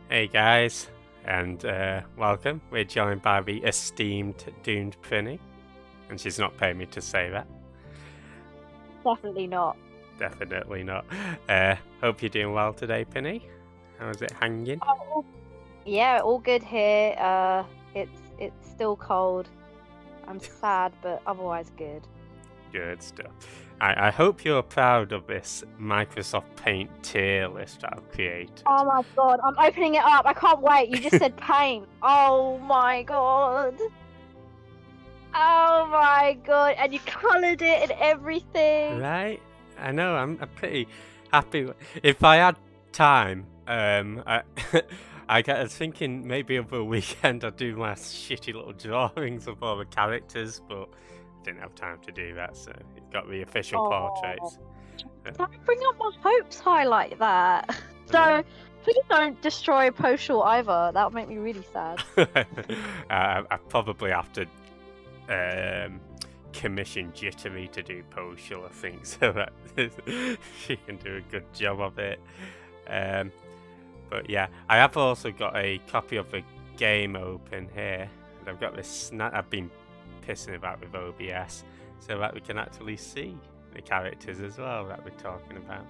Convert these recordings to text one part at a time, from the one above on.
Hey guys, and welcome. We're joined by the esteemed doomed Prinny, and she's not paying me to say that. Definitely not. Definitely not. Hope you're doing well today, Prinny. How's it hanging? Oh, yeah, all good here. It's still cold. I'm sad, but otherwise good. Good stuff. I hope you're proud of this Microsoft Paint tier list I've created. Oh my god, I'm opening it up. I can't wait. You just said paint. Oh my god. Oh my god, and you coloured it and everything. Right? I know. I'm pretty happy. If I had time, I was thinking maybe over a weekend I'd do my shitty little drawings of all the characters, but I didn't have time to do that, so you've got the official portraits. Don't bring up my hopes high like that. So please don't destroy Postal either. That would make me really sad. I probably have to commission Jittery to do Postal, I think, so that she can do a good job of it. But yeah, I have also got a copy of the game open here, and I've got this I've been pissing about with OBS, so that we can actually see the characters as well that we're talking about.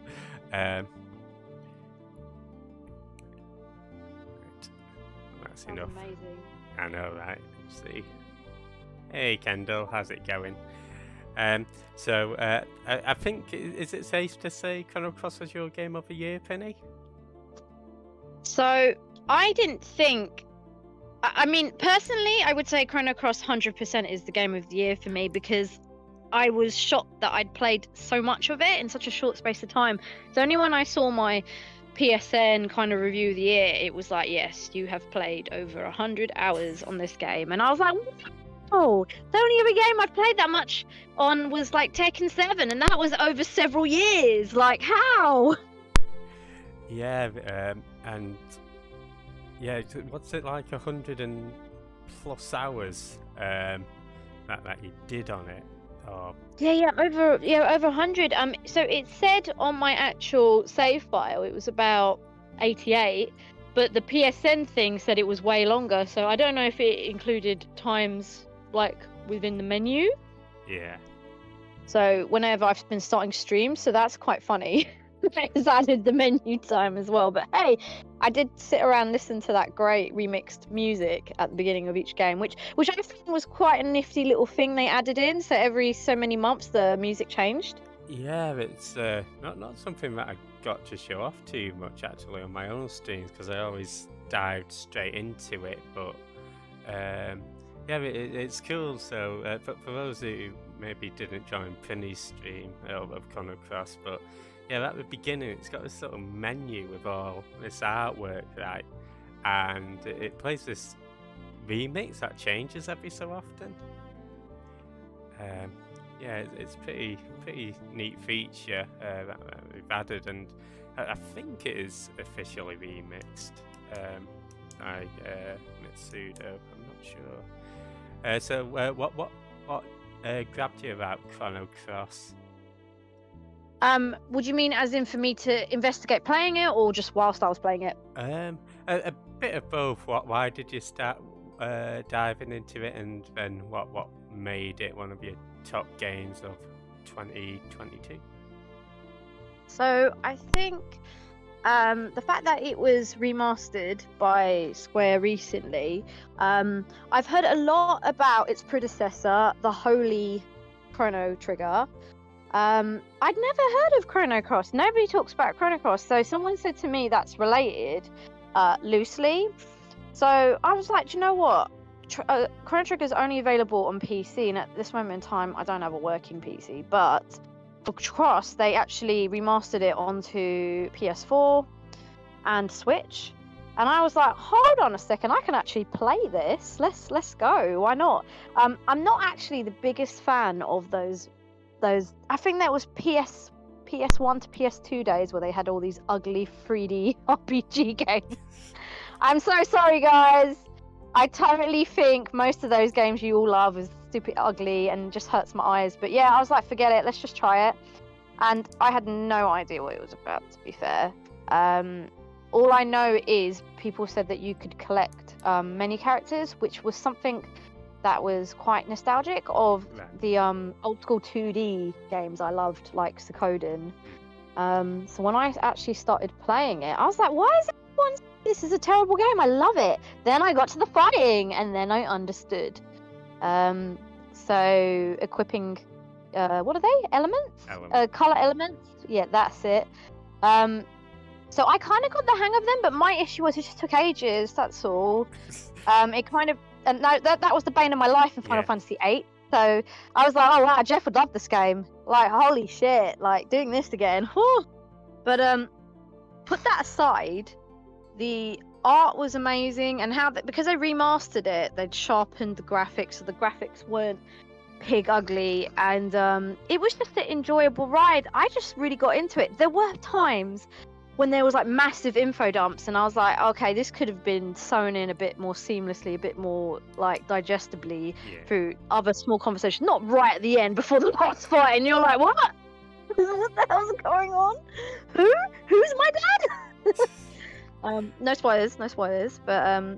That's enough. Amazing. I know, right? Let's see. Hey Kendall, how's it going? So I think, is it safe to say Chrono Cross was your game of the year, Penny? So I didn't think. I mean, personally, I would say Chrono Cross 100% is the game of the year for me because I was shocked that I'd played so much of it in such a short space of time. So only when I saw my PSN kind of review of the year, it was like, yes, you have played over 100 hours on this game. And I was like, oh, the only other game I'd played that much on was like Tekken 7, and that was over several years. Like, how? Yeah, and yeah, what's it like 100 and plus hours that you did on it? Oh. Yeah, over 100. So it said on my actual save file it was about 88, but the PSN thing said it was way longer. So I don't know if it included times like within the menu. Yeah. So whenever I've been starting streams, so that's quite funny. It's added the menu time as well. But hey, I did sit around and listen to that great remixed music at the beginning of each game, which I think was quite a nifty little thing they added in. So every so many months the music changed. Yeah, it's not something that I got to show off too much actually on my own streams because I always dived straight into it. But yeah, it's cool. So for those who maybe didn't join Prinny's stream of Chrono Cross, but yeah, at the beginning, it's got this sort of menu with all this artwork, right? And it plays this remix that changes every so often. Yeah, it's pretty neat feature that we've added, and I think it is officially remixed by Mitsudo. I'm not sure. So what grabbed you about Chrono Cross? Would you mean as in for me to investigate playing it, or just whilst I was playing it? A bit of both. Why did you start diving into it, and then what made it one of your top games of 2022? So I think the fact that it was remastered by Square recently, I've heard a lot about its predecessor, the Holy Chrono Trigger. I'd never heard of Chrono Cross. Nobody talks about Chrono Cross, so someone said to me that's related loosely. So I was like, do you know what? Chrono Trigger is only available on PC, and at this moment in time, I don't have a working PC. But for Cross, they actually remastered it onto PS4 and Switch. And I was like, hold on a second, I can actually play this. Let's go. Why not? I'm not actually the biggest fan of those. I think that was PS1 to PS2 days where they had all these ugly 3D RPG games. I'm so sorry, guys. I totally think most of those games you all love is stupid ugly and just hurts my eyes. But yeah, I was like, forget it. Let's just try it. And I had no idea what it was about, to be fair. All I know is people said that you could collect many characters, which was something that was quite nostalgic of the old school 2D games I loved, like Suikoden. So when I actually started playing it, I was like, why is everyone saying this is a terrible game? I love it. Then I got to the fighting, and then I understood. So equipping, what are they? Elements? Color elements? Yeah, that's it. So I kind of got the hang of them, but my issue was it just took ages. That's all. It kind of, and no, that was the bane of my life in Final Fantasy VIII. So I was like, oh wow, Jeff would love this game. Like, holy shit, like doing this again. Whew. But put that aside, the art was amazing, and how because they remastered it, they'd sharpened the graphics, so the graphics weren't pig ugly, and it was just an enjoyable ride. I just really got into it. There were times when there was like massive info dumps, and I was like, okay, this could have been sewn in a bit more seamlessly, a bit more like digestibly through other small conversations, not right at the end before the boss fight, and you're like, what? What the hell's going on? Who's my dad? No spoilers, but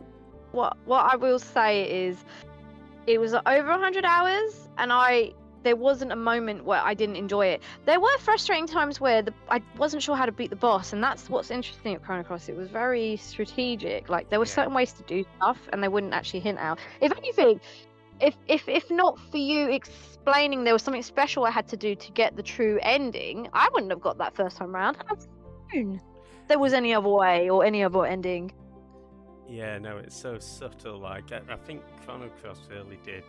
what I will say is it was over 100 hours, and there wasn't a moment where I didn't enjoy it. There were frustrating times where I wasn't sure how to beat the boss, and that's what's interesting at Chrono Cross. It was very strategic. Like, there were certain ways to do stuff, and they wouldn't actually hint out. If anything, if not for you explaining there was something special I had to do to get the true ending, I wouldn't have got that first time round. I've known there was any other way or any other ending. Yeah, no, it's so subtle. Like, I think Chrono Cross really did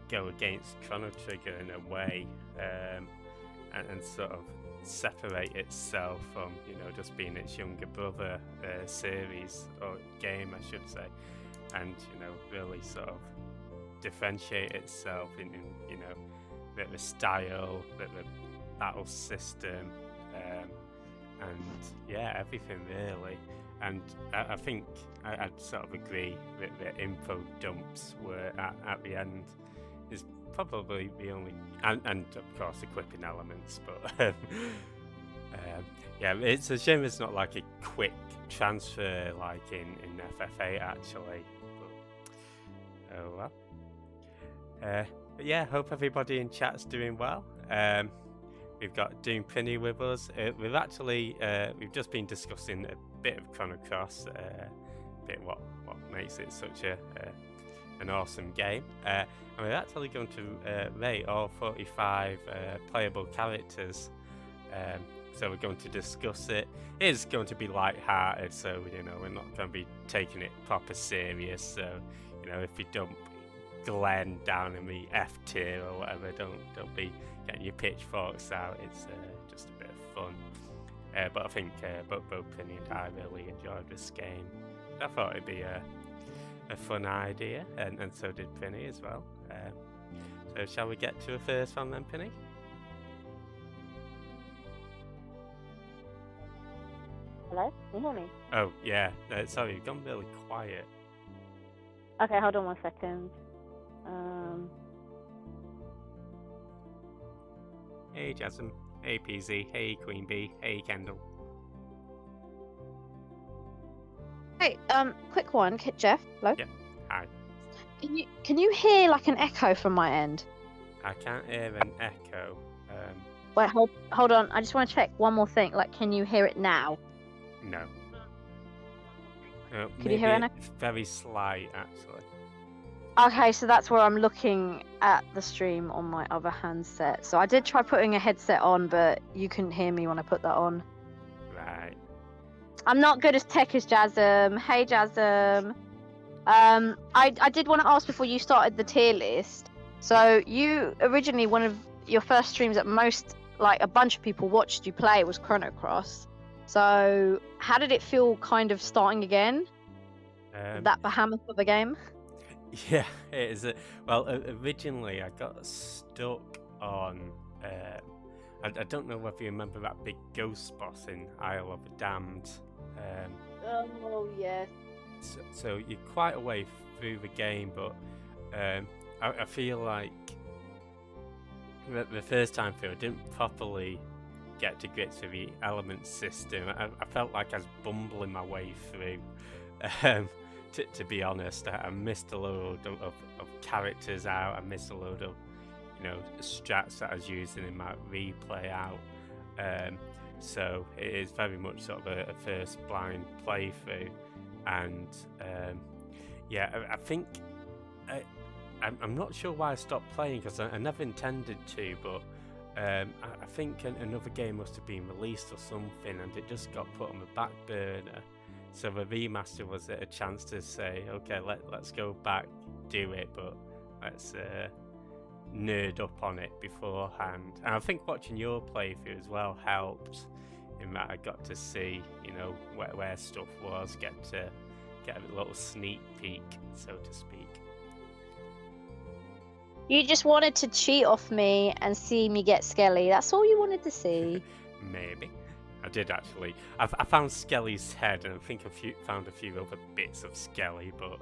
go against Chrono Trigger in a way, and sort of separate itself from, just being its younger brother series, or game, I should say, and, really sort of differentiate itself in the style, the battle system, and everything really. And I think I'd sort of agree that the info dumps were at the end is probably the only, and of course equipping elements, but it's a shame it's not like a quick transfer like in FF8 actually, but oh well. But yeah, hope everybody in chat's doing well. We've got Doom Prinny with us. We've just been discussing a bit of Chrono Cross, bit what makes it such an awesome game. And we're actually going to rate all 45 playable characters. So we're going to discuss it. It is going to be light-hearted, so we're not going to be taking it proper serious. So if you dump Glenn down in the F tier or whatever, don't be getting your pitchforks out. It's just a bit of fun. But I think both Prinny and I really enjoyed this game. I thought it'd be a fun idea, and so did Prinny as well. So shall we get to a first one then, Prinny? Hello? Can you hear me? Oh, yeah. Sorry, you've gone really quiet. Okay, hold on 1 second. Hey, Jasmine. Hey, PZ. Hey, Queen Bee. Hey, Kendall. Hey, quick one, Jeff. Hello? Yeah. Hi. Can you hear like an echo from my end? I can't hear an echo. Wait, hold on. I just want to check one more thing. Like, can you hear it now? No. Can you hear it now? It's very slight, actually. Okay, so that's where I'm looking at the stream on my other handset. So I did try putting a headset on, but you couldn't hear me when I put that on. Right. I'm not good as tech as Jasm. Hey, Jasm. I did want to ask before you started the tier list. So you originally, one of your first streams that most, like a bunch of people watched you play was Chrono Cross. So how did it feel kind of starting again? That behemoth of a game? Yeah, it is. Well, originally I got stuck on. I don't know whether you remember that big ghost boss in Isle of the Damned. Oh yes. So you're quite a way through the game, but I feel like the first time through I didn't properly get to grips with the element system. I felt like I was bumbling my way through. To be honest, I missed a load of characters out. I missed a load of strats that I was using in my replay out. So it is very much sort of a first blind playthrough, and yeah, I think I'm not sure why I stopped playing, because I never intended to, but I think another game must have been released or something, and it just got put on the back burner. So the remaster was a chance to say, okay, let's go back, do it, but let's nerd up on it beforehand. And I think watching your playthrough as well helped, in that I got to see, where stuff was, get a little sneak peek, so to speak. You just wanted to cheat off me and see me get Skelly. That's all you wanted to see. Maybe. I did actually. I found Skelly's head, and I think found a few other bits of Skelly, but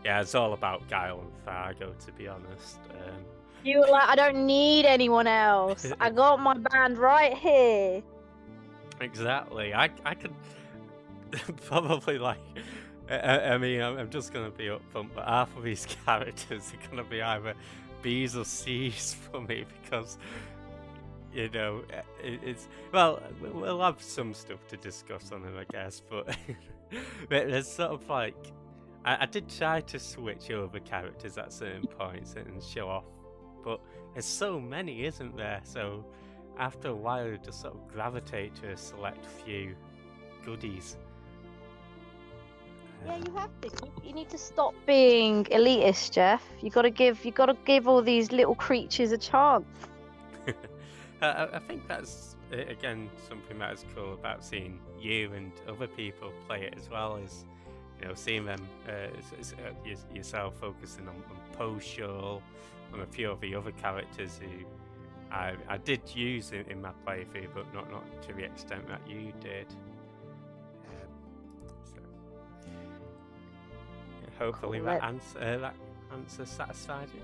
yeah, it's all about Guile and Fargo, to be honest. You were like, I don't need anyone else. I got my band right here. Exactly. I could probably I mean, I'm just going to be upfront, but half of these characters are going to be either B's or C's for me, because, it's... Well, we'll have some stuff to discuss on them, I guess, but there's sort of I did try to switch over characters at certain points and show off, but there's so many, isn't there? So after a while, you just sort of gravitate to a select few goodies. Yeah, you have to. You need to stop being elitist, Jeff. You gotta give all these little creatures a chance. I think that's again something that is cool about seeing you and other people play it as well, is seeing them yourself focusing on Poshul, on a few of the other characters who I did use in my playthrough, but not to the extent that you did. Hopefully that answer satisfied you.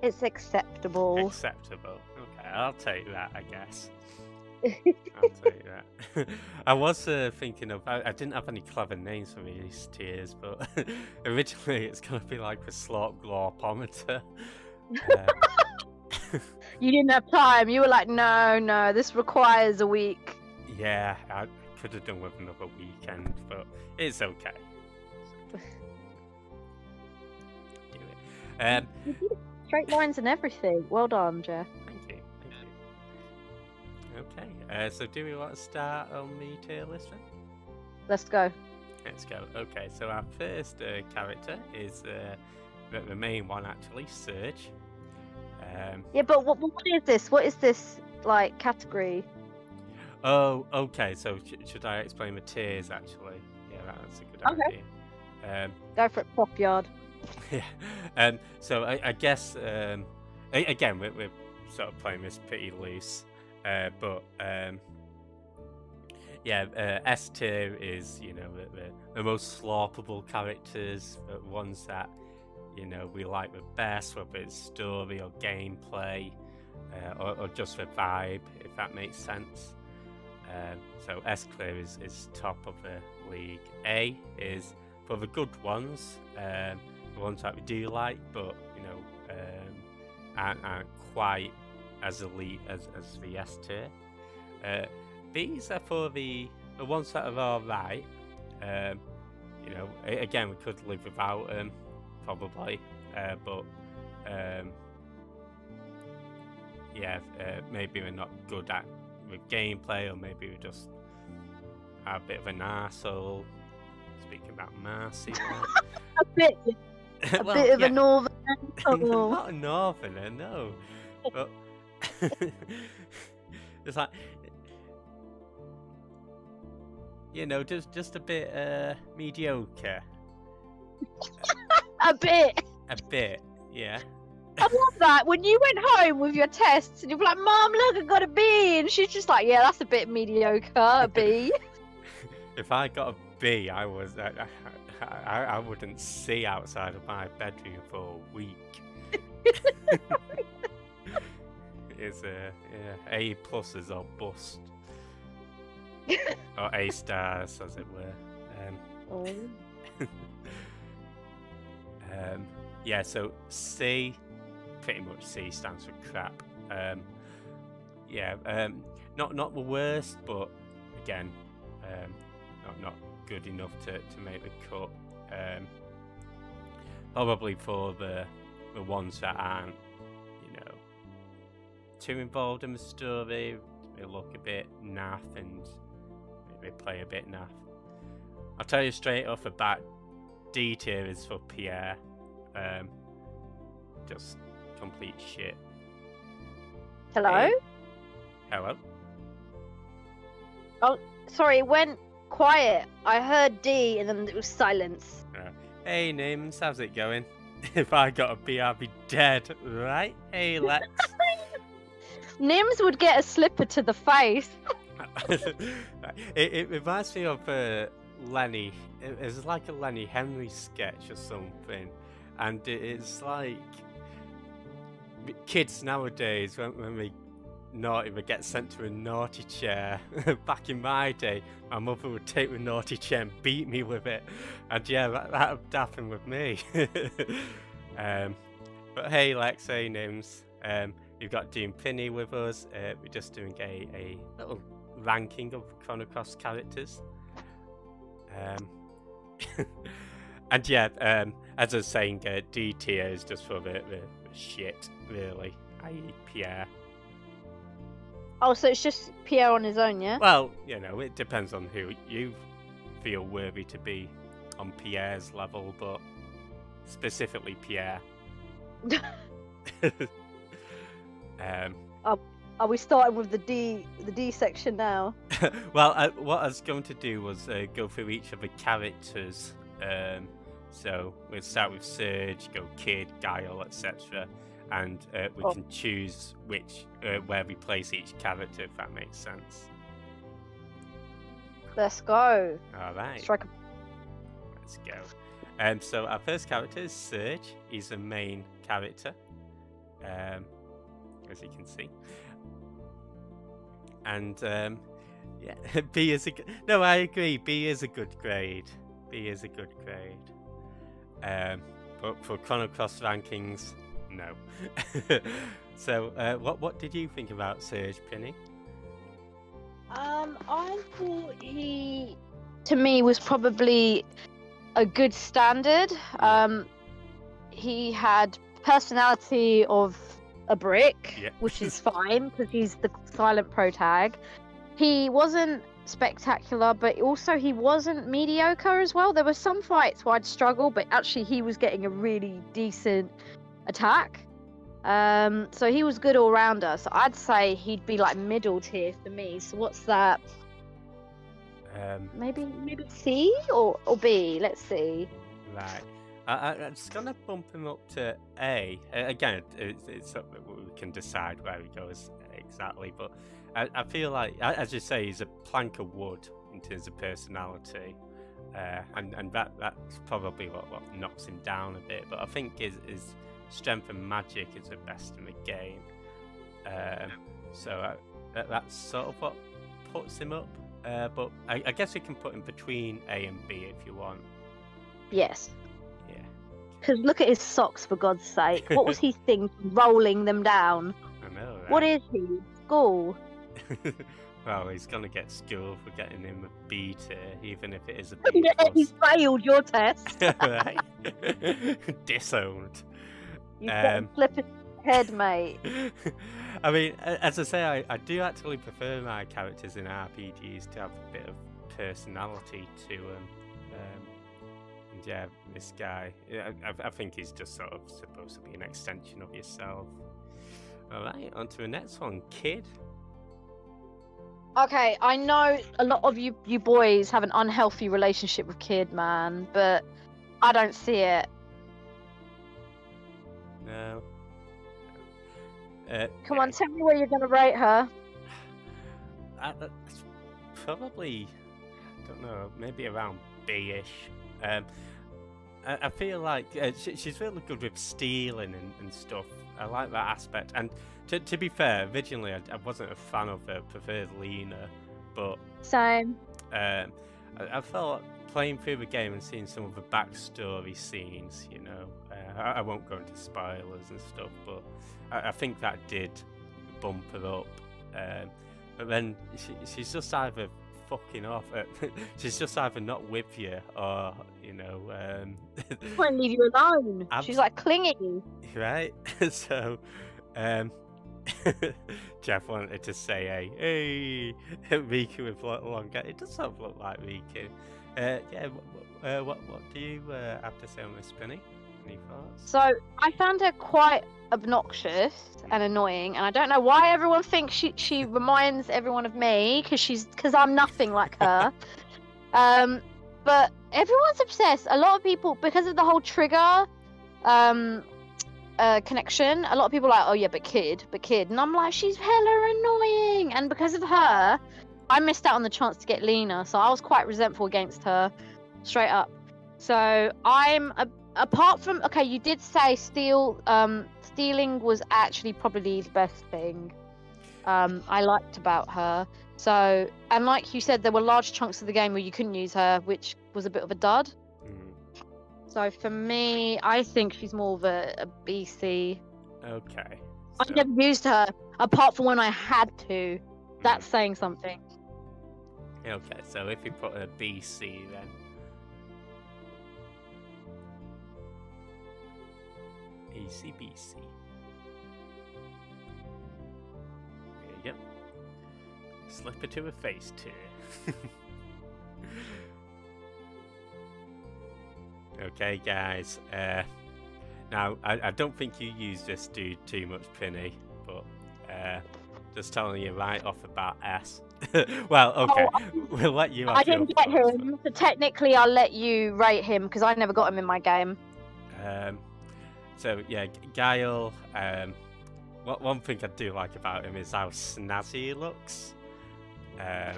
It's acceptable. Acceptable. Okay, I'll take that, I guess. I'll take that. I was thinking of... I didn't have any clever names for these tiers, but originally it's going to be like the Slot Glorpometer. You didn't have time. You were like, no, this requires a week. Yeah, I could have done with another weekend, but it's okay. Do it. You did straight lines and everything. Well done, Jeff. Thank you. Okay, so do we want to start on the tier list then? Let's go. Let's go. Okay, so our first character is the main one, actually, Surge. Yeah, but what is this? What is this category? Oh, okay. So should I explain the tiers actually? Yeah, that's a good idea. Go for it, Pop Yard. Yeah. So I guess again we're sort of playing this pretty loose, but yeah, S tier is the most slorpable characters, the ones that we like the best, whether it's story or gameplay, or just the vibe, if that makes sense. So S clear is top of the league. A is for the good ones, the ones that we do like, but aren't quite as elite as the S tier. B's are for the ones that are alright. Again, we could live without them, probably, but yeah, maybe we're not good at with gameplay, or maybe we just are a bit of an arsehole. Speaking about Marcy. a bit of a northern asshole. Not a northerner, no. But it's like, just a bit mediocre. A bit, yeah. I love that. When you went home with your tests and you were like, Mom, look, I got a B. And she's just like, yeah, that's a bit mediocre, a B. If I got a B, I wouldn't see outside of my bedroom for a week. is A pluses or bust, or A stars, as it were. Yeah, so C, pretty much C stands for crap. Yeah, not the worst, but again, not good enough to make the cut. Probably for the ones that aren't, too involved in the story, they look a bit naff and they play a bit naff. I'll tell you straight off the bat, D tier is for Pierre. Just complete shit. Hello? Hey. Hello? Oh, sorry, it went quiet. I heard D and then it was silence. Hey, Nims, how's it going? If I got a B, I'd be dead, right? Hey, Lex. Nims would get a slipper to the face. It reminds me of Lenny. It's like a Lenny Henry sketch or something. And it's like kids nowadays, when they naughty, they get sent to a naughty chair. Back in my day, my mother would take the naughty chair and beat me with it. And yeah, that would happen with me. But hey, Lex, hey, Nims. We've got Dean Prinny with us. We're just doing a little ranking of Chrono Cross characters. And yeah, as I was saying, D tier is just for the shit, really, i.e. Pierre. Oh, so it's just Pierre on his own, yeah? Well, it depends on who you feel worthy to be on Pierre's level, but specifically Pierre. Are we starting with the D section now? Well, what I was going to do was go through each of the characters. So we'll start with Surge, go Kid, Guile, etc. And we can choose where we place each character, if that makes sense. Let's go. All right. Let's go. So our first character is Surge. He's the main character, as you can see. And yeah, B is no, I agree. B is a good grade. B is a good grade. But for Chrono Cross rankings, no. So, what did you think about Surge, Prinny? I thought he, to me, was probably a good standard. He had personality of a brick, yeah. Which is fine because he's the silent protag. He wasn't spectacular, but also he wasn't mediocre as well. There were some fights where I'd struggle, but actually he was getting a really decent attack. So he was good all-rounder. So I'd say he'd be like middle tier for me. So what's that? Maybe C or B? Let's see. Right. I'm just gonna bump him up to A. Again, it's up that we can decide where he goes exactly, but I feel like, as you say, he's a plank of wood in terms of personality, and that's probably what knocks him down a bit. But I think his strength and magic is the best in the game, so that's sort of what puts him up. But I guess we can put him between A and B if you want. Yes. Yeah. Because look at his socks, for God's sake. What was he thinking, rolling them down? I know, right? What is he? School? Well, he's gonna get school for getting him a B tier, even if it is a B+. Yeah, he failed your test. Right? Disowned. You've got to flip his head, mate. I mean, as I say, I do actually prefer my characters in RPGs to have a bit of personality to them. And yeah, this guy, I think he's just sort of supposed to be an extension of yourself. Alright, on to the next one, Kid. Okay, I know a lot of you boys have an unhealthy relationship with Kid, man, but I don't see it. No. Come on, tell me where you're going to rate her. Probably, I don't know, maybe around B-ish. I feel like she's really good with stealing and stuff. I like that aspect. And to be fair, originally I wasn't a fan of her, preferred Lena, but Same. I felt playing through the game and seeing some of the backstory scenes, you know, I won't go into spoilers and stuff, but I think that did bump her up. But then she's just either fucking off. She's just either not with you, or you know, Won't leave you alone. She's like clingy. right? So, Jeff wanted to say, "Hey, Riku with long hair." It does not look like Riku. Yeah. What do you have to say on this, Prinny? Any thoughts? So I found her quite obnoxious and annoying, and I don't know why everyone thinks she reminds everyone of me because I'm nothing like her. But everyone's obsessed. A lot of people, because of the whole trigger connection, a lot of people are like, oh yeah, but kid, and I'm like, she's hella annoying, and because of her, I missed out on the chance to get Lena, so I was quite resentful against her, straight up. So I'm apart from, okay, you did say stealing was actually probably the best thing I liked about her. So, and like you said, there were large chunks of the game where you couldn't use her, which was a bit of a dud. So for me, I think she's more of a BC. Okay. I never used her apart from when I had to. That's saying something. Okay, so if you put a BC then. Easy BC. There you go. Slip it to a face too. Okay, guys. Now, I don't think you use this dude too much, Prinny, but just telling you right off the bat, S. Well, okay, we'll let you. I didn't get him, so technically I'll let you rate him because I never got him in my game. So yeah, Guile. One thing I do like about him is how snazzy he looks. I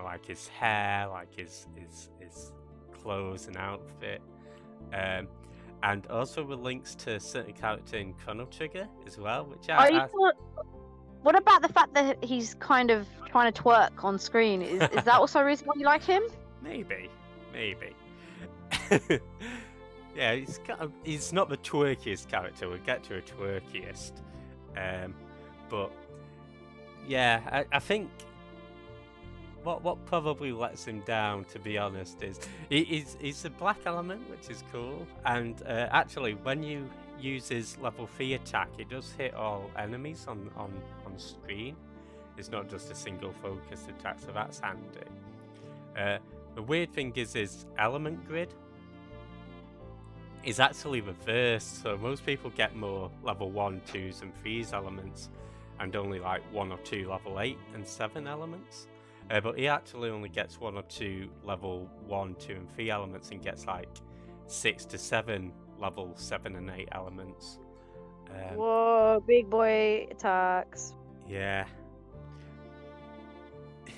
like his hair, like his clothes and outfit. And also the links to certain character in Chrono Trigger as well, which what about the fact that he's kind of trying to twerk on screen? Is that also a reason why you like him? Maybe. Yeah, he's not the twerkiest character. We'll get to a twerkiest. But yeah, I think what probably lets him down, to be honest, is he's a black element, which is cool. And actually, when you use his level 3 attack, it does hit all enemies on screen. It's not just a single focus attack, so that's handy. The weird thing is his element grid is actually reversed, so most people get more level 1, 2s and 3s elements, and only like 1 or 2 level 8 and 7 elements. But he actually only gets 1 or 2 level 1, 2 and 3 elements, and gets like 6 to 7 level 7 and 8 elements. Whoa, big boy attacks. Yeah.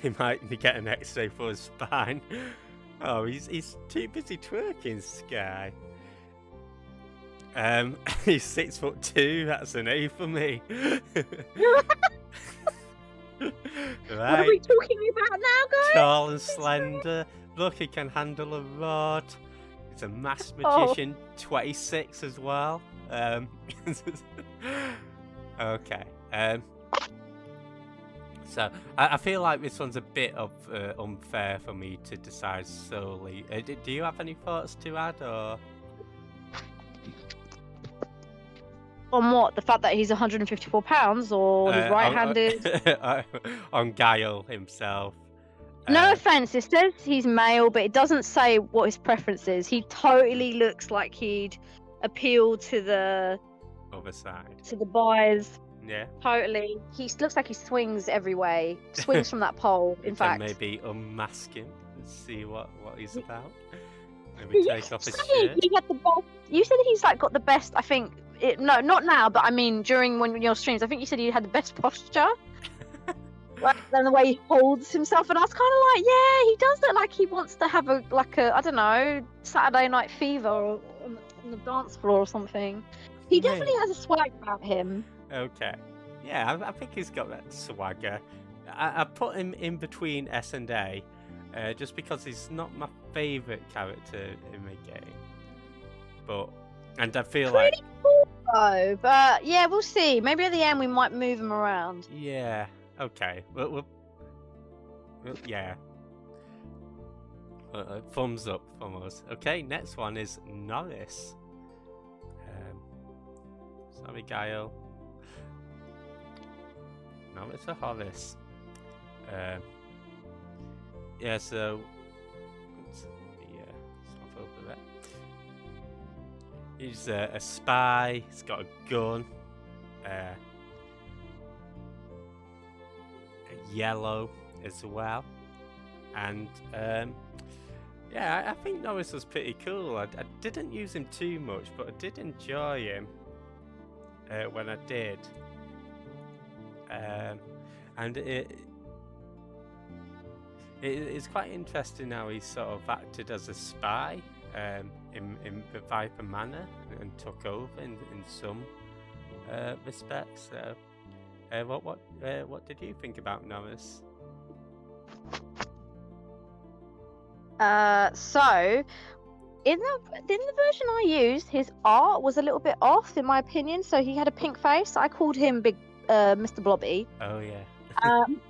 He might get an X-ray for his spine. Oh, he's too busy twerking, Sky. He's 6'2". That's an A for me. Right. What are we talking about now, guys? Tall and slender. Look, he can handle a rod. He's a mass magician. 26 as well. Okay. So I feel like this one's a bit of unfair for me to decide solely. Do you have any thoughts to add, or? On what? The fact that he's 154 pounds, or he's right-handed? On Guile himself. No offense, it says he's male, but it doesn't say what his preference is. He totally looks like he'd appeal to the other side. To the boys. Yeah. Totally. He looks like he swings every way. Swings from that pole, in fact. Maybe unmask him and see what he's about. Maybe take off his shirt. He had the best. You said he's like got the best, I think. No, not now, but I mean during one of your streams, I think you said he had the best posture. And the way he holds himself, and I was kind of like, yeah, he does look like he wants to have a I don't know, Saturday Night Fever or on the dance floor or something. He definitely has a swag about him. Okay. Yeah, I think he's got that swagger. I put him in between S and A, just because he's not my favourite character in the game. And I feel Pretty cool though, but yeah, we'll see. Maybe at the end we might move him around. Yeah. Okay. Well, yeah. Thumbs up from us. Okay. Next one is Norris. Sorry, Guile. Norris or Horace? Yeah. So. Swap over that. He's a spy. He's got a gun. Yellow as well, and yeah, I think Norris was pretty cool. I didn't use him too much, but I did enjoy him when I did, and it's quite interesting how he sort of acted as a spy in the Viper Manor and took over in some respects. So. What did you think about Norris? So in the version I used, his art was a little bit off, in my opinion. So he had a pink face. I called him Big Mr. Blobby. Oh yeah.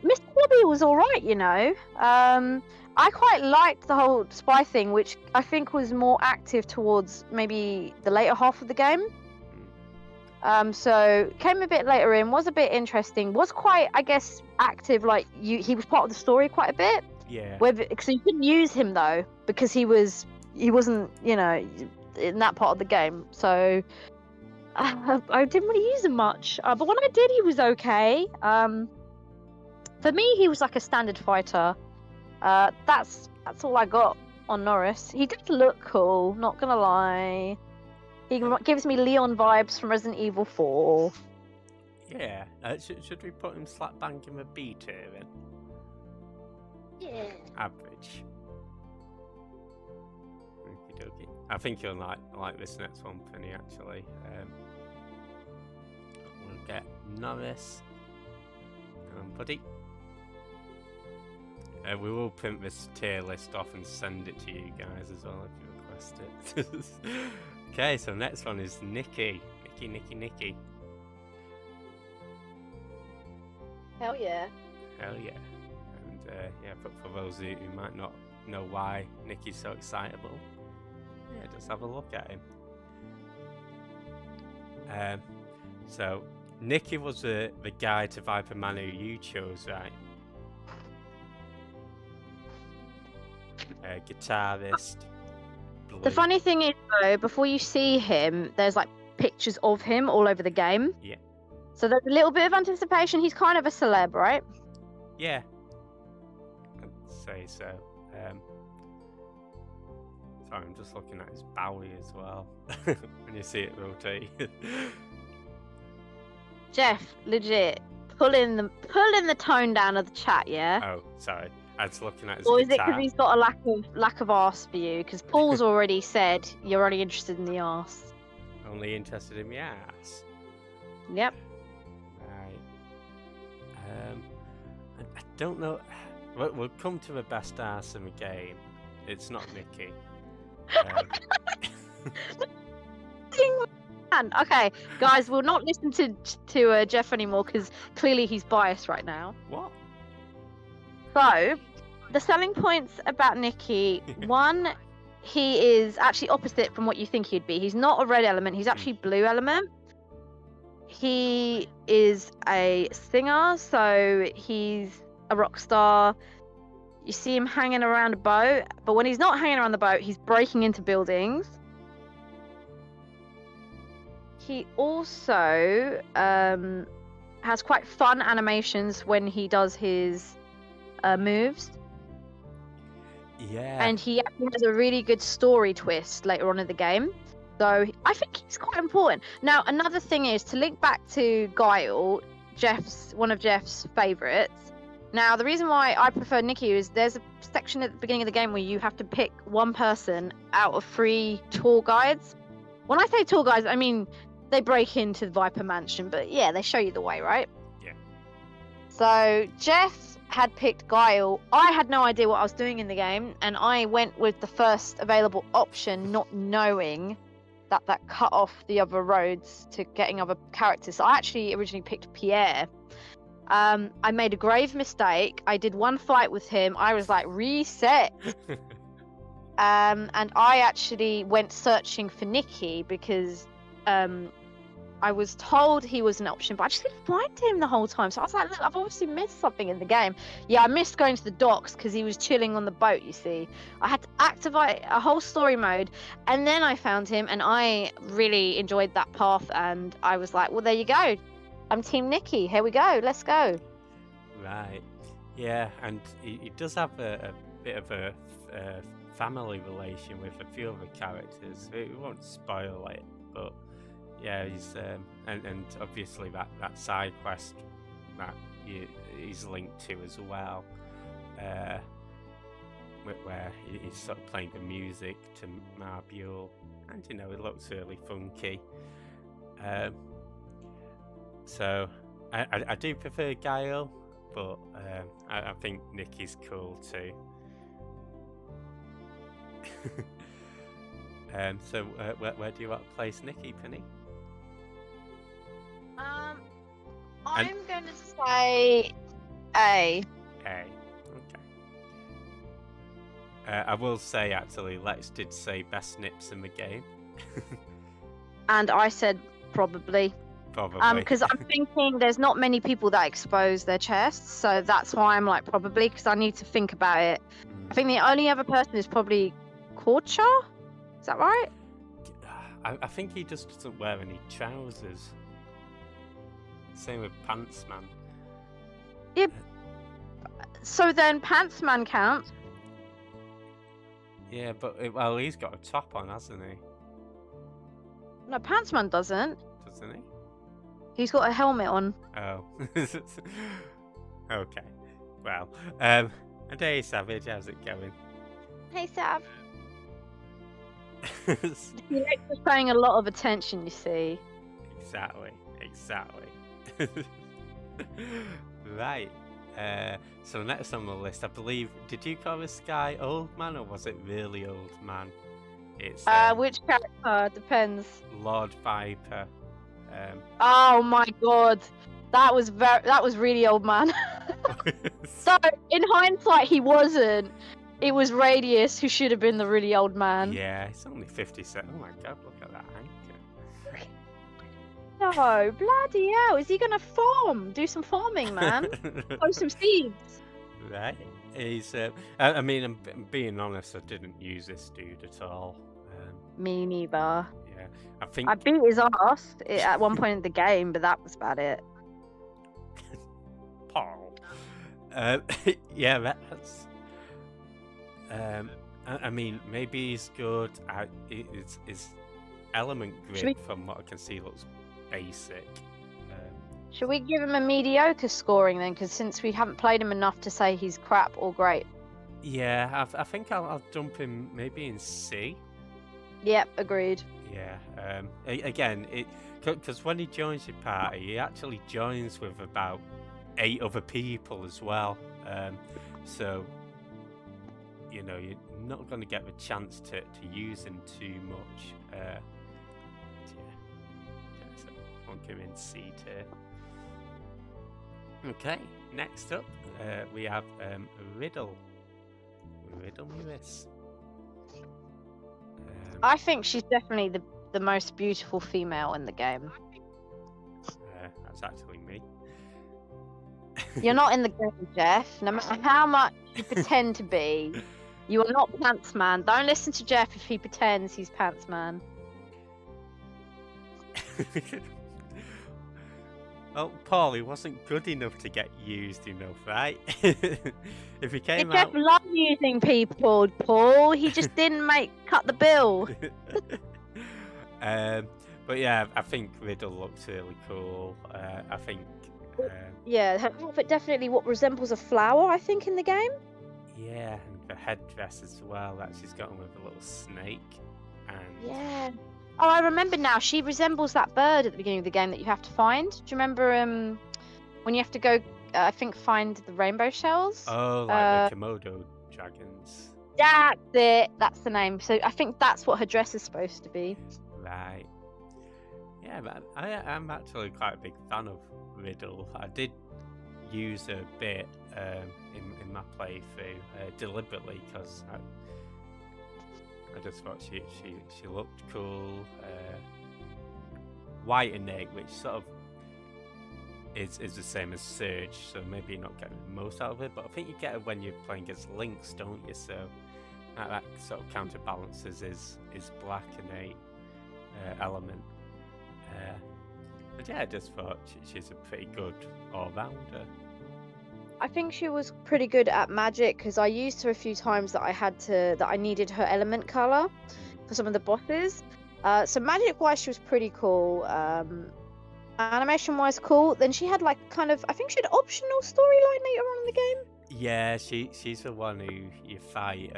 Mr. Blobby was all right, you know. I quite liked the whole spy thing, which I think was more active towards maybe the later half of the game. So came a bit later in, was a bit interesting, was quite, I guess, active. Like he was part of the story quite a bit. Yeah. So you couldn't use him though because he wasn't, you know, in that part of the game. So I didn't really use him much. But when I did, he was okay. For me, he was like a standard fighter. That's all I got on Norris. He did look cool, not gonna lie. He gives me Leon vibes from Resident Evil 4. Yeah. Should we put him slap bang in a B tier then? Yeah. Average. Okie dokie. I think you'll like this next one, Prinny, actually. We'll get Norris. Buddy. We will print this tier list off and send it to you guys as well if you request it. Okay, so next one is Nikki. Nikki. Hell yeah. Hell yeah. And yeah, but for those who might not know why Nikki's so excitable, yeah, just have a look at him. So Nikki was the guy to Viper Man who you chose, right? Guitarist. Blue. The funny thing is, though, before you see him, there's like pictures of him all over the game. Yeah. So there's a little bit of anticipation. He's kind of a celeb, right? Yeah. I'd say so. Sorry, I'm just looking at his Bowie as well. When you see it rotate. Jeff, legit, pulling the tone down of the chat, yeah? Oh, sorry. I was looking at his Or is it guitar. because he's got a lack of arse for you? Because Paul's already said you're only interested in the arse. Only interested in my ass. Yep. Right. I don't know. We'll come to the best ass in the game. It's not Nikki. Okay, guys, we'll not listen to Jeff anymore because clearly he's biased right now. What? So, the selling points about Nikki, one, he is actually opposite from what you think he'd be. He's not a red element, he's actually blue element. He is a singer, so he's a rock star. You see him hanging around a boat, but when he's not hanging around the boat, he's breaking into buildings. He also has quite fun animations when he does his moves. Yeah. And he actually has a really good story twist later on in the game. So I think he's quite important. Now, another thing is to link back to Guile, one of Jeff's favourites. Now, the reason why I prefer Nikki is there's a section at the beginning of the game where you have to pick one person out of 3 tour guides. When I say tour guides, I mean they break into the Viper Mansion, but yeah, they show you the way, right? Yeah. So Jeff had picked Guile. I had no idea what I was doing in the game, and I went with the first available option, not knowing that cut off the other roads to getting other characters. So I actually originally picked Pierre. I made a grave mistake. I did one fight with him. I was like, reset. And I actually went searching for Nikki because I was told he was an option, but I just couldn't find him the whole time. So I was like, look, I've obviously missed something in the game. Yeah, I missed going to the docks because he was chilling on the boat, you see. I had to activate a whole story mode, and then I found him, and I really enjoyed that path, and I was like, well, there you go. I'm Team Nikki. Here we go. Let's go. Right. Yeah, and he does have a bit of a family relation with a few other characters. We won't spoil it, but yeah, he's and obviously that side quest that he's linked to as well, where he's sort of playing the music to Marbule, and you know it looks really funky. So I do prefer Guile, but I think Nikki's cool too. So where do you want to place Nikki, Penny? I'm going to say A. A. Okay. I will say actually, Lex did say best nips in the game. And I said probably. Probably. Because I'm thinking there's not many people that expose their chests, so that's why I'm like probably, because I need to think about it. I think the only other person is probably Korcha. Is that right? I think he just doesn't wear any trousers. Same with Pantsman. Yeah. So then Pantsman counts. Yeah, but well, he's got a top on, hasn't he? No, Pantsman doesn't. Doesn't he? He's got a helmet on. Oh. Okay. Well, and hey, Savage, how's it going? Hey, Sav. You're paying a lot of attention, you see. Exactly. Right. So next on the list, I believe, did you call this guy Old Man or was it really Old Man? It's which character? Depends. Lord Viper. Oh my god, that was really Old Man. So in hindsight, he wasn't. It was Radius who should have been the really old man. Yeah, it's only 57. Oh my god, look at that anchor. No, bloody hell. Is he going to farm? Do some farming, man. Sow some seeds. Right. He's, I mean, I'm being honest, I didn't use this dude at all. Me neither. Yeah, I think... I beat his ass at one point in the game, but that was about it. Paul. Yeah, that's... I mean, maybe he's good at his element grid, from what I can see, looks basic. Should we give him a mediocre scoring then? Because since we haven't played him enough to say he's crap or great. Yeah, I think I'll dump him maybe in C. Yep, agreed. Yeah. Again, because when he joins your party, he actually joins with about 8 other people as well. So, you know, you're not going to get the chance to use him too much. Yeah. Okay, so I'll give him C tier. Okay, next up, we have Riddle. Riddle me this. I think she's definitely the most beautiful female in the game. That's actually me. You're not in the game, Jeff. No matter how much you pretend to be, you are not Pants Man. Don't listen to Jeff if he pretends he's Pants Man. Well, Paul, he wasn't good enough to get used enough, right? If he came Jeff loves using people, Paul. He just didn't cut the bill. But yeah, I think Riddle looks really cool. I think Yeah, her outfit definitely what resembles a flower, I think, in the game. Yeah, and the headdress as well that she's got on with a little snake. And Yeah. Oh, I remember now. She resembles that bird at the beginning of the game that you have to find. Do you remember when you have to go? I think find the rainbow shells. oh, like the Komodo dragons. That's it. That's the name. So I think that's what her dress is supposed to be. Right. Yeah, but I'm actually quite a big fan of Riddle. I did use her a bit in my playthrough deliberately because I just thought she looked cool. White innate, which sort of is the same as Surge, so maybe you're not getting the most out of it. But I think you get it when you're playing against Lynx, don't you? So that sort of counterbalances his black innate element. But yeah, I just thought she's a pretty good all-rounder. I think she was pretty good at magic because I used her a few times that I needed her element color for some of the bosses. So magic wise, she was pretty cool. Animation wise, cool. Then she had like I think she had optional storyline later on in the game. Yeah, she's the one who you fight.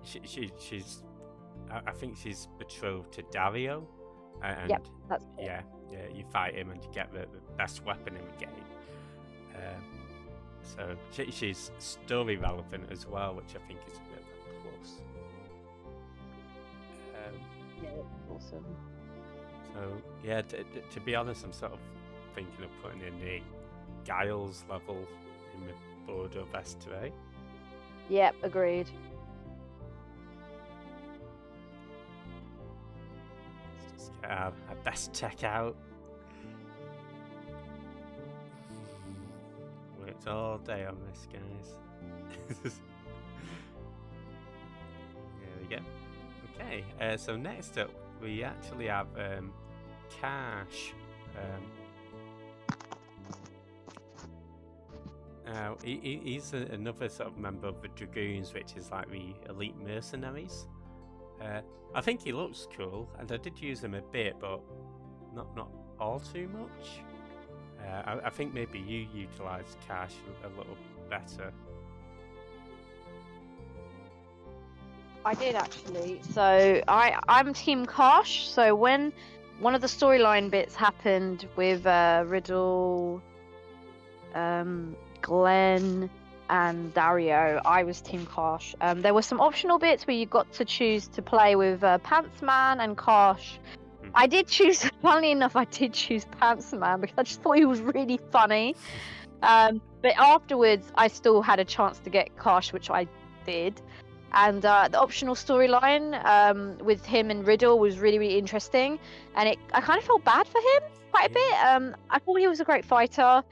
She's I think she's betrothed to Dario. And yep, that's it. Yeah, you fight him and you get the best weapon in the game. So she's story relevant as well, which I think is a bit of a plus. Yeah, awesome. So yeah, to be honest, I'm sort of thinking of putting in the Giles level in the Bordeaux Vestre. Yep, agreed. Let's just get our best tech out. Worked all day on this, guys. There we go. Okay, so next up we actually have Cash. Now he's another sort of member of the Dragoons, which is like the elite mercenaries. I think he looks cool, and I did use him a bit, but not all too much. I think maybe you utilised Cash a little better. I did actually. So I'm Team Kosh. So when one of the storyline bits happened with Riddle, Glenn, and Dario, I was Team Kosh. There were some optional bits where you got to choose to play with Pantsman and Kosh. I did choose, funnily enough, I did choose Pantsman because I just thought he was really funny. But afterwards, I still had a chance to get Kosh, which I did. And the optional storyline with him and Riddle was really, really interesting. And I kind of felt bad for him quite a bit. I thought he was a great fighter.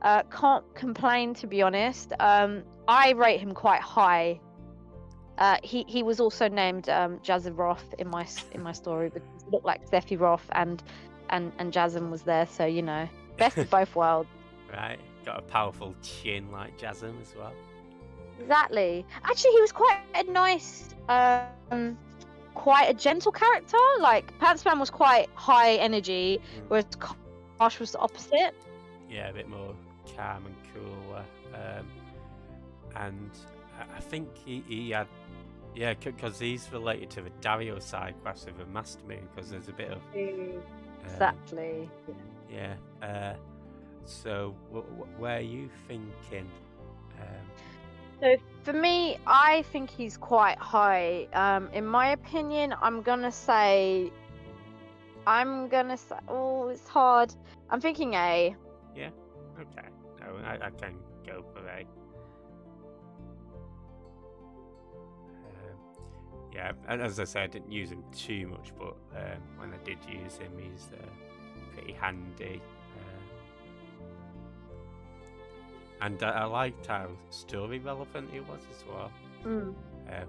Can't complain, to be honest. I rate him quite high. He was also named Jazaroth in my story because he looked like Sephiroth and Jazam was there, so you know, best of both worlds. Right, got a powerful chin like Jazam as well. Exactly. Actually, he was quite a nice, quite a gentle character. Like Pantsman was quite high energy, whereas Kosh was the opposite. Yeah, a bit more calm and cool. And I think he had. Yeah, because he's related to the Dario side quest with the Master Moon, because there's a bit of... exactly. Yeah. So, where are you thinking? So, for me, I think he's quite high. In my opinion, I'm gonna say... Oh, it's hard. I'm thinking A. Yeah? Okay. No, I can go for A. Yeah, and as I said, I didn't use him too much, but when I did use him, he's pretty handy. And I liked how story relevant he was as well.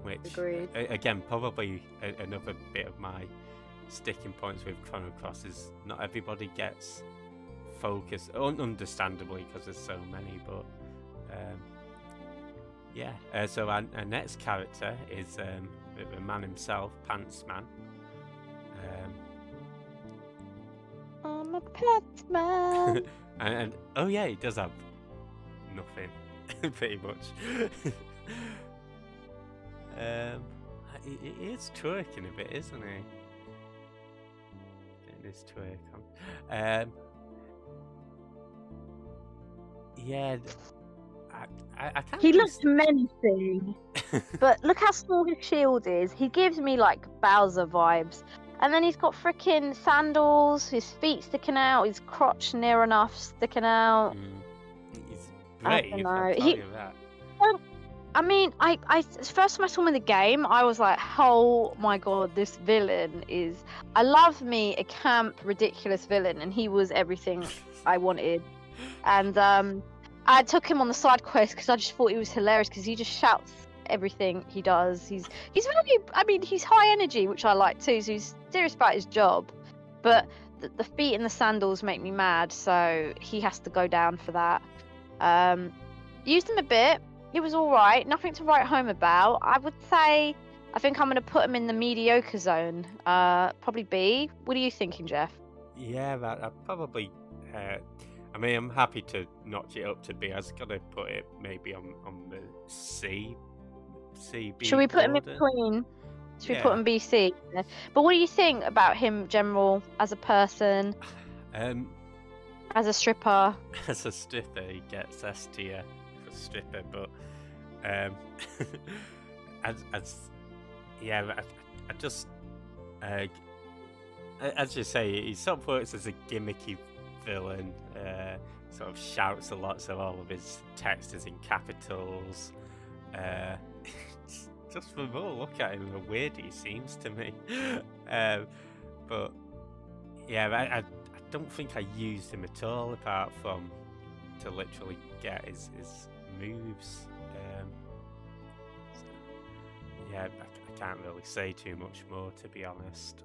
Which, agreed. Again, probably another bit of my sticking points with Chrono Cross is not everybody gets focused, understandably, because there's so many, but yeah. So our next character is the man himself, Pantsman. I'm a Pantsman. and oh yeah, he does have nothing, pretty much. He is twerking a bit, isn't he? Getting his twerk on. Yeah, I can't. He really looks menacing, but look how small his shield is. He gives me like Bowser vibes. And then he's got freaking sandals, his feet sticking out, his crotch near enough sticking out. He's I brave, don't know. I'll tell you that. I mean, I first time I saw him in the game, I was like, oh my god, this villain is. I love me a camp, ridiculous villain, and he was everything I wanted. And I took him on the side quest because I just thought he was hilarious because he just shouts everything he does. He's very, I mean, he's high energy, which I like too. So he's serious about his job, but the feet and the sandals make me mad. So he has to go down for that. Used him a bit. It was all right. Nothing to write home about. I would say I think I'm going to put him in the mediocre zone. Probably B. What are you thinking, Jeff? Yeah, I'd probably. I mean, I'm happy to notch it up to B. I was gonna put it maybe on the C. B. Should we put him in order. between? Should we put Yeah. him BC? But what do you think about him, general, as a person, as a stripper? As a stripper, he gets S tier for stripper, but I just as you say, he sort of works as a gimmicky villain. Sort of shouts a lot, so all of his text is in capitals. Just from a look at him, how weird he seems to me. But yeah, I don't think I used him at all, apart from to literally get his moves. So, yeah, I can't really say too much more, to be honest.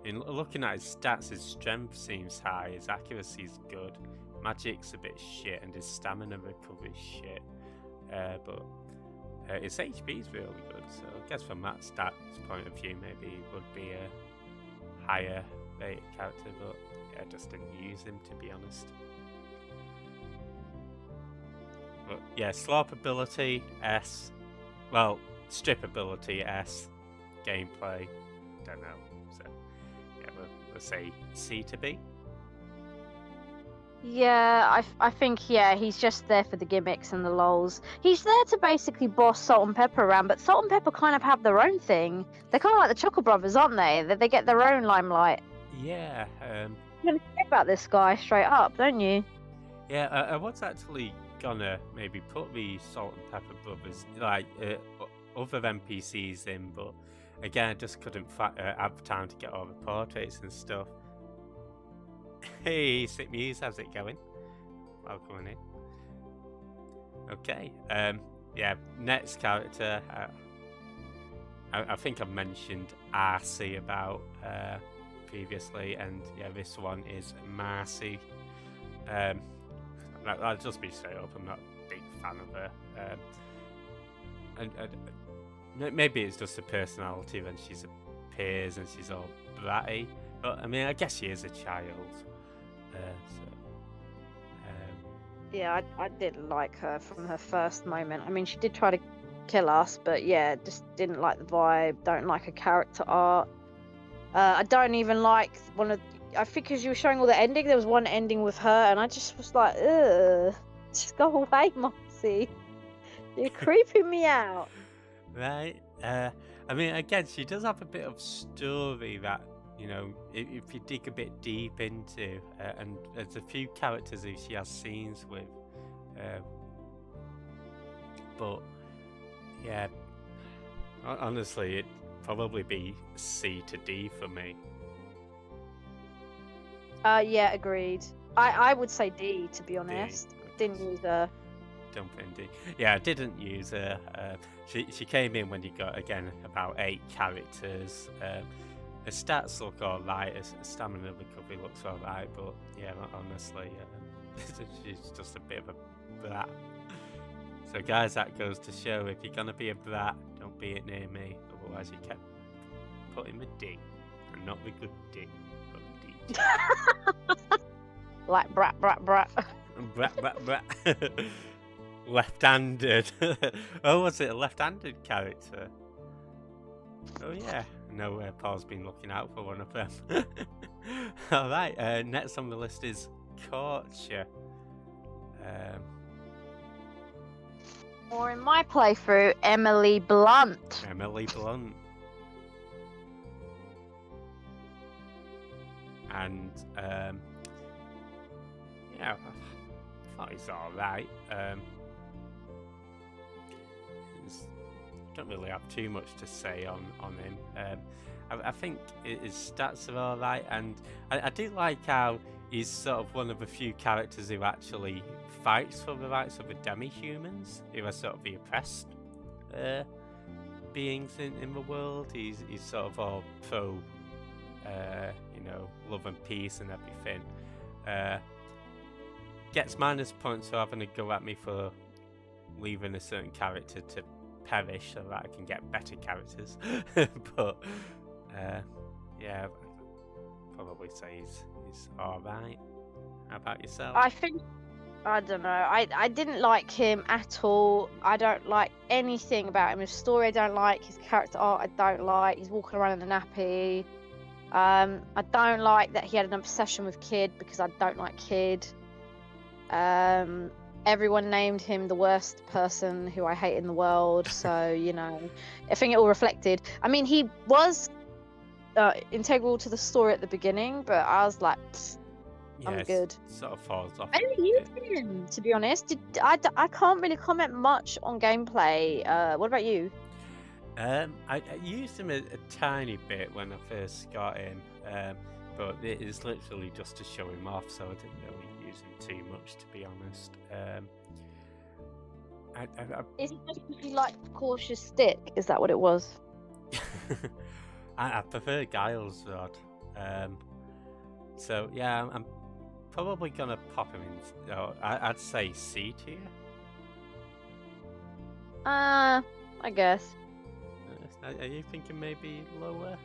In looking at his stats, his strength seems high, his accuracy is good, magic's a bit shit, and his stamina recovery is shit. But his HP is really good, so I guess from that stats point of view, maybe he would be a higher rated character, but yeah, I just didn't use him, to be honest. But yeah, slurp ability S, well, strip ability S, gameplay, don't know. So yeah, we'll say C to B. Yeah, I think, yeah, he's just there for the gimmicks and the lols. He's there to basically boss Salt and Pepper around, but Salt and Pepper kind of have their own thing. They're kind of like the Chuckle Brothers, aren't they? They get their own limelight. Yeah. You know about this guy straight up, don't you? Yeah, I was actually gonna maybe put the Salt and Pepper Brothers, like other NPCs in, but again, I just couldn't have time to get all the portraits and stuff. Hey, Sick Muse, how's it going? Welcome in. Okay, yeah, next character. I think I've mentioned RC about previously, and yeah, this one is Marcy. I'll just be straight up, I'm not a big fan of her. And maybe it's just a personality when she appears and she's all bratty, but I mean, I guess she is a child. Yeah, I didn't like her from her first moment. I mean, she did try to kill us, but yeah, just didn't like the vibe. Don't like her character art. I don't even like one of. I think as you were showing all the ending, there was one ending with her, and I just was like, ugh, just go away, Marcy. You're creeping me out. Right. I mean, again, she does have a bit of story that, you know, if you dig a bit deep into, and there's a few characters who she has scenes with, but yeah, honestly, it'd probably be C to D for me. Yeah, agreed. I would say D, to be honest. D. Didn't use her. Dumping D. Yeah, I didn't use her. She came in when you got, again, about 8 characters. Her stats look alright, her stamina recovery looks alright, but yeah, honestly, she's just a bit of a brat. So guys, that goes to show, if you're gonna be a brat, don't be it near me, otherwise you kept putting the D, and not the good D, but the D. like brat, brat, brat. Brat, brat, brat. Left-handed. Oh, was it a left-handed character? Oh yeah. No, Paul's been looking out for one of them. All right. Next on the list is Torture. Or in my playthrough, Emily Blunt. Emily Blunt. And yeah, I thought he's all right. Don't really have too much to say on him. I think his stats are all right, and I do like how he's sort of one of the few characters who actually fights for the rights of the demi-humans, who are sort of the oppressed beings in the world. He's sort of all pro, you know, love and peace and everything. Gets minus points for having a go at me for leaving a certain character to perish so that I can get better characters. But yeah, I'd probably say he's alright. How about yourself? I don't know. I didn't like him at all. I don't like anything about him. His story I don't like. His character art I don't like. He's walking around in a nappy. I don't like that he had an obsession with Kid because I don't like Kid. Everyone named him the worst person who I hate in the world. So, you know, I think it all reflected. I mean, he was integral to the story at the beginning, but I was like, I'm good. Sort of falls off. I didn't use him, to be honest. I can't really comment much on gameplay. What about you? I used him a tiny bit when I first got him, but it is literally just to show him off, so I didn't really use him too much, to be honest. Is it just because you like cautious stick? Is that what it was? I prefer Giles Rod. So yeah, I'm probably gonna pop him in. I'd say C tier. I guess. Are you thinking maybe lower?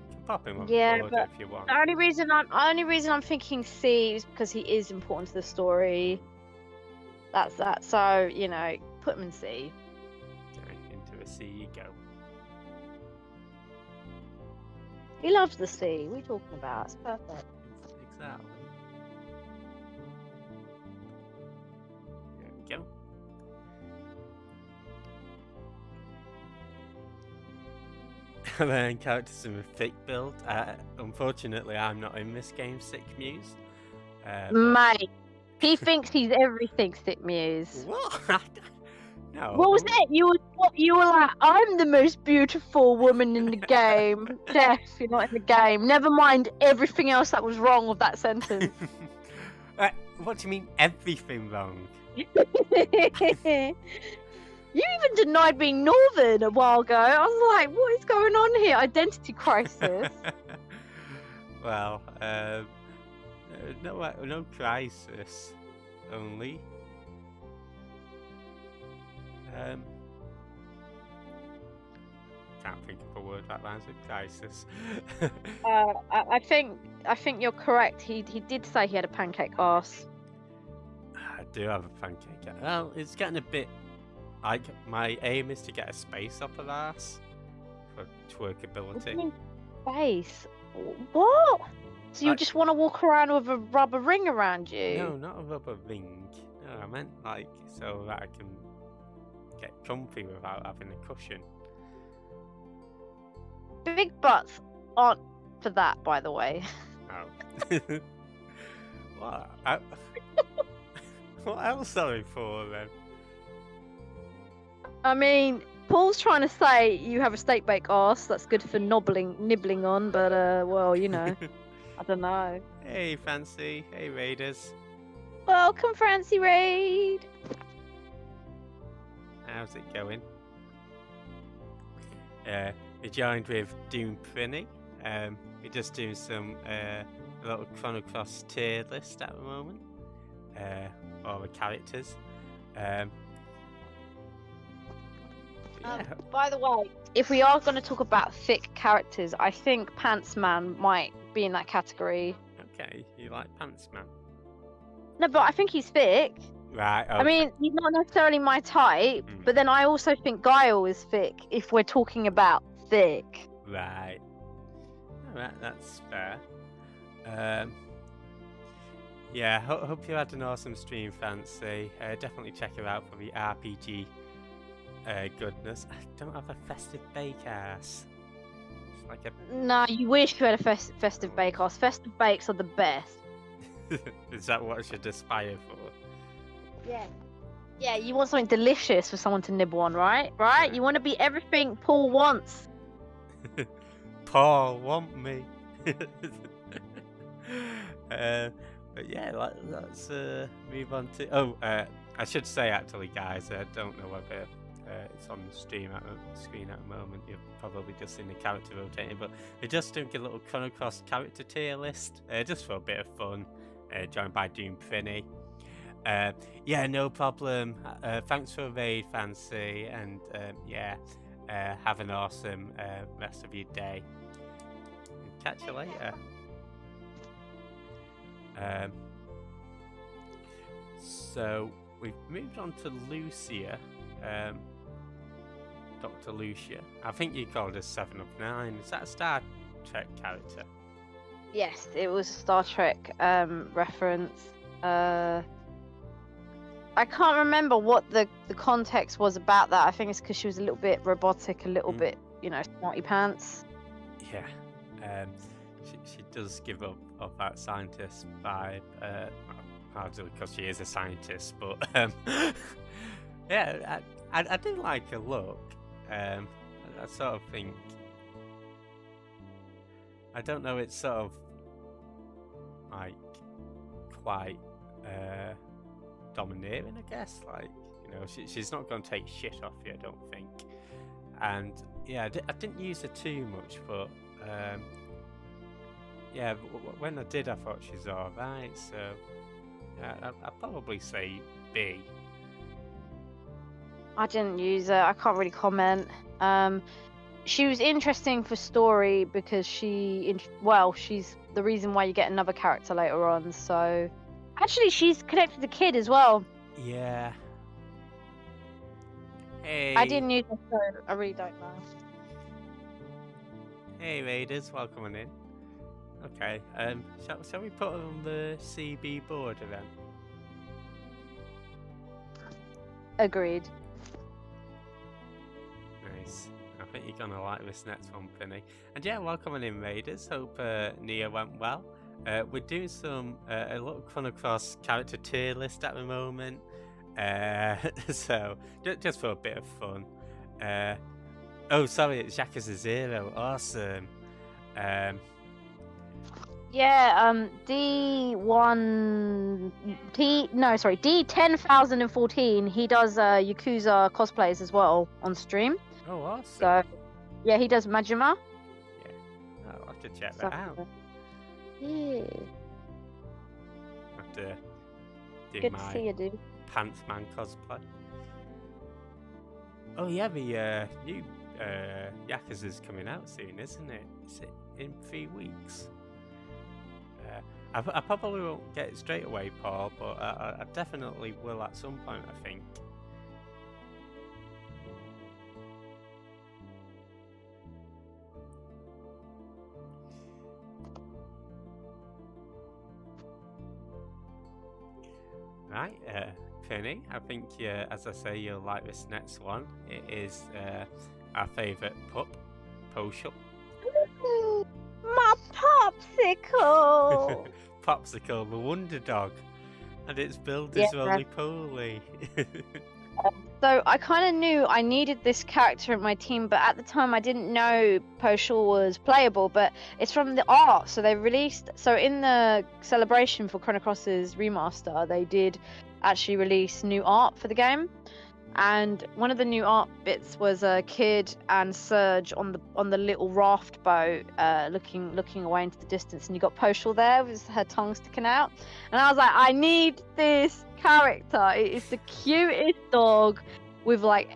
You can pop him up Yeah, forward but if you want. the only reason I'm thinking C is because he is important to the story. That's that. So, you know, put him in C. Okay, into a C you go. He loves the sea. What are you talking about? It's perfect. Exactly. There we go. And then characters in a thick build. Unfortunately, I'm not in this game, Sick Muse. Mate, he thinks he's everything, Sick Muse. What? No. What was it? You were like, I'm the most beautiful woman in the game. Jeff, you're not in the game. Never mind everything else that was wrong with that sentence. What do you mean everything wrong? You even denied being Northern a while ago. I was like, what is going on here? Identity crisis. Well, no crisis, only. Can't think of a word that rhymes with crisis. I think you're correct. He did say he had a pancake arse. I do have a pancake. Well, it's getting a bit like my aim is to get a space up her ass for twerkability. What do you mean space? What? So you just want to walk around with a rubber ring around you? No, not a rubber ring. No, I meant like so that I can get comfy without having a cushion. Big butts aren't for that, by the way. Oh. What? What else are we for then? I mean, Paul's trying to say you have a steak bake arse that's good for nibbling on, but well, you know, I don't know. Hey, Fancy. Hey, Raiders. Welcome, Fancy Raid. How's it going? We joined with Doom Prinny. We're just doing some little Chrono Cross tier list at the moment. All the characters. Yeah. By the way, if we are going to talk about thick characters, I think Pants Man might be in that category. Okay, you like Pants Man? No, but I think he's thick. Right. Okay. I mean, he's not necessarily my type, but then I also think Guile is thick if we're talking about thick. Right. Alright, that's fair. Yeah, hope you had an awesome stream, Fancy. Definitely check it out for the RPG goodness. I don't have a festive bakehouse. It's like a... No, you wish you had a festive bake-house. Festive bakes are the best. Is that what I should aspire for? Yeah. Yeah, you want something delicious for someone to nibble on, right? Right? You want to be everything Paul wants. Paul, want me. But yeah, let's move on to... Oh, I should say actually, guys, I don't know whether it's on the screen at the moment. You've probably just seen the character rotating, but we're just doing a little Chrono Cross character tier list, just for a bit of fun, joined by Prinny. Yeah, no problem. Thanks for a raid, Fancy, and yeah, have an awesome rest of your day. Catch you later. So we've moved on to Lucia, Dr. Lucia. I think you called her 7 of 9. Is that a Star Trek character? Yes, it was a Star Trek reference. I can't remember what the context was about that. I think it's because she was a little bit robotic, a little bit, you know, smarty pants. Yeah, she does give up that scientist vibe. Obviously because she is a scientist, but yeah, I do like her look. I sort of think, I don't know, it's sort of like quite domineering, I guess. Like, you know, she's not going to take shit off you, I don't think. And yeah, I didn't use her too much, but yeah, when I did, I thought she's alright. So yeah, I'd probably say B. I didn't use her. I can't really comment. She was interesting for story because she's the reason why you get another character later on. So actually, she's connected to Kid as well. Yeah. Hey. I didn't use her, so I really don't know. Hey Raiders, welcome on in. Okay, shall we put her on the CB border then? Agreed. Nice. I think you're gonna like this next one, Prinny. And yeah, welcome on in, Raiders. Hope Nia went well. We're doing some a little Chrono Cross character tier list at the moment. So just for a bit of fun. Oh, sorry, it's Yakuza 0. Awesome. Yeah, D10,014. He does Yakuza cosplays as well on stream. Oh, awesome. So, yeah, he does Majima. Yeah, I'll have to check that out. Yeah. Have to do Good my to see you, dude. Pants Man cosplay. Oh yeah, the new Yakuza's coming out soon, isn't it? Is it in 3 weeks? I probably won't get it straight away, Paul, but I definitely will at some point, I think. Right, Prinny, I think, as I say, you'll like this next one. It is our favourite pup, Poshul. My popsicle! Popsicle, the wonder dog. And its build is roly-poly. So I kind of knew I needed this character in my team, but at the time I didn't know Poshul was playable, but it's from the art. So they released, so in the celebration for Chrono Cross's remaster, they did actually release new art for the game. And one of the new art bits was a Kid and Surge on the little raft boat, looking away into the distance, and you got Poshul there with her tongue sticking out. And I was like, I need this character. It is the cutest dog with like,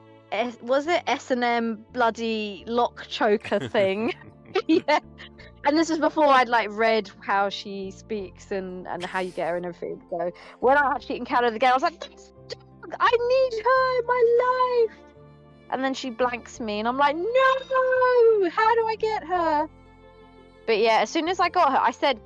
was it S&M bloody lock choker thing? Yeah, And this is before I'd like read how she speaks and how you get her and everything. So when I actually encountered the game, I was like, "This dog, I need her in my life." And then she blanks me, and I'm like, "No! How do I get her?" But yeah, as soon as I got her, I said,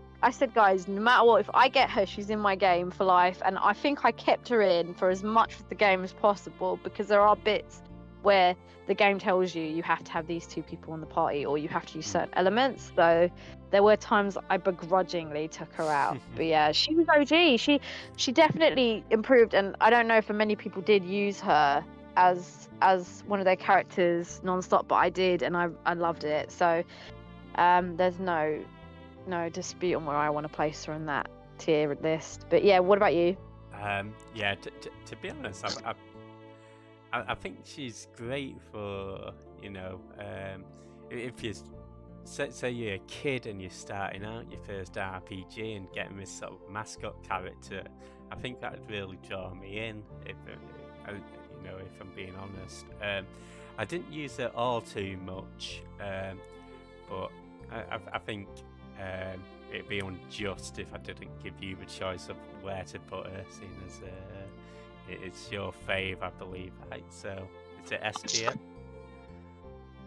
guys, no matter what, if I get her, she's in my game for life. And I think I kept her in for as much of the game as possible, because there are bits where the game tells you have to have these two people in the party, or you have to use certain elements. So there were times I begrudgingly took her out. But yeah, she was OG. She definitely improved, and I don't know if many people did use her as one of their characters non-stop, but I did, and I loved it. So there's no dispute on where I want to place her in that tier list. But yeah, what about you? Yeah, to be honest, I think she's great for, you know, if you say you're a kid and you're starting out your first RPG and getting this sort of mascot character. I think that would really draw me in, if you know, if I'm being honest. I didn't use it all too much, but I think it'd be unjust if I didn't give you the choice of where to put her, seeing as it's your fave, I believe, right? So it's an S tier.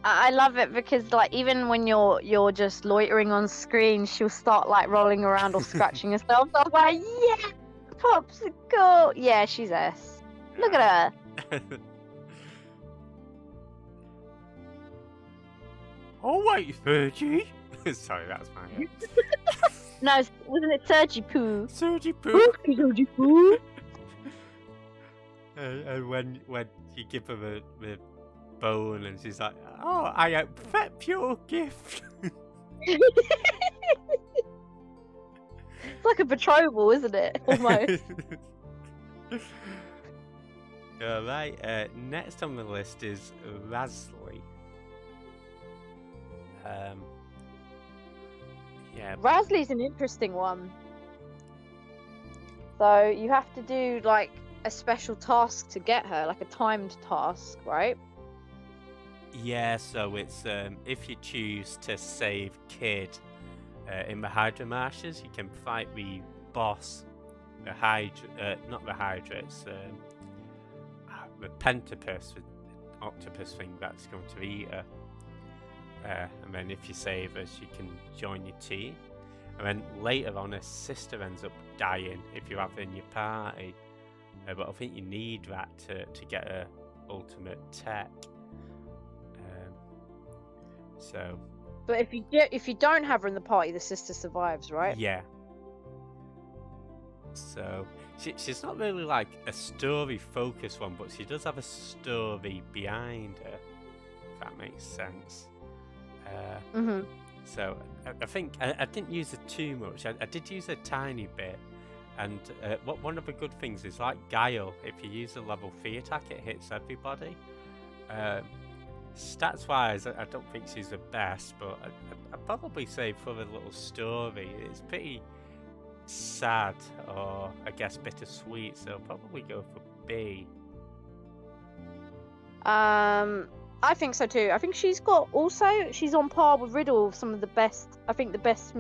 I love it because, like, even when you're just loitering on screen, she'll start like rolling around or scratching herself. So I was like, yeah, popsicle. Yeah, she's S. Look at her. Oh wait, Fergie. Sorry, that's my. No, wasn't it Sergi Poo? Sergi Poo. Sergi Poo. And when you give her the bone and she's like, "Oh, I accept your gift." It's like a betrothal, isn't it? Almost. Alright, next on the list is Rasley. Yeah. Rasley's an interesting one. So you have to do like a special task to get her, like a timed task, right? Yeah, so it's if you choose to save Kid in the Hydra Marshes, you can fight the boss, the Hydra, not the Hydra, it's the Pentapus, the octopus thing that's going to eat her. And then if you save her, she can join your team. And then later on, her sister ends up dying if you have her in your party. But I think you need that to get her ultimate tech. So. But if you don't have her in the party, the sister survives, right? Yeah. So she's not really like a story focused one, but she does have a story behind her, if that makes sense. So I think I didn't use it too much. I did use a tiny bit, and one of the good things is, like Guile, if you use a level 3 attack, it hits everybody. Stats wise, I don't think she's the best, but I'd probably say for the little story, it's pretty sad, or I guess bittersweet, so I'll probably go for B. I think so too. I think she's on par with Riddle of some of the best, I think the best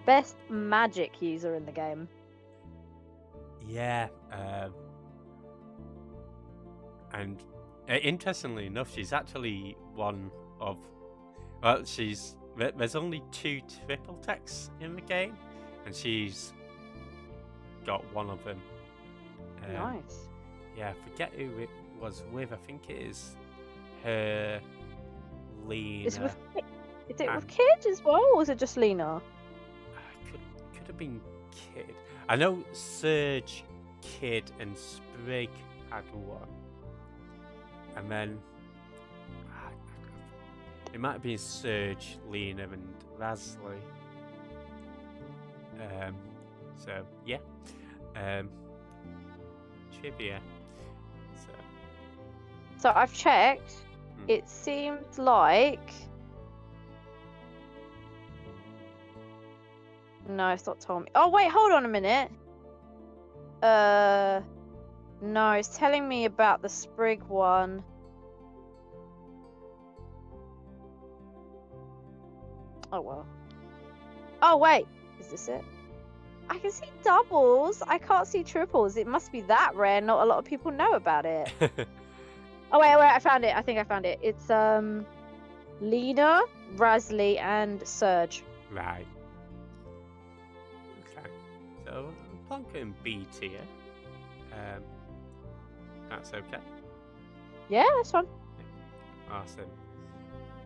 best magic user in the game. Yeah, and interestingly enough, she's actually one of, well, there's only 2 triple techs in the game, and she's got one of them. Nice. Yeah, I forget who it was with. I think it is her, Lena. Is it with Kid as well, or was it just Lena? Could have been Kid. I know Surge, Kid, and Sprig had one, and then it might have been Surge, Lena, and Rasley. So yeah. Trivia. So I've checked. It seems like no, it's not told me. Oh wait, hold on a minute. No, it's telling me about the Sprig one. Oh well. Oh wait, is this it? I can see doubles. I can't see triples. It must be that rare. Not a lot of people know about it. Oh wait, I found it. I think I found it. It's Lena, Rasley, and Surge. Right. Okay. So I'm playing B tier. That's okay. Yeah, that's fun. Awesome.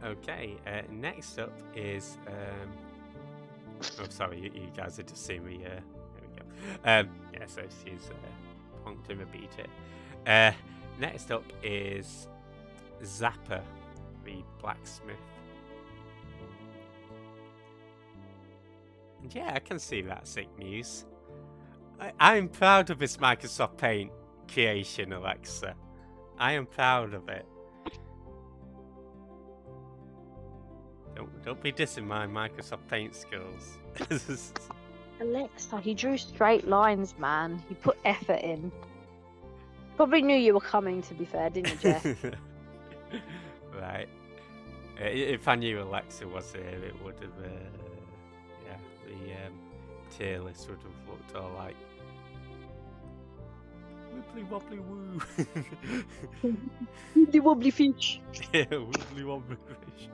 Okay. Next up is oh, sorry, you guys had just seen me. There we go. Yeah, so she's punked in a B tier. Next up is Zapper, the blacksmith. And yeah, I can see that, sick news. I'm proud of this Microsoft Paint creation, Alexa. I am proud of it. Don't be dissing my Microsoft Paint skills. Alexa, he drew straight lines, man. He put effort in. Probably knew you were coming, to be fair, didn't you, Jeff? Right. If I knew Alexa was here, it would have, yeah, the tier list would have looked all like wibbly wobbly woo. Wibbly wobbly fish. Yeah, wibbly wobbly fish.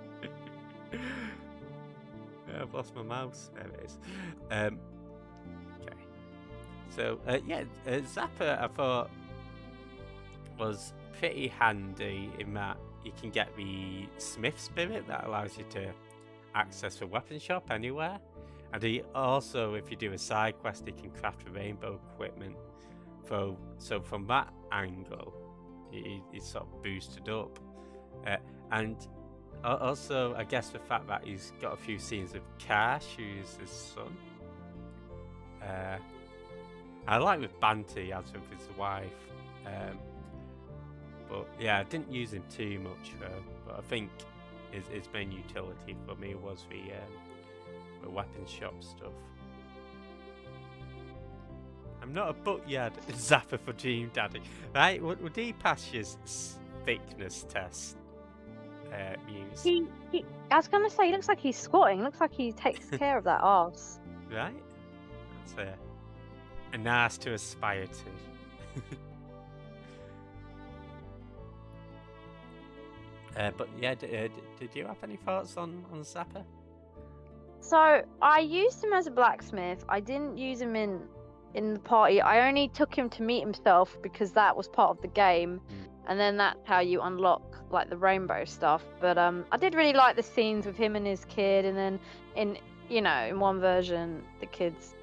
I've lost my mouse. There it is. Okay. So yeah, Zapper I thought was pretty handy in that you can get the Smith Spirit that allows you to access the weapon shop anywhere, and he also, if you do a side quest, you can craft rainbow equipment. So from that angle, he's sort of boosted up, and also I guess the fact that he's got a few scenes of Cash, who's his son. I like with banter he has with his wife. But yeah, I didn't use him too much though. But I think his main utility for me was the weapon shop stuff. I'm not a butt-yard Zapper for Dream Daddy. Right, would he pass his thickness test, Muse? I was going to say, he looks like he's squatting. Looks like he takes care of that arse. Right? That's a nice to aspire to. But yeah, did you have any thoughts on Zapper? So I used him as a blacksmith. I didn't use him in the party. I only took him to meet himself because that was part of the game, and then that's how you unlock like the rainbow stuff. But I did really like the scenes with him and his kid, and then in one version the kid's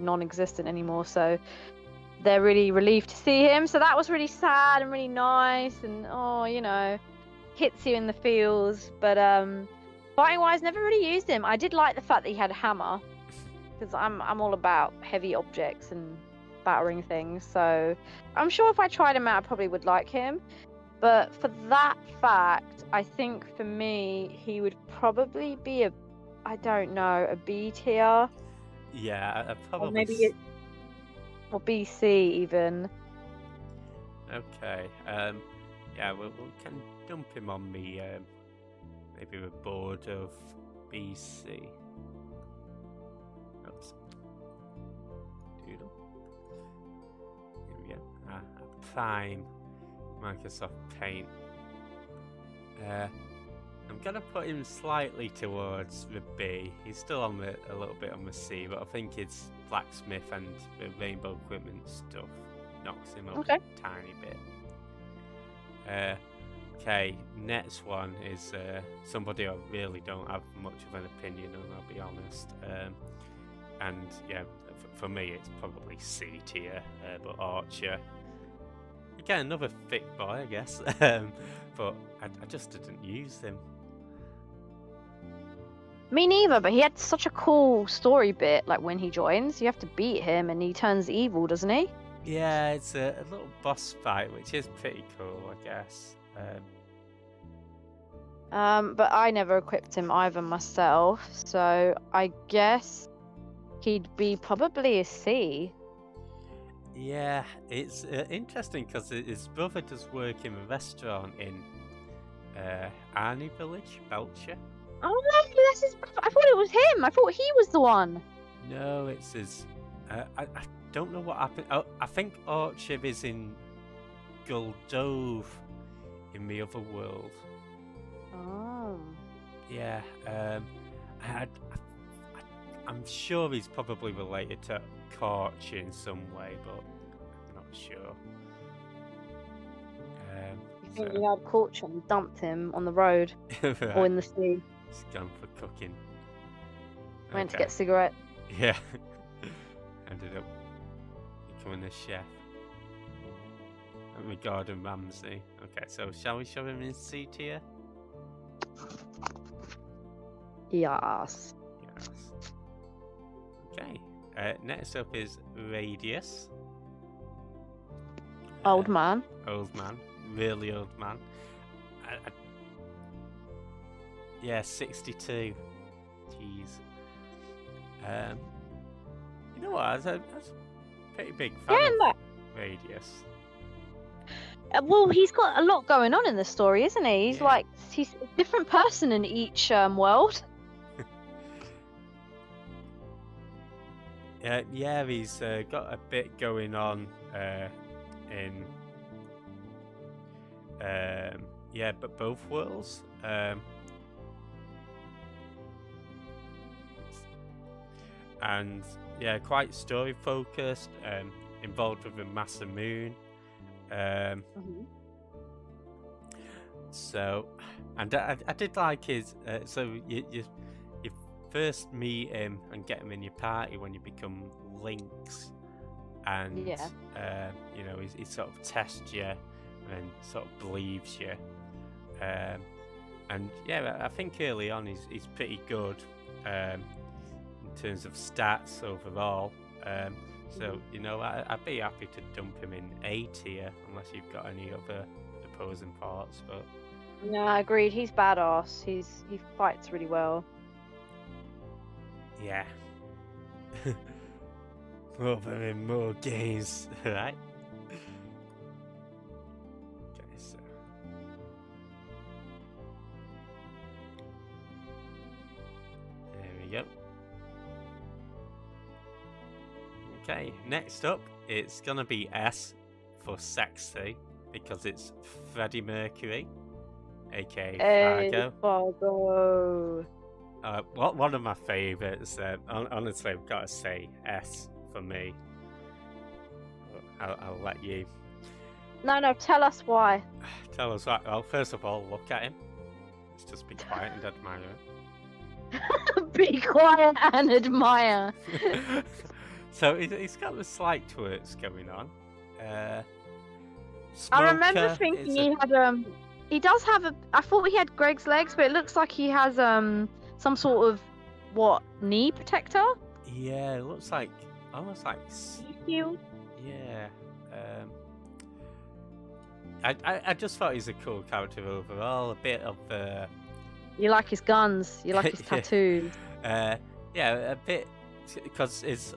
non-existent anymore, so they're really relieved to see him. So that was really sad and really nice, and hits you in the feels. But fighting wise, never really used him. I did like the fact that he had a hammer, because I'm all about heavy objects and battering things. So I'm sure if I tried him out, I probably would like him. But for that fact, I think for me he would probably be a B tier. Yeah, I probably. Or maybe or BC even. Okay. Yeah, we can dump him on the maybe the board of BC. Oops. Doodle. Here we go. Prime Microsoft Paint. I'm gonna put him slightly towards the B. He's still on a little bit on the C, but I think his blacksmith and the rainbow equipment stuff knocks him up a tiny bit. Okay, next one is somebody I really don't have much of an opinion on, I'll be honest. And yeah, for me it's probably C tier, but Archer. Again, another thick boy, I guess, but I just didn't use him. Me neither, but he had such a cool story bit. Like when he joins, you have to beat him and he turns evil, doesn't he? Yeah, it's a little boss fight, which is pretty cool, I guess. But I never equipped him either myself, so I guess he'd be probably a C. Yeah, it's interesting because his brother does work in a restaurant in Arnie Village, Belcher. Oh, that's his. I thought it was him. I thought he was the one. No, it's his. I don't know what happened. Oh, I think Orchard is in Guldove in the other world. Oh. Yeah. I'm sure he's probably related to Korch in some way, but I'm not sure. You think he had Korch and dumped him on the road Right. or in the sea? He's gone for cooking. Went to Okay. get cigarette. Yeah. Ended up becoming a chef. And Gordon Ramsay. Okay, so shall we show him in C tier? Yes. Yes. Okay. Next up is Radius. Old man. Old man. Really old man. Yeah, 62. Jeez. You know what? I was a pretty big fan Yeah, of Radius. well, he's got a lot going on in the story, isn't he? He's Yeah. he's a different person in each world. Yeah, he's got a bit going on in but both worlds. And yeah, quite story focused. Involved with the Massa Moon. So, and I did like his. So you first meet him and get him in your party when you become links, and Yeah. you know he sort of tests you and sort of believes you, and yeah, I think early on he's pretty good in terms of stats overall. So you know I'd be happy to dump him in A tier unless you've got any other opposing thoughts, but. No, I agreed. He's badass. He fights really well. Yeah. Over in more games, right? Okay, so. There we go. Okay, next up, it's gonna be S for sexy because it's Freddie Mercury, aka Fargo. Fargo. One of my favourites. Honestly, I've got to say S for me. I'll let you No, tell us why. tell us what. Well, first of all, look at him. Let's just be quiet and admire Be quiet and admire. him. So he's got the slight twerks going on. I remember Smoker thinking is he had he does have a. I thought he had Greg's legs, but it looks like he has some sort of knee protector. Yeah, it looks like almost like Shield. yeah. I just thought he's a cool character overall. A bit of You like his guns. You like his Yeah. tattoos. yeah, a bit because his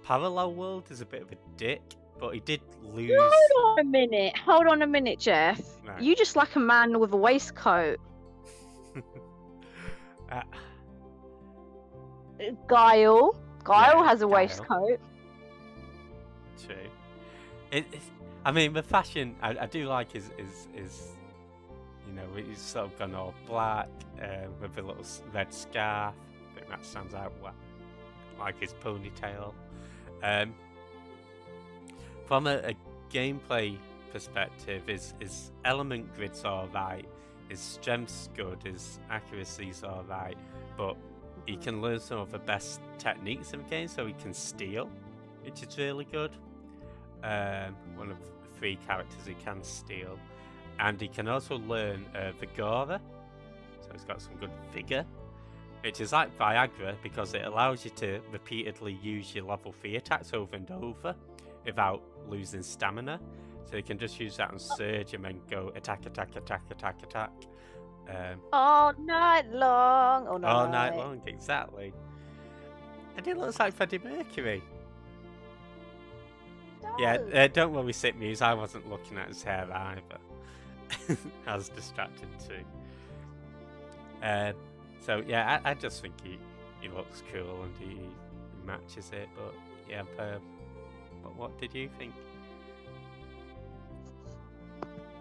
parallel world is a bit of a dick, but he did lose. Hold on a minute, Jeff. Right. You just like a man with a waistcoat. Guile Yeah, has a Guile. waistcoat. True. I mean, the fashion I do like is you know he's sort of gone all black with a little red scarf. I think that stands out well, like his ponytail. From a gameplay perspective, his element grid's alright, his strength's good, his accuracy's alright, but he can learn some of the best techniques in the game, so he can steal, which is really good. One of the 3 characters he can steal, and he can also learn Vigora, so he's got some good vigor, which is like Viagra because it allows you to repeatedly use your level 3 attacks over and over without losing stamina. So you can just use that on Surge and then go attack. All night long. All night long, exactly. And it looks like Freddie Mercury. Yeah, don't worry, Sit Muse, I wasn't looking at his hair either. I was distracted too. So yeah, I just think he looks cool and he matches it. But yeah, what did you think?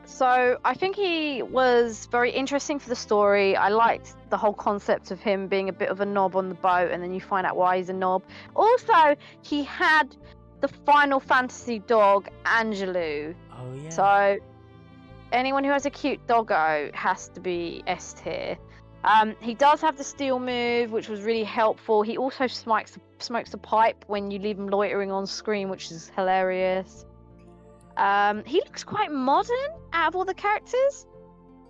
So I think he was very interesting for the story. I liked the whole concept of him being a bit of a knob on the boat, and then you find out why he's a knob. Also, he had the Final Fantasy dog, Angelou. Oh yeah. So anyone who has a cute doggo has to be S tier. He does have the steal move, which was really helpful. He also smokes a pipe when you leave him loitering on screen, which is hilarious. He looks quite modern out of all the characters,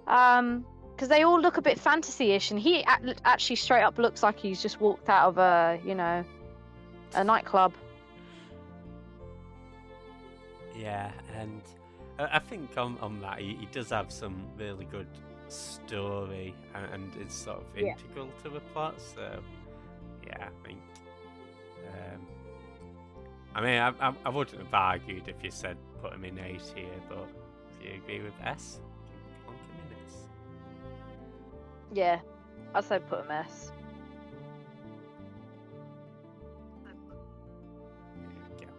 because they all look a bit fantasy-ish, and he actually straight up looks like he's just walked out of a nightclub. Yeah, and I think on that he does have some really good story, and it's sort of integral to the plot. So yeah, I think. I mean, I wouldn't have argued if you said put him in A tier, but if you agree with S, plonk him in S. Yeah, I'd say put him S. There we go.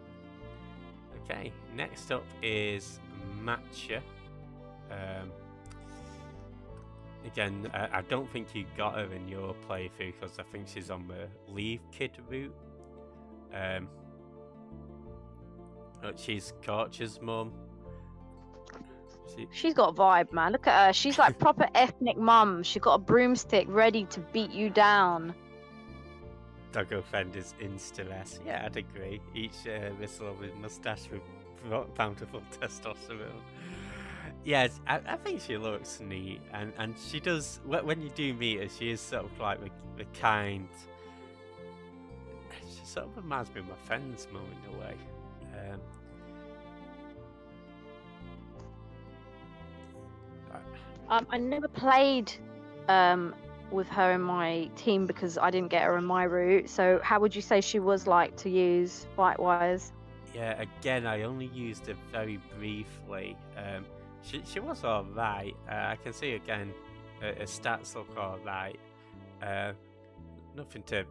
Okay, next up is Matcha. Again, I don't think you got her in your playthrough because I think she's on the Leave Kid route. She's Korch's mum. She's got a vibe, man. Look at her. She's like proper ethnic mum. She got a broomstick ready to beat you down. Doggo friend is insta-S. Yeah, I'd agree. Each whistle with moustache with bountiful testosterone. Yeah, I think she looks neat, and she does. When you do meet her, she is sort of like the kind. She sort of reminds me of my friend's mum in a way. I never played with her in my team because I didn't get her in my route. So how would you say she was like to use fight-wise? Yeah, again, I only used her very briefly. She was alright. I can see again, her stats look alright. Nothing to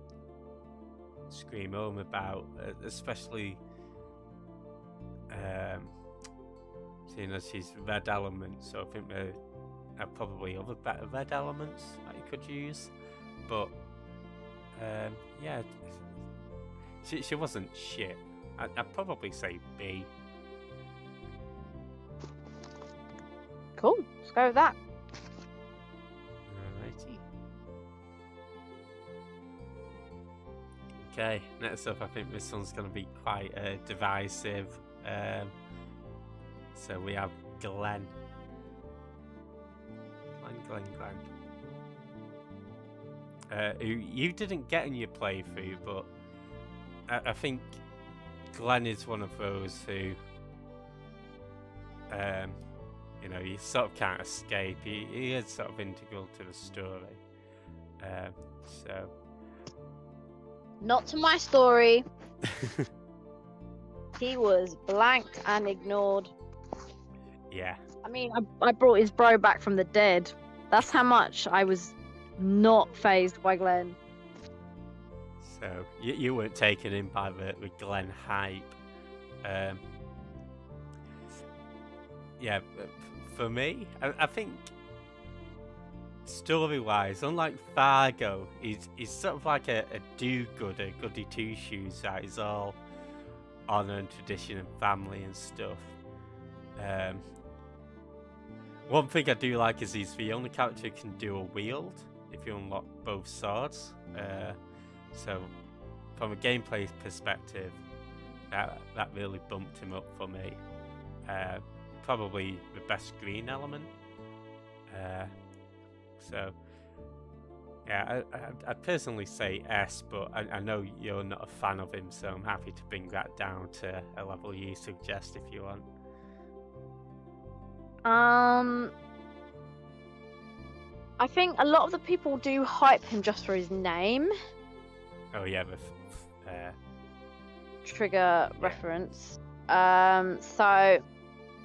scream home about, especially seeing as she's red element. So I think there are probably other better red elements that you could use. But yeah, she wasn't shit. I'd probably say B. Cool, let's go with that. Alrighty. Okay, next up, I think this one's going to be quite divisive. So we have Glenn. Who you didn't get in your playthrough, but I think Glenn is one of those who, you sort of can't escape. He is sort of integral to the story. So. Not to my story. He was blanked and ignored. Yeah. I mean, I brought his bro back from the dead. That's how much I was not fazed by Glenn. So you weren't taken in by the Glenn hype. Yeah, for me, I think story-wise, unlike Fargo, he's sort of like a do-gooder, goody two-shoes that is all honour and tradition and family and stuff. One thing I do like is he's the only character who can do a wield if you unlock both swords. So from a gameplay perspective, that really bumped him up for me. Probably the best green element. So yeah, I'd personally say S, but I know you're not a fan of him, so I'm happy to bring that down to a level you suggest if you want. I think a lot of the people do hype him just for his name. Oh yeah, Trigger reference. So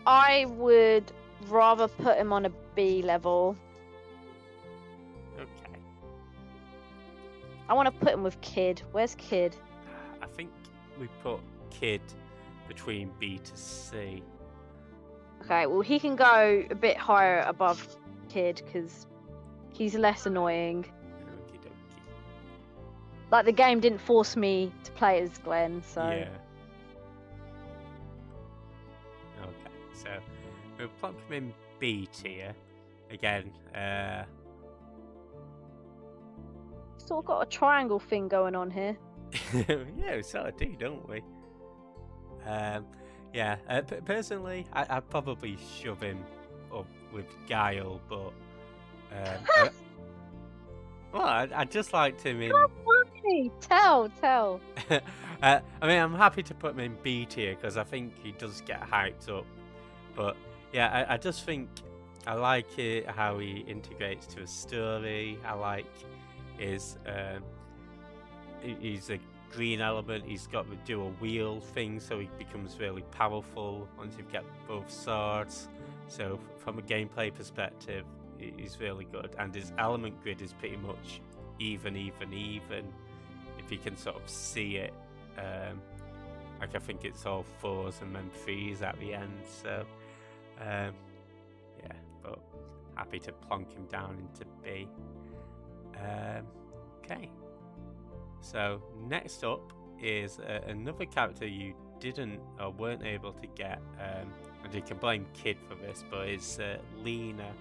I would rather put him on a B level. Okay. I want to put him with Kid. Where's Kid? I think we put Kid between B to C. Okay, well he can go a bit higher above Kid because he's less annoying. Okie dokie. Like the game didn't force me to play as Glenn, so Yeah. Okay, so we'll plonk him in B tier. Again, sort of got a triangle thing going on here. yeah, we sort of do, don't we? Yeah, personally, I'd probably shove him up with Guile, but well, I'd just like him in. Why? Tell. I mean, I'm happy to put him in B tier because I think he does get hyped up. But yeah, I just think I like it how he integrates to a story. I like his he's a green element. He's got the dual wheel thing, so he becomes really powerful once you get both swords. So from a gameplay perspective, he's really good, and his element grid is pretty much even. If you can sort of see it, like I think it's all 4s and then 3s at the end. So yeah, but happy to plonk him down into B. Okay. So next up is another character you didn't or weren't able to get, and you can blame Kid for this, but it's Lena.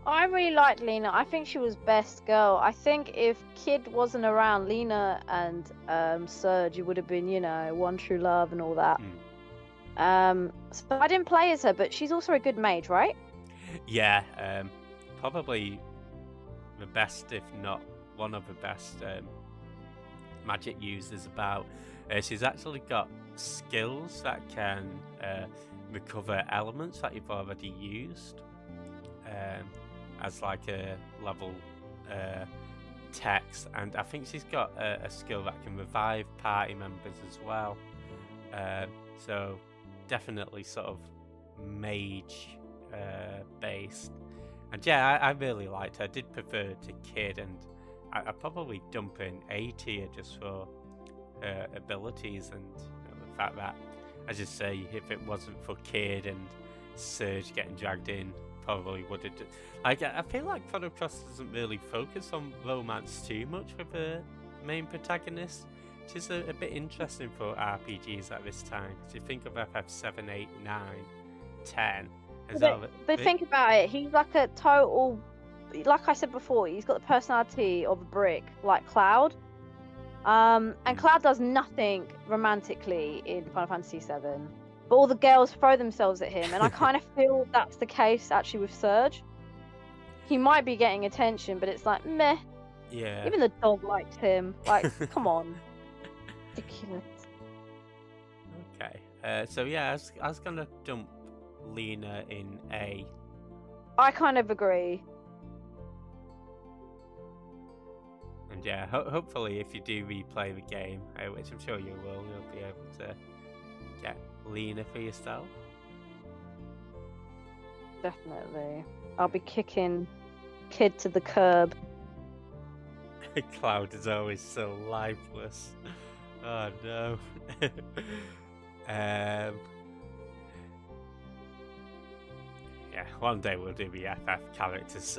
I really liked Lena. I think she was best girl. I think if Kid wasn't around, Lena and Serge, it would have been, one true love and all that. So I didn't play as her, but she's also a good mage, right? Yeah, probably the best, if not one of the best magic users about. She's actually got skills that can recover elements that you've already used as like a level text, and I think she's got a skill that can revive party members as well. So definitely sort of mage based. And yeah, I really liked her. I did prefer to Kid, and I'd probably dump in A tier just for her abilities and the fact that, as you say, if it wasn't for Kid and Serge getting dragged in, probably would have. Like, I feel like Chrono Cross doesn't really focus on romance too much with the main protagonist, which is a bit interesting for RPGs at this time. Because you think of FF7, 8, 9, 10. But think about it, he's like a total, like I said before, he's got the personality of a brick, like Cloud. And Cloud does nothing romantically in Final Fantasy VII, but all the girls throw themselves at him, and I kind of feel that's the case actually with Serge. He might be getting attention, but it's like, meh. Yeah. Even the dog liked him. Like, come on. Ridiculous. Okay. So yeah, I was gonna dump Lena in A. I kind of agree. And yeah, hopefully if you do replay the game, which I'm sure you will, you'll be able to get Lena for yourself. Definitely. I'll be kicking Kid to the curb. Cloud is always so lifeless. Oh no. Yeah, one day we'll do the FF characters.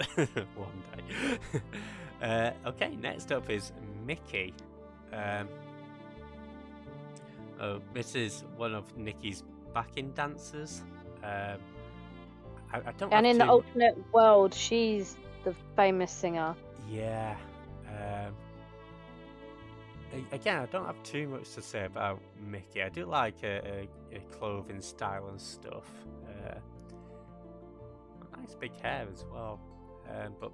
One day. Okay, next up is Mickey. This is one of Nikki's backing dancers. I don't. And in the much... alternate world, she's the famous singer. Yeah. Again, I don't have too much to say about Mickey. I do like her clothing style and stuff. Nice big hair as well. But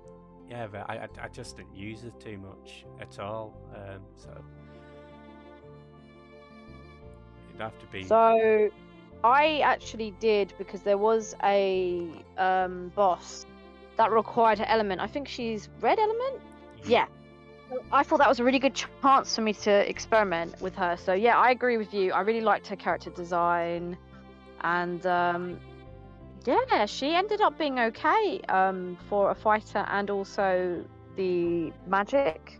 yeah, but I just didn't use her too much at all. So it'd have to be. So I actually did, because there was a boss that required her element. I think she's red element. Yeah. So I thought that was a really good chance for me to experiment with her. So yeah, I agree with you. I really liked her character design, and Yeah, she ended up being okay for a fighter and also the magic.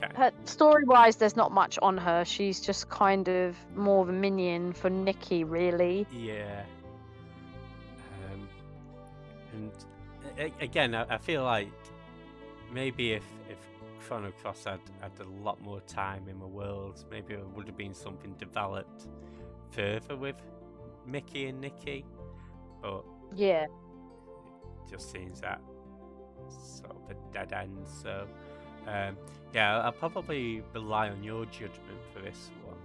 Okay. Her story-wise, there's not much on her. She's just kind of more of a minion for Nikki, really. Yeah. And again, I feel like maybe if Chrono Cross had a lot more time in the world, maybe it would have been something developed further with Mickey and Nikki. But Yeah. it just seems that sort of a dead end. So yeah, I'll probably rely on your judgment for this one.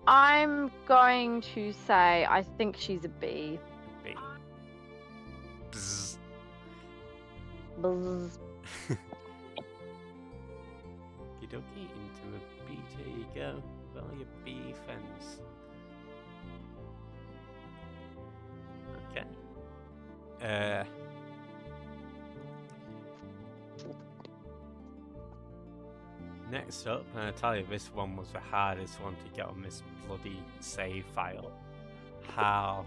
I'm going to say I think she's a B. B. Bzz. Buzz. Okie into a B. There you go. Well, your B friends. Okay. Next up, and I tell you, this one was the hardest one to get on this bloody save file. How?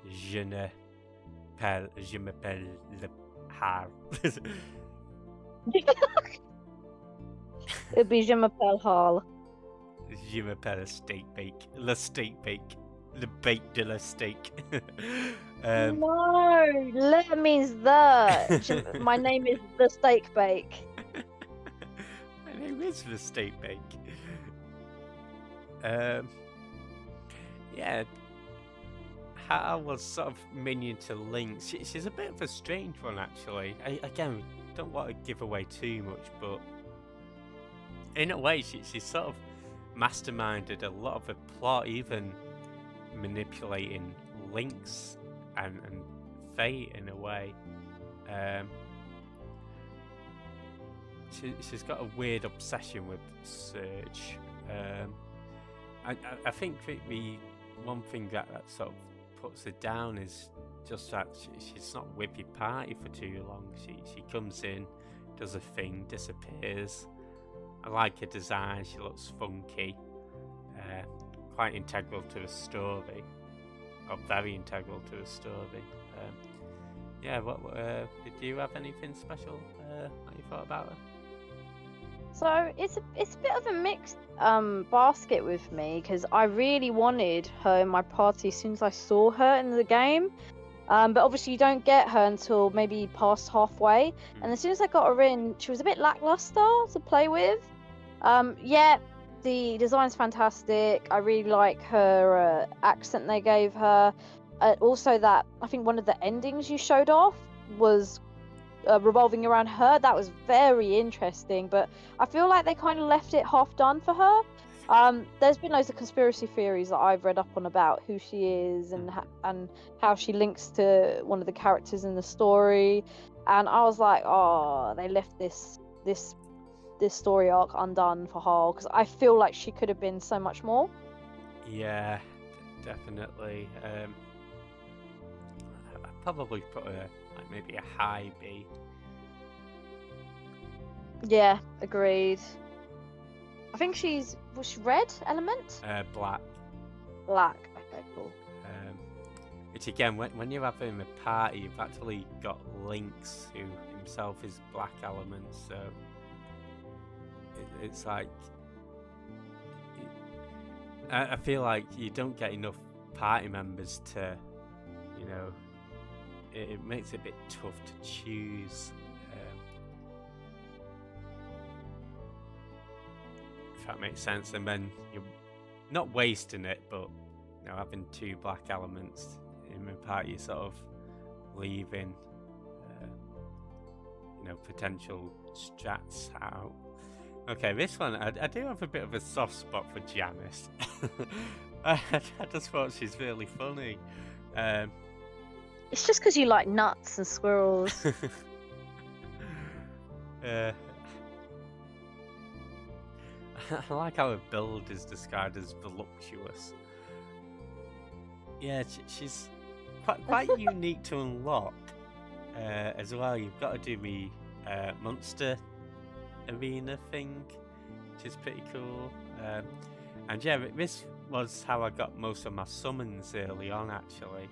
Je m'appelle le Har. It'd be Je m'appelle Hall. Je m'appelle steak bake. Le steak bake. Le bake de la steak. No, le means the. My name is the steak bake. My name is the steak bake. Yeah. Hal was sort of minion to Link. She's a bit of a strange one, actually. Again, don't want to give away too much, but in a way, she sort of masterminded a lot of the plot, even manipulating Link's and fate in a way. She's got a weird obsession with Surge. I think the one thing that sort of puts her down is just that she's not with your party for too long. She comes in, does a thing, disappears. I like her design. She looks funky, quite integral to the story. Or very integral to the story. Yeah, what did you have anything special that you thought about her? So it's a bit of a mixed basket with me because I really wanted her in my party as soon as I saw her in the game. But obviously you don't get her until maybe past halfway. And as soon as I got her in, she was a bit lackluster to play with. Yeah, the design's fantastic. I really like her accent they gave her. Also, that I think one of the endings you showed off was revolving around her. That was very interesting, but I feel like they kind of left it half done for her. There's been loads of conspiracy theories that I've read up on about who she is and how she links to one of the characters in the story, and I was like, oh, they left this story arc undone for Harl, because I feel like she could have been so much more. Yeah, definitely. I'd probably put her like maybe a high B. Yeah, agreed. I think was she red element? Black. Black. Okay, cool. Which again, when you have her in the party, you've actually got Lynx, who himself is black element, so it's like I feel like you don't get enough party members to, you know, it makes it a bit tough to choose. If that makes sense, and then you're not wasting it, but you know, having two black elements in the party, you're sort of leaving, you know, potential strats out. Okay, this one, I do have a bit of a soft spot for Janice. I just thought she's really funny. It's just because you like nuts and squirrels. I like how her build is described as voluptuous. Yeah, she's quite unique to unlock as well. You've got to do the monster arena thing, which is pretty cool. And yeah, this was how I got most of my summons early on, actually,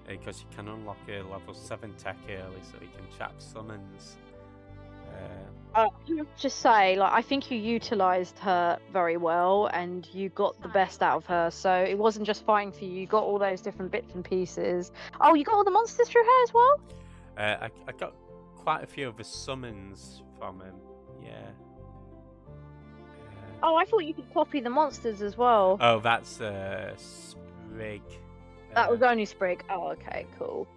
because you can unlock a level 7 tech early, so you can trap summons. Just say, like, I think you utilized her very well, and you got the best out of her. So it wasn't just fighting for you; you got all those different bits and pieces. Oh, you got all the monsters through her as well. I got quite a few of the summons from him. Yeah. Oh, I thought you could copy the monsters as well. Oh, that's Sprig. That was only Sprig. Oh, okay, cool.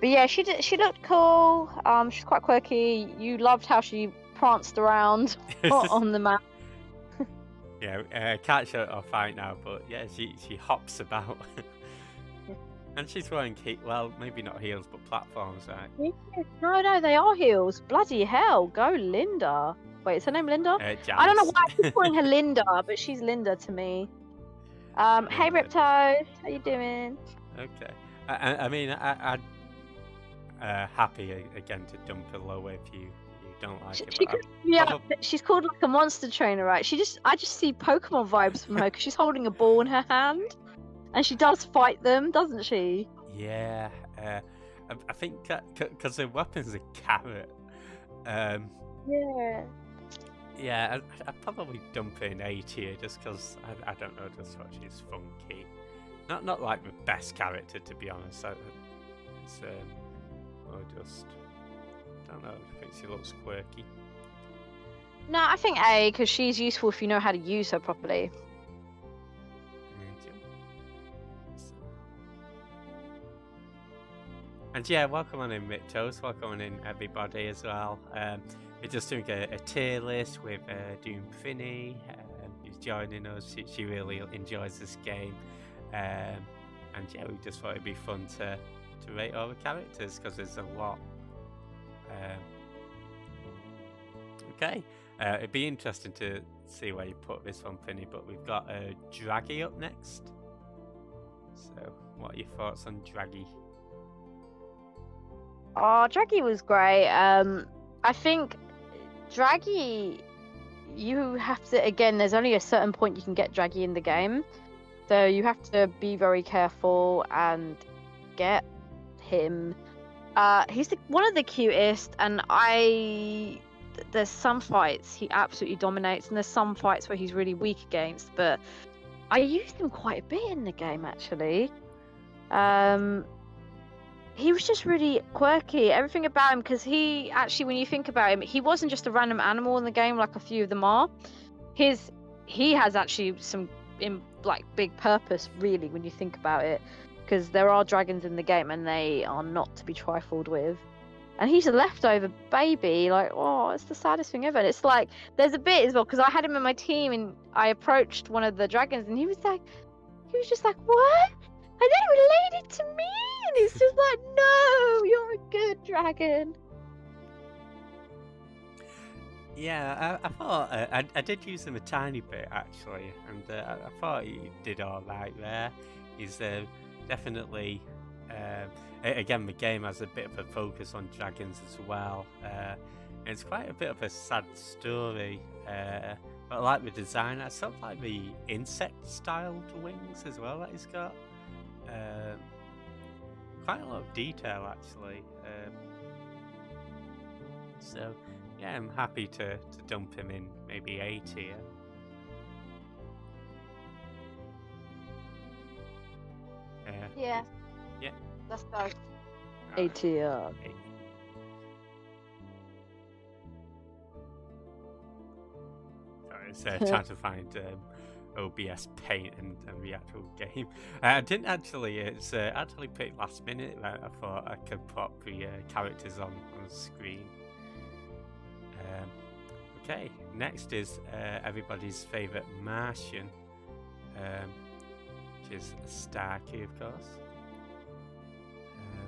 But yeah, she looked cool. She's quite quirky. You loved how she pranced around on the map. Yeah, can't show it off right now, but yeah, she hops about. And she's wearing well, maybe not heels, but platforms, right? Yeah. No, they are heels. Bloody hell, go Linda. Wait, is her name Linda? I don't know why I keep calling her Linda, but she's Linda to me. Hey Ripto, how you doing? Okay. I mean, I'd happy again to dump her low if you don't like it. She's called like a monster trainer, right? I just see Pokemon vibes from her because she's holding a ball in her hand, and she does fight them, doesn't she? Yeah. I think because her weapon's a carrot. Yeah. Yeah, I'd probably dump her in A tier just because I don't know, just what she's funky. Not like the best character, to be honest. It's or just, I don't know, I think she looks quirky. No, I think A, because she's useful if you know how to use her properly. And yeah, welcome on in Riptos, welcome on in everybody as well. We're just doing a tier list with doing Prinny, who's joining us. She really enjoys this game. And yeah, we just thought it'd be fun to rate all the characters because there's a lot. Okay, it'd be interesting to see where you put this one, Prinny, but we've got Draggy up next. So, what are your thoughts on Draggy? Oh, Draggy was great. I think Draggy, you have to, again, there's only a certain point you can get Draggy in the game. So you have to be very careful and get him. He's one of the cutest, and there's some fights he absolutely dominates, and there's some fights where he's really weak against, but I used him quite a bit in the game, actually. He was just really quirky, everything about him, because he actually, when you think about him, he wasn't just a random animal in the game like a few of them are. He has actually some big purpose, really, when you think about it, because there are dragons in the game and they are not to be trifled with. And he's a leftover baby, like, oh, it's the saddest thing ever. And it's like, there's a bit as well, because I had him in my team and I approached one of the dragons and he was just like, what? Are they related to me? And he's just like, no, you're a good dragon. Yeah, I thought I did use him a tiny bit actually, and I thought he did all right there. He's definitely again, the game has a bit of a focus on dragons as well. It's quite a bit of a sad story, but I like the design. I sort of like the insect-styled wings as well that he's got. Quite a lot of detail actually. So yeah, I'm happy to dump him in maybe A tier. Yeah. Yeah. Let's go. A tier. Sorry, it's trying to find OBS Paint and the actual game. I didn't actually. It's actually pretty last minute. I thought I could pop the characters on the screen. Okay, next is everybody's favourite Martian, which is Starkey, of course.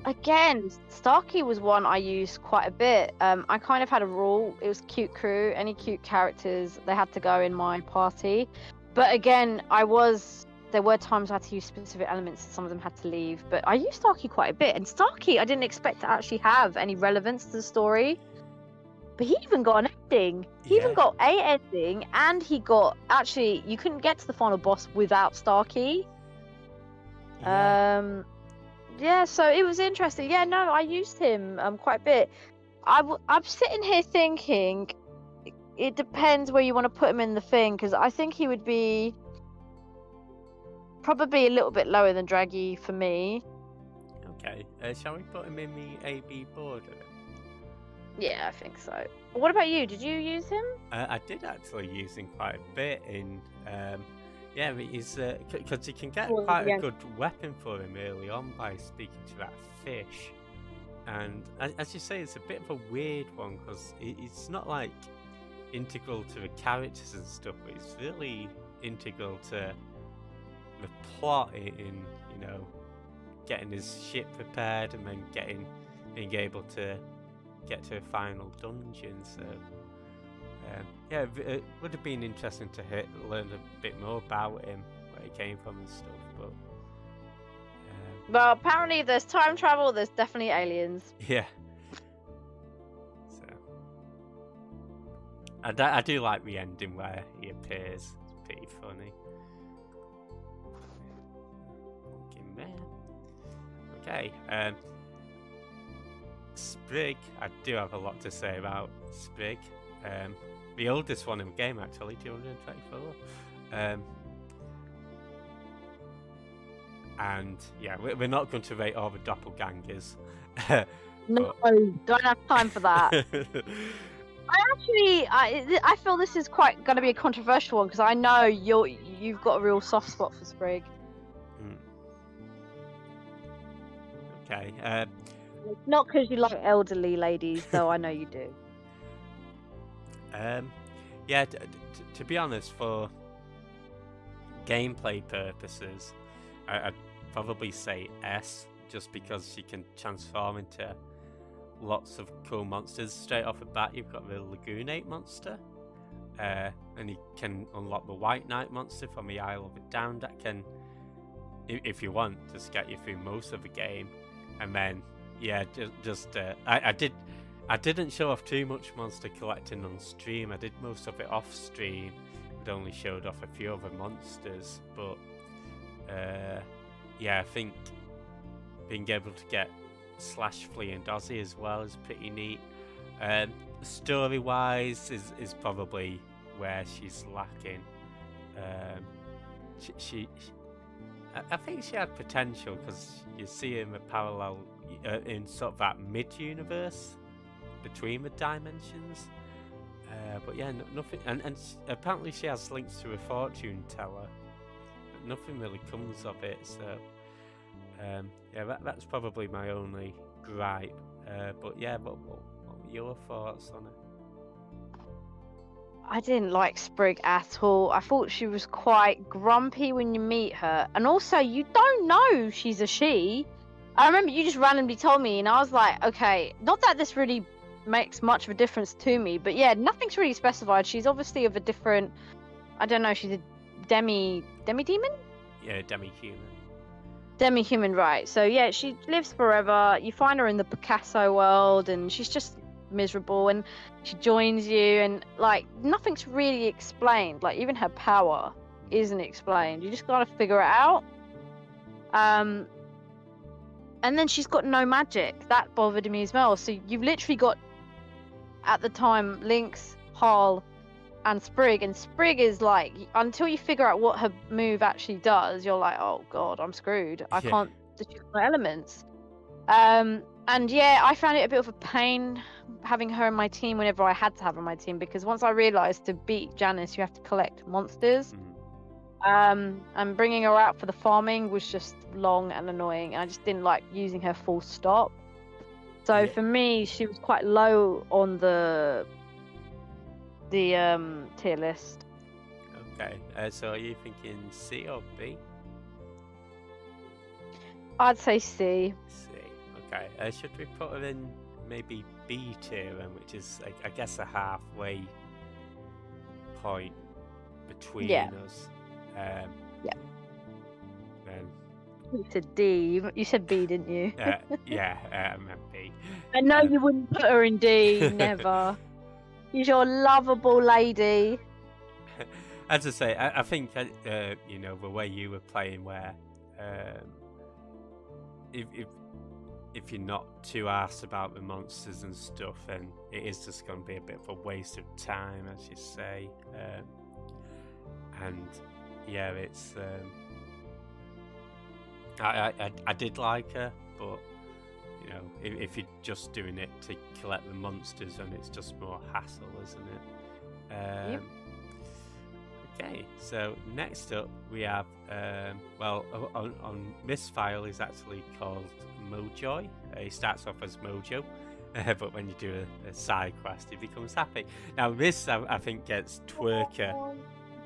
Again, Starkey was one I used quite a bit. I kind of had a rule. It was cute crew. Any cute characters, they had to go in my party. But again, there were times I had to use specific elements. Some of them had to leave. But I used Starkey quite a bit. And Starkey, I didn't expect to actually have any relevance to the story. But he even got an ending. He even Yeah. got a ending, and he got actually. You couldn't get to the final boss without Starkey. Yeah. Yeah. So it was interesting. Yeah. No, I used him quite a bit. I'm sitting here thinking, it depends where you want to put him in the thing, because I think he would be probably a little bit lower than Draggy for me. Okay. Shall we put him in the AB border? Yeah, I think so. What about you? Did you use him? I did actually use him quite a bit in. Yeah, he's because you can get Well, quite yeah. a good weapon for him early on by speaking to that fish. And as you say, it's a bit of a weird one because it's not like integral to the characters and stuff, but it's really integral to the plot in getting his ship prepared and then being able to get to a final dungeon. So yeah, it would have been interesting to learn a bit more about him, where he came from and stuff. But Well, apparently, if there's time travel, there's definitely aliens. yeah. So I do like the ending where he appears. It's pretty funny. Pumpkin Man. Okay. Sprig. I do have a lot to say about Sprig. The oldest one in the game, actually, 224. And yeah, we're not going to rate all the doppelgangers. No, don't have time for that. I feel this is quite going to be a controversial one, because I know you've got a real soft spot for Sprig. Okay. Not because you like elderly ladies, though. I know you do. Yeah. To be honest, for gameplay purposes, I'd probably say S, just because she can transform into lots of cool monsters straight off the bat. You've got the Lagoonate monster, and you can unlock the White Knight monster from the Isle of the Damned. That can, if you want, just get you through most of the game. And then, yeah, I didn't show off too much monster collecting on stream. I did most of it off stream. It only showed off a few other monsters, but yeah, I think being able to get Slash, Flea and Ozzy as well is pretty neat. Story-wise is probably where she's lacking. I think she had potential, because you see in the parallel in sort of that mid-universe between the dimensions. But yeah, nothing. And apparently she has links to a fortune teller. But nothing really comes of it. So yeah, that's probably my only gripe. But yeah, what were your thoughts on it? I didn't like Sprig at all. I thought she was quite grumpy when you meet her. And also, you don't know she's a she. I remember you just randomly told me, and I was like, okay, not that this really makes much of a difference to me, but yeah, nothing's really specified. She's obviously of a different, I don't know, she's a demi-demon? Yeah, demi-human. Demi-human, right. So yeah, she lives forever. You find her in the Picasso world, and she's just miserable, and she joins you, and like nothing's really explained. Like even her power isn't explained. You just gotta figure it out. And then she's got no magic. That bothered me as well. So you've literally got, at the time, Lynx, Harl, and Sprig. And Sprig is like, until you figure out what her move actually does, you're like, oh god, I'm screwed. I can't distribute my elements. And yeah, I found it a bit of a pain having her in my team whenever I had to have her in my team, because once I realised to beat Janice, you have to collect monsters. And bringing her out for the farming was just long and annoying, and I just didn't like using her full stop. So for me, she was quite low on the tier list. Okay, so are you thinking C or B? I'd say C. C. Okay. Should we put her in maybe B tier, which is I guess a halfway point between us? Yeah. Then You said D. You said B, didn't you? yeah, I meant B. I know you wouldn't put her in D. Never. He's your lovable lady. As I say, I think you know, the way you were playing, where if if you're not too arsed about the monsters and stuff, then it is just going to be a bit of a waste of time, as you say. And yeah, it's I did like her, but you know, if you're just doing it to collect the monsters, then it's just more hassle, isn't it? Yep. Okay, so next up we have well, on this file is actually called Mojoy. He starts off as Mojo, but when you do a side quest, he becomes happy. Now this I think gets Twerker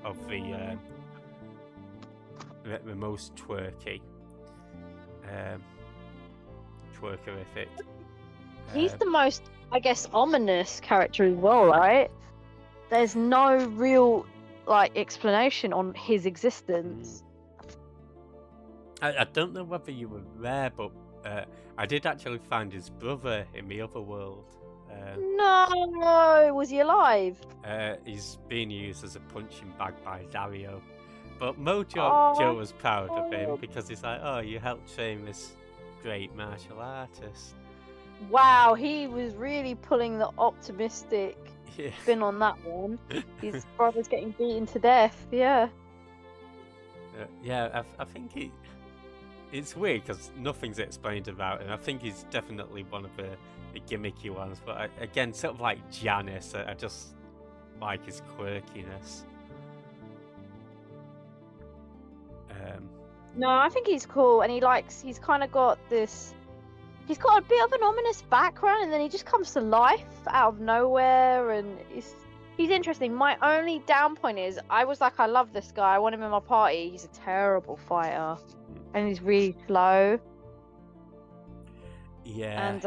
of the most twerky, twerkerific. He's the most, I guess, ominous character as well, right? There's no real like explanation on his existence. I don't know whether you were there, but I did actually find his brother in the other world. No, was he alive? He's being used as a punching bag by Dario. But Mojo Joe was proud of him because he's like, oh, you helped train this great martial artist. Wow, he was really pulling the optimistic spin on that one. His brother's getting beaten to death, yeah. Yeah, I think it's weird because nothing's explained about him. I think he's definitely one of the gimmicky ones, but again, sort of like Janice, I just like his quirkiness. No, I think he's cool, and he's kind of got this, he's got a bit of an ominous background, and then he just comes to life out of nowhere, and he's interesting. My only down point is, I was like, I love this guy, I want him in my party. He's a terrible fighter, and he's really slow. Yeah. And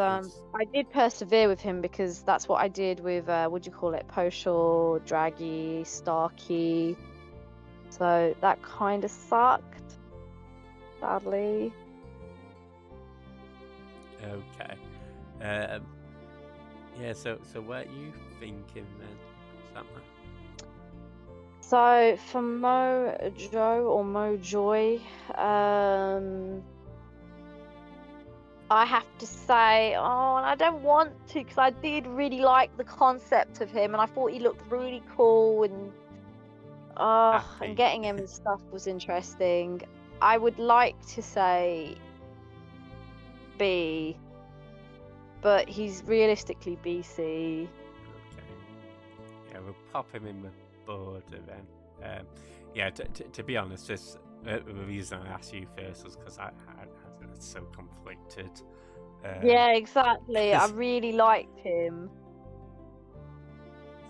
I did persevere with him because that's what I did with, what do you call it, Poshul, Draggy, Starkey. So that kind of sucked, sadly. Okay. Yeah, so what are you thinking then, Samma? So for Mojo or Mojoy, I have to say, and I don't want to because I did really like the concept of him, and I thought he looked really cool, and and getting him and stuff was interesting. I would like to say B, but he's realistically BC. Okay. Yeah, we'll pop him in the border then. Yeah, to be honest, the reason I asked you first was because I was so conflicted. Yeah, exactly. I really liked him.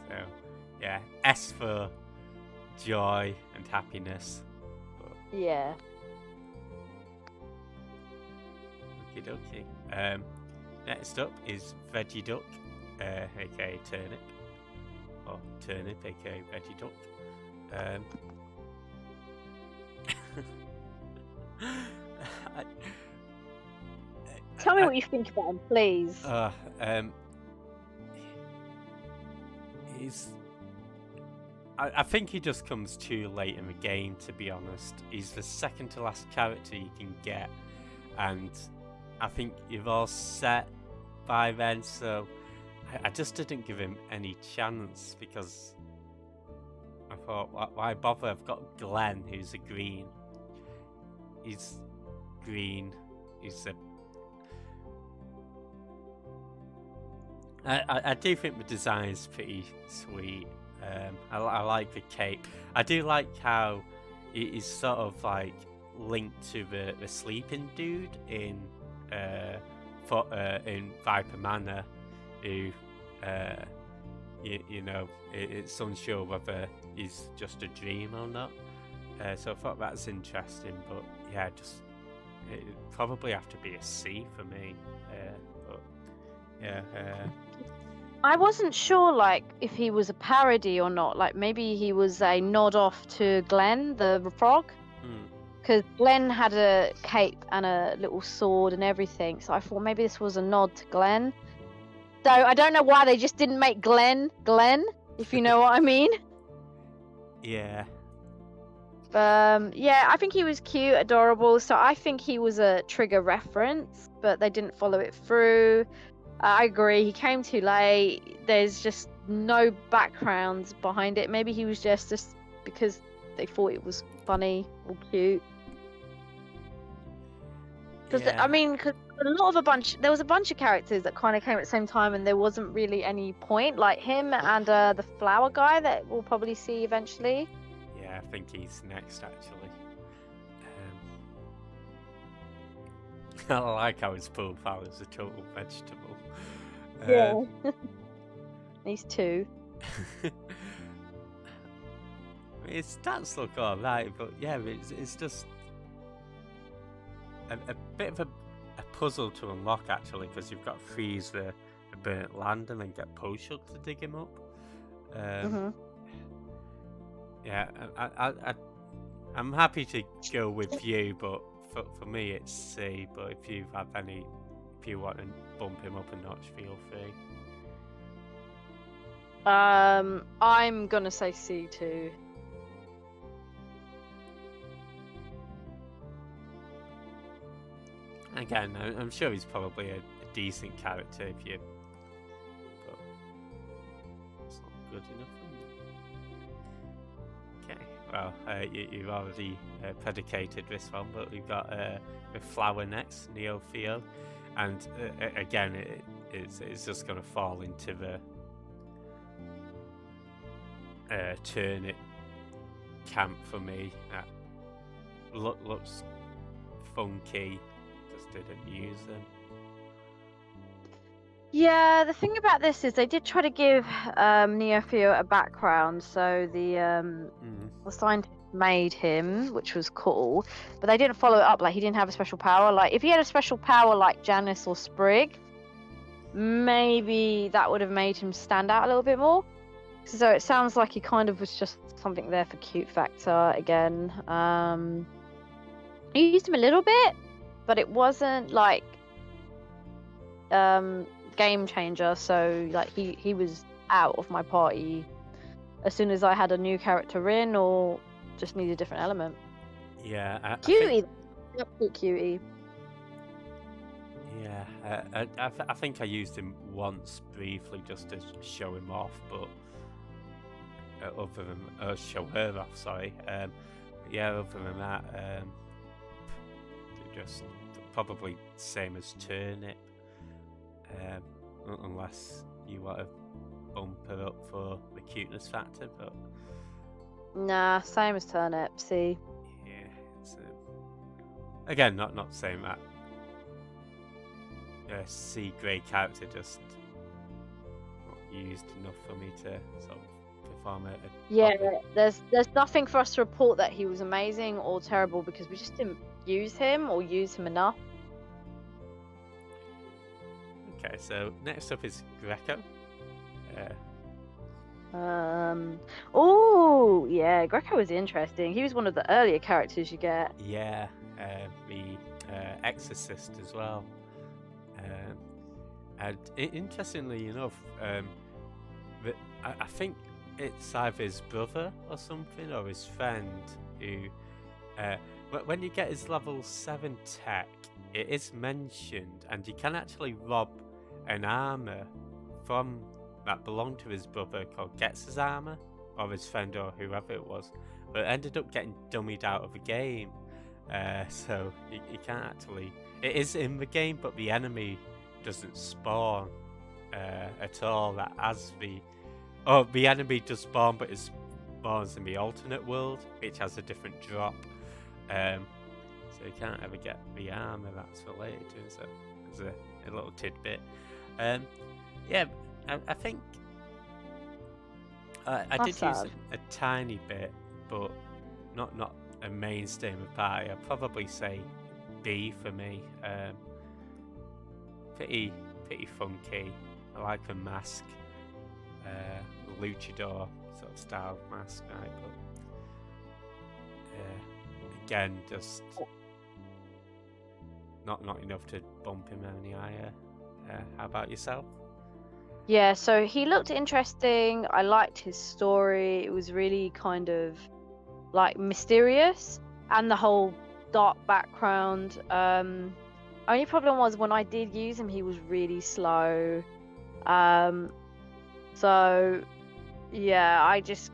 So, yeah, S for joy and happiness. But... Yeah. Okie dokie. Next up is Veggie Duck, aka Turnip, or Turnip, aka Veggie Duck. Tell me what you think about him, please. I think he just comes too late in the game, to be honest. He's the second to last character you can get, and I think you've all set by then, so I just didn't give him any chance because I thought, why bother? I've got Glenn, who's a green. He's green. He's a... I do think the design's pretty sweet. I like the cape. I do like how he's sort of like linked to the sleeping dude in Viper Manor, who you know, it's unsure whether he's just a dream or not. So I thought that's interesting, but yeah, just it probably have to be a C for me. But yeah. I wasn't sure, like, if he was a parody or not. Like, maybe he was a nod off to Glenn, the frog. Because Glenn had a cape and a little sword and everything. So I thought maybe this was a nod to Glenn. So I don't know why they just didn't make Glenn, if you know what I mean. Yeah. Yeah, I think he was cute, adorable. So I think he was a trigger reference, but they didn't follow it through. I agree. He came too late. There's just no backgrounds behind it. Maybe he was just because they thought it was funny or cute. Because Yeah. I mean, because there was a bunch of characters that kind of came at the same time, and there wasn't really any point. Like him and the flower guy that we'll probably see eventually. Yeah, I think he's next actually. I like how his profile is a total vegetable. Yeah. These two. His stats look alright, but yeah, it's just a bit of a puzzle to unlock actually, because you've got to freeze the burnt land and then get potion to dig him up. Yeah, I'm happy to go with you, but for me it's C. But if you want to bump him up a notch, feel free. I'm gonna say C too. Again, I'm sure he's probably a decent character if you, but it's not good enough for me. Okay, well, you've already predicated this one, but we've got the flower next, Neo Theo, and again, it's just going to fall into the turnip camp for me. Looks funky. Just didn't use them. Yeah, the thing about this is they did try to give Neopheo a background, so the scientist made him, which was cool, but they didn't follow it up. Like he didn't have a special power. Like if he had a special power like Janice or Sprig, maybe that would have made him stand out a little bit more. So it sounds like he kind of was just something there for cute factor again. He used him a little bit, but it wasn't like game changer. So like he was out of my party as soon as I had a new character in or just need a different element. Yeah, cutie, cutie. Yeah, I think I used him once briefly just to show him off, but other than show her off, sorry. Yeah, other than that, just probably same as Turnip, unless you want to bump her up for the cuteness factor, but nah, same as Turnip. See. Yeah, it's again not saying that. C grade character just not used enough for me to sort of perform it. Yeah, there's nothing for us to report that he was amazing or terrible because we just didn't use him or use him enough. Okay, so next up is Greco. Oh yeah, Greco was interesting. He was one of the earlier characters you get. Yeah, the Exorcist as well. And interestingly enough, I think it's either his brother or something, or his friend who, when you get his level 7 tech, it is mentioned, and you can actually rob an armor from that belonged to his brother called Getz's armor, or his friend, or whoever it was, but it ended up getting dummied out of the game. So you can't actually. It is in the game, but the enemy doesn't spawn at all. That as the enemy does spawn, but it spawns in the alternate world, which has a different drop. So you can't ever get the armor that's related to it. So there's a little tidbit. Yeah, I think I did use a tiny bit, but not a mainstay of the party. I'd probably say B for me. Pretty funky. I like the mask, luchador sort of style mask, right? But again, just not enough to bump him any higher. How about yourself? Yeah, so he looked interesting. I liked his story. It was really kind of like mysterious, and the whole dark background. Only problem was when I did use him, he was really slow. So yeah, I just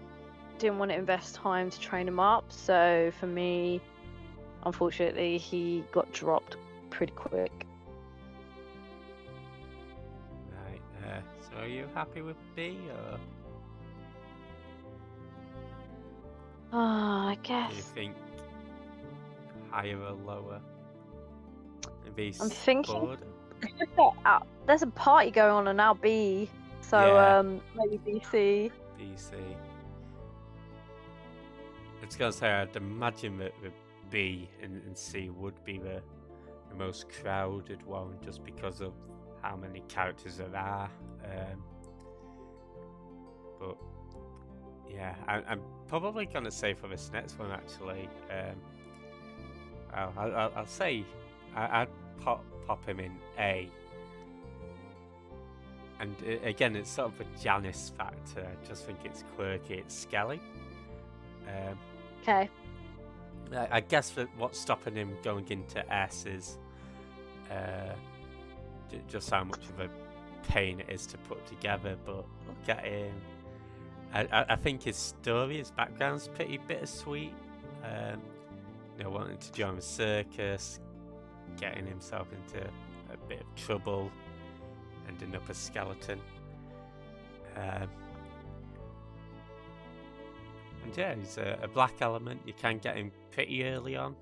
didn't want to invest time to train him up. So for me, unfortunately, he got dropped pretty quick. Right. So are you happy with B, or I do you guess think higher or lower? Maybe I'm thinking border? there's a party going on now, B. So Yeah. maybe BC. BC. I was gonna say I'd imagine that the B and C would be the most crowded one, just because of how many characters there are. But yeah, I'm probably gonna say for this next one actually. I'll say I'd pop him in A. And again, it's sort of a Janice factor. I just think it's quirky, it's skelly. Okay. I guess that what's stopping him going into S is just how much of a pain it is to put together. But look at him. I think his story, his background's pretty bittersweet. Wanting to join the circus, getting himself into a bit of trouble, ending up a skeleton. And yeah, he's a black element. You can get him pretty early on,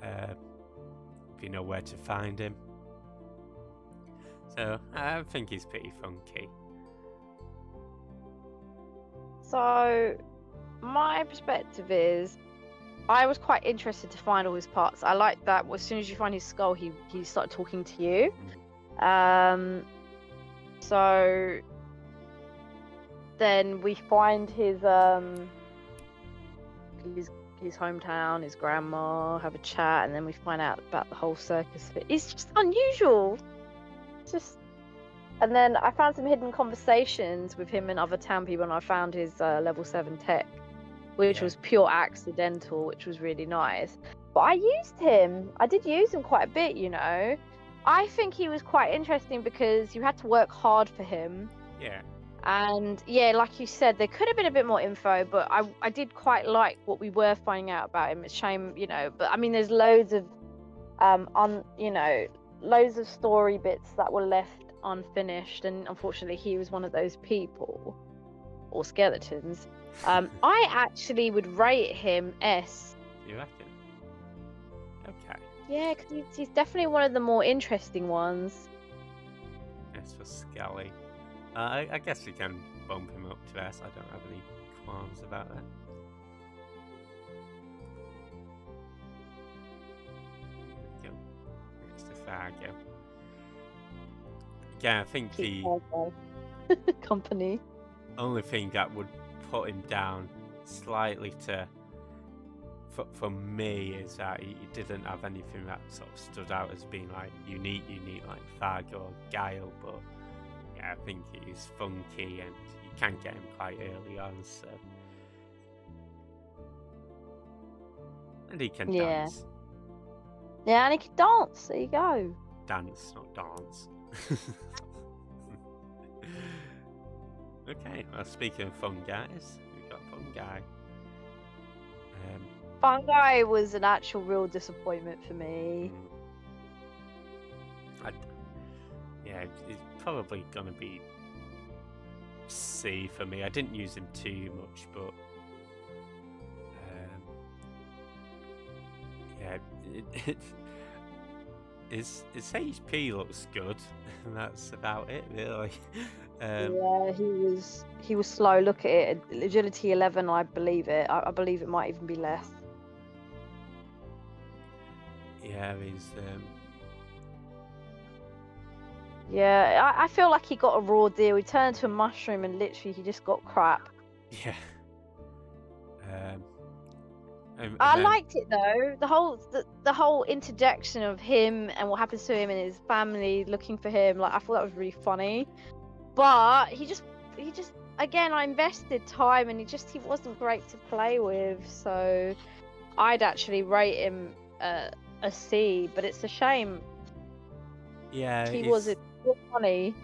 if you know where to find him. So I think he's pretty funky. So my perspective is, I was quite interested to find all his parts. I like that as soon as you find his skull, he started talking to you. So then we find his hometown, his grandma, have a chat, and then we find out about the whole circus. It's just unusual. And then I found some hidden conversations with him and other town people, and I found his level 7 tech, which was pure accidental, which was really nice. But I did use him quite a bit, I think he was quite interesting because you had to work hard for him. Yeah. And yeah, like you said, there could have been a bit more info, but I did quite like what we were finding out about him. It's a shame, but I mean, there's loads of loads of story bits that were left unfinished, and unfortunately he was one of those people, or skeletons. I actually would rate him S. You reckon? Okay. Yeah, because he's definitely one of the more interesting ones. S for Skelly. I guess we can bump him up to S. I don't have any qualms about that. There we go. It's the Fargo. Again, I think the company. only thing that would put him down slightly for me is that he didn't have anything that sort of stood out as being like unique like Fargo or Guile, but yeah, I think he's funky and you can get him quite early on, so. And he can dance. Yeah, and he can dance, there you go. Dance, not dance. Okay, well, speaking of fun guys, we've got Fun Guy. Fun Guy was an actual real disappointment for me. Yeah, it's probably gonna be C for me. I didn't use him too much, but yeah, his HP looks good, and that's about it, really. Yeah, he was slow. Look at it, agility 11. I believe it. I believe it might even be less. Yeah, he's. Yeah, I feel like he got a raw deal. He turned into a mushroom and literally he just got crap. Yeah. I liked it though. The whole interjection of him and what happens to him and his family looking for him. Like, I thought that was really funny. but he just again, I invested time, and he wasn't great to play with. So I'd actually rate him a C, but it's a shame Yeah, he wasn't funny.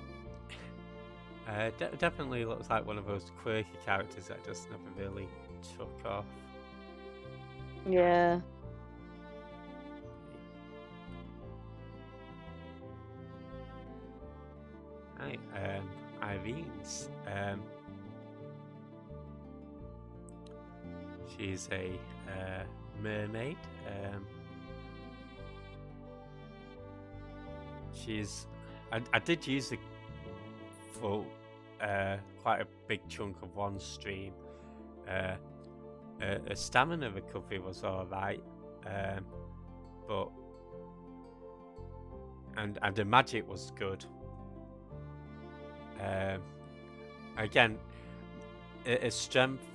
definitely looks like one of those quirky characters that just never really took off. Yeah. Right, Irene's. She's a mermaid. I did use it for quite a big chunk of one stream. A stamina recovery was alright, but and the magic was good. Again, a strength.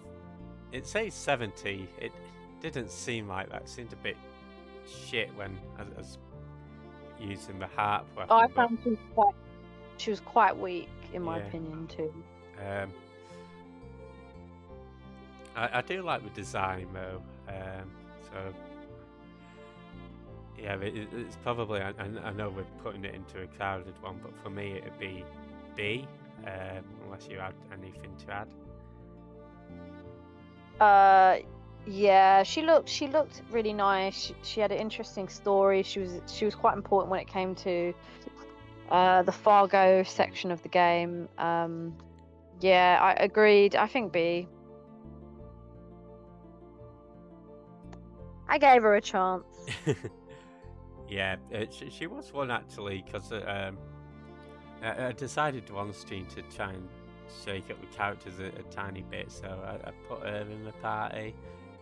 It says 70. It didn't seem like that. It seemed a bit shit when as using the harp weapon. I found she was quite weak in my opinion too. I do like the design though. So yeah, it's probably. I know we're putting it into a crowded one, but for me it'd be B. Unless you had anything to add. Yeah, she looked really nice. She had an interesting story. She was quite important when it came to the Fargo section of the game. Yeah, I agreed. I think B. I gave her a chance. Yeah, she was one actually, because I decided one stream to try and shake up the characters a tiny bit, so I put her in the party,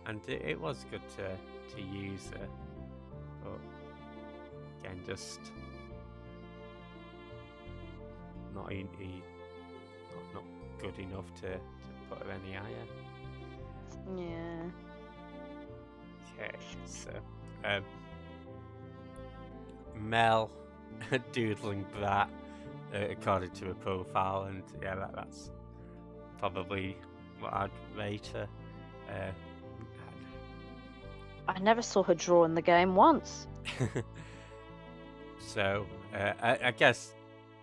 and it was good to use her, but again, just not good enough to put her any higher. Yeah. Okay, so Mel, doodling brat, according to her profile, and yeah, that's probably what I'd rate her. I never saw her draw in the game once. So I guess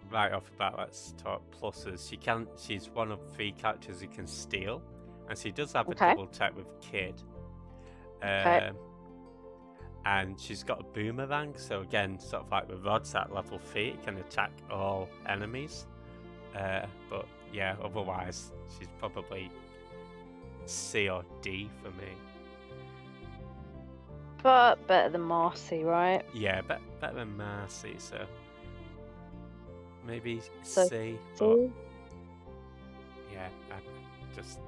right off the bat, let's talk pluses. She's one of 3 characters who can steal, and she does have a double tech with Kid. And she's got a boomerang, so again, sort of like the rods at level 3, it can attack all enemies. But yeah, otherwise, she's probably C or D for me. But better than Marcy, right? Yeah, better than Marcy, so maybe So, C. But C? yeah, I just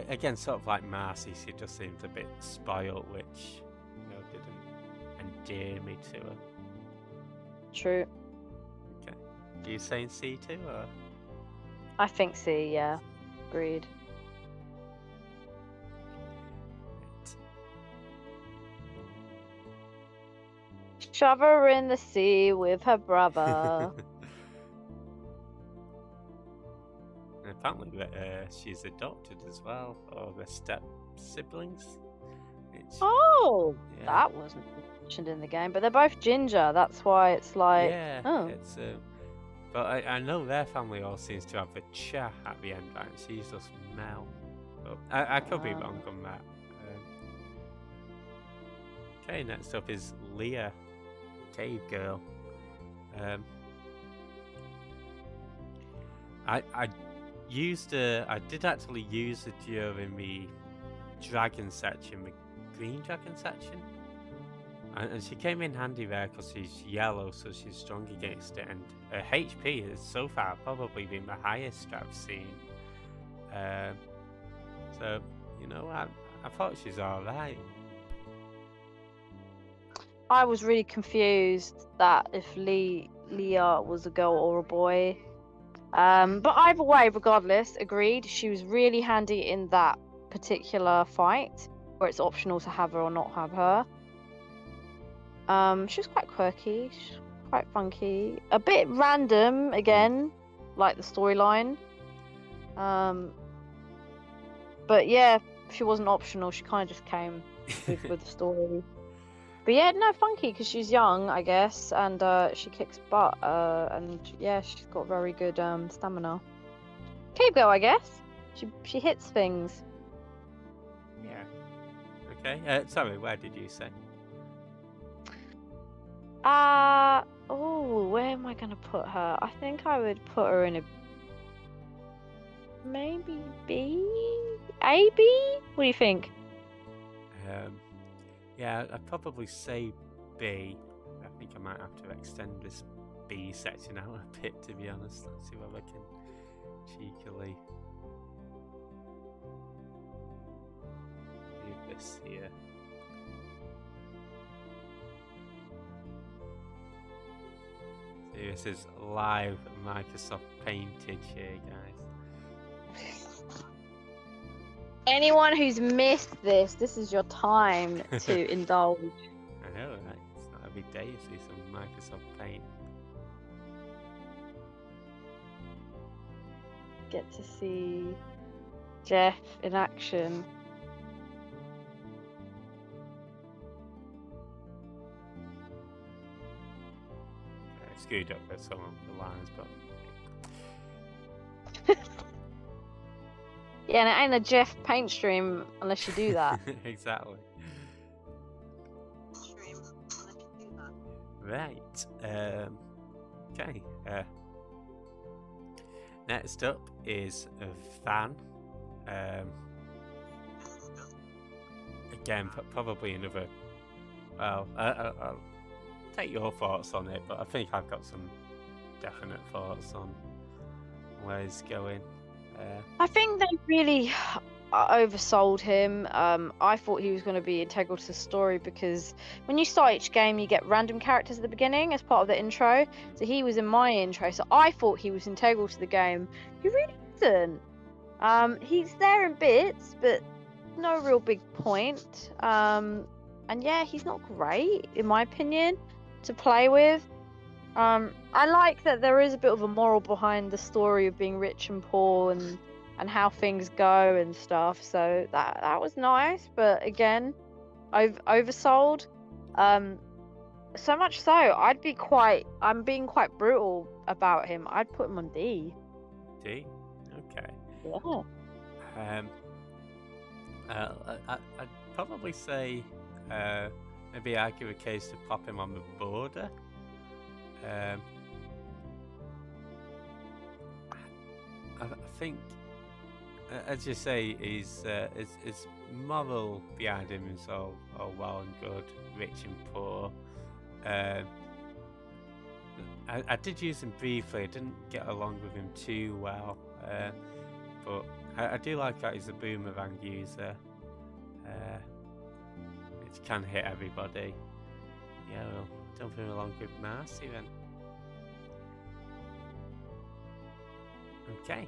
again, sort of like Marcy, she just seems a bit spoiled, which didn't endear me to her. True. Okay, do you saying C too, or? I think C, yeah. Agreed. Shove her in the sea with her brother. And apparently she's adopted as well, or the step siblings. Oh, yeah. That wasn't mentioned in the game, but they're both ginger. That's why it's like, yeah, oh. it's but I know their family all seems to have a cha at the end, right? She's just Mel. But I could be wrong on that. Okay, next up is Leah, Cave Girl. I did actually use her during the dragon section, the green dragon section, and she came in handy there because she's yellow, so she's strong against it, and her HP has so far probably been the highest I've seen. So I thought she's alright. I was really confused that if Leah was a girl or a boy. But either way, regardless, agreed. She was really handy in that particular fight, where it's optional to have her or not have her. She was quite quirky, quite funky. A bit random again, like the storyline. But yeah, she wasn't optional. She kind of just came with the story. But yeah, no, funky because she's young, I guess, and she kicks butt. And yeah, she's got very good stamina. Cave girl, I guess. She hits things. Yeah. Okay. Sorry, where did you say? Oh, where am I gonna put her? I think I would put her in a maybe B, A, B. What do you think? Yeah, I'd probably say B. I think I might have to extend this B section out a bit, to be honest. Let's see whether I can cheekily do this here. See, this is live Microsoft Painted here, guys. Anyone who's missed this is your time to indulge. I know, right? It's not every day you see some Microsoft Paint. Get to see Jeff in action. I screwed up with some of the lines, but Yeah, and it ain't a Jeff paint stream unless you do that. exactly. Right. Okay. Next up is Van. Again, probably another. Well, I'll take your thoughts on it, but I think I've got some definite thoughts on where he's going. I think they really oversold him. I thought he was going to be integral to the story because when you start each game, you get random characters at the beginning as part of the intro. So he was in my intro, so I thought he was integral to the game. He really isn't. He's there in bits, but no real big point. And yeah, he's not great in my opinion to play with. I like that there is a bit of a moral behind the story of being rich and poor and how things go and stuff. So that was nice, but again, oversold. So much so, I'm being quite brutal about him. I'd put him on D. D? Okay. Yeah. I'd probably say maybe argue a case to pop him on the border. I think, as you say, his moral behind him is all well and good, rich and poor. I did use him briefly. I didn't get along with him too well, but I do like that he's a boomerang user, which can hit everybody. Yeah, well, jump him along with Marcy then. Okay.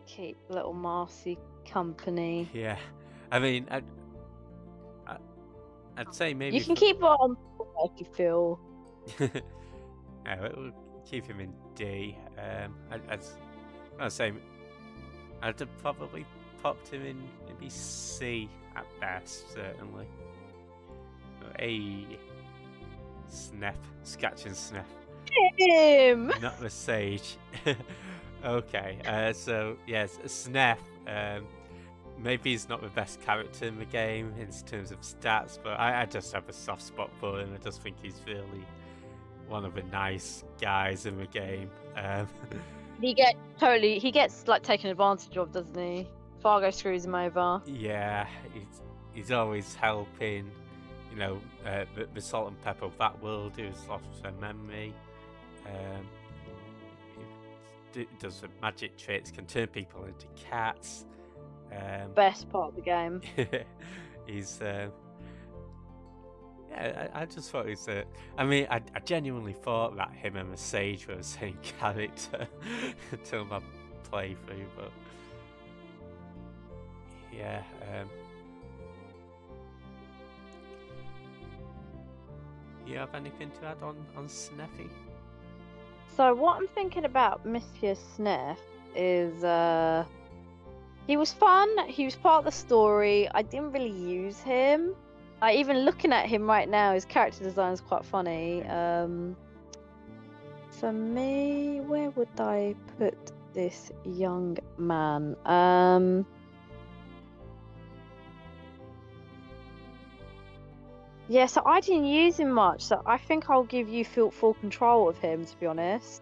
Keep little Marcy company. Yeah, I mean, I'd say maybe You can keep on if you feel. Yeah, we'll keep him in D. I'd say I'd have probably popped him in maybe C at best, certainly. A Snap, Scratch and Sniff. Him! Not the Sage. Okay, so yes, Snef. Maybe he's not the best character in the game in terms of stats, but I just have a soft spot for him. I just think he's really one of the nice guys in the game. He gets like taken advantage of, doesn't he? Fargo screws him over. Yeah, he's always helping. You know, the Salt and Pepper of that world who's lost their memory. He does the magic tricks, can turn people into cats. Best part of the game. He's yeah, I just thought he's I mean, I genuinely thought that him and the Sage were the same character until my playthrough, but yeah, you have anything to add on Sneffy? So what I'm thinking about Monsieur Sniff is he was fun. He was part of the story. I didn't really use him. Even looking at him right now, his character design is quite funny. For me, where would I put this young man? Yeah, so I didn't use him much, so I think I'll give you full control of him, to be honest.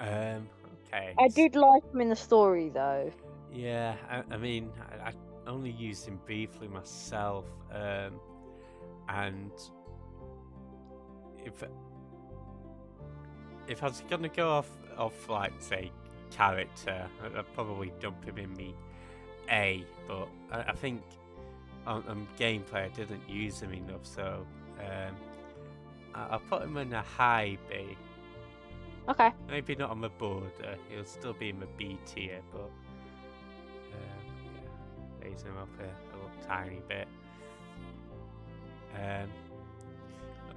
Okay. I did like him in the story, though. Yeah, I mean, I only used him briefly myself, and if I was gonna go off like say character, I'd probably dump him in me A, but I think on gameplay I didn't use him enough, so I'll put him in a high B. Okay. Maybe not on the border, he'll still be in the B tier, but yeah, raise him up a little tiny bit.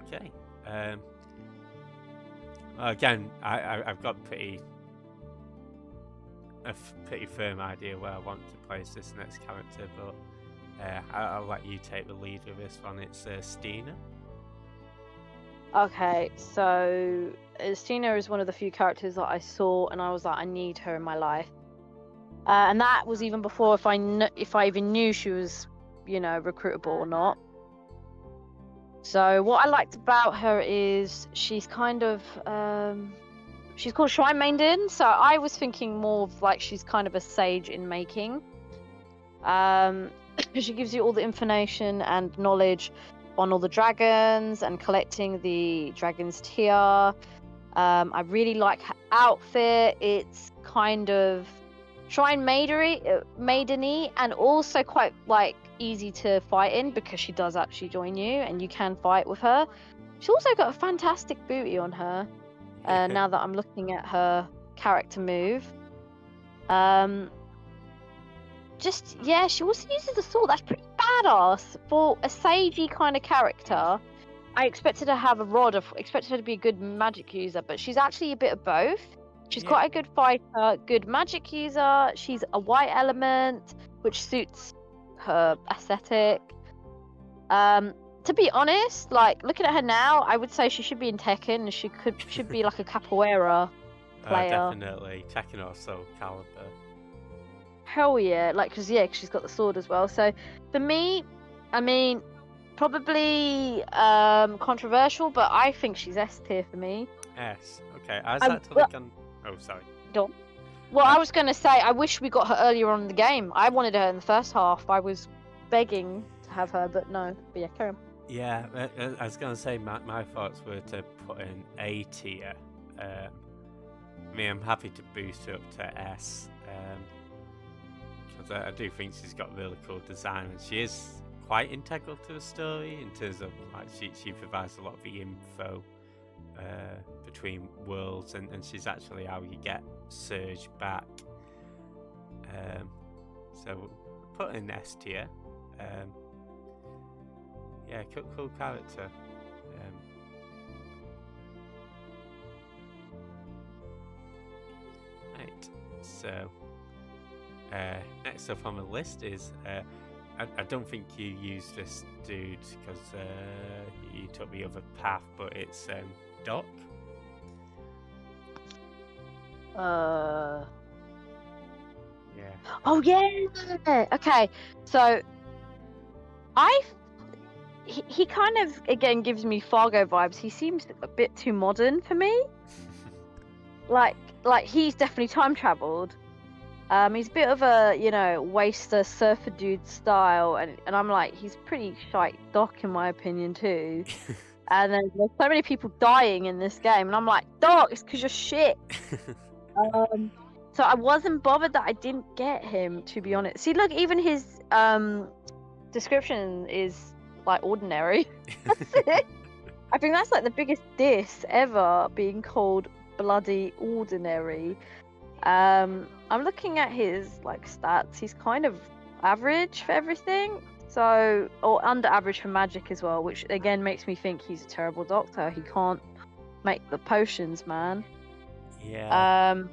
Okay. Again, I've got a pretty firm idea where I want to place this next character, but I'll let you take the lead with this one. It's Stina. Okay, so Stina is one of the few characters that I saw, and I was like, I need her in my life. And that was even before if I even knew she was, recruitable or not. So what I liked about her is she's kind of she's called Shrine Maiden, so I was thinking more of like she's kind of a sage in making. She gives you all the information and knowledge on all the dragons and collecting the dragon's tear. I really like her outfit. It's kind of Shrine Maiden-y and also quite like easy to fight in because she does actually join you and you can fight with her. She's also got a fantastic booty on her. Now that I'm looking at her character move. She also uses the sword. That's pretty badass for a sagey kind of character. I expected her to have a rod. I expected her to be a good magic user, but she's actually a bit of both. She's quite a good fighter, good magic user. She's a white element, which suits her aesthetic. To be honest, like looking at her now, I would say she should be in Tekken, and she should be like a capoeira player. Definitely Tekken or Soul Calibur. Hell yeah, because she's got the sword as well. So for me, I mean, probably controversial, but I think she's S tier for me. S. Okay, I was actually gone. Oh, sorry. Don't. Well, I was gonna say I wish we got her earlier on in the game. I wanted her in the first half. I was begging to have her, but no. But yeah, carry on. Yeah, I was gonna say my thoughts were to put in A tier. I mean, I'm happy to boost her up to S. Because I do think she's got really cool design, and she is quite integral to the story in terms of like she provides a lot of the info between worlds, and she's actually how you get Surge back. So put in S tier. Yeah, cool character. Right, so next up on the list is I don't think you used this dude because you took the other path, but it's Doc. Yeah. Yeah. Oh yeah. Okay. So he kind of again gives me Fargo vibes. He seems a bit too modern for me. like he's definitely time traveled. He's a bit of a waster surfer dude style, and I'm like, he's pretty shite Doc in my opinion too. And then there's so many people dying in this game, and I'm like, Doc, it's because you're shit. So I wasn't bothered that I didn't get him, to be honest. See, look, even his description is like ordinary. That's it. I think that's like the biggest diss ever, being called bloody ordinary. I'm looking at his like stats. He's kind of average for everything. So, or under average for magic as well, which again makes me think he's a terrible doctor. He can't make the potions, man. Yeah.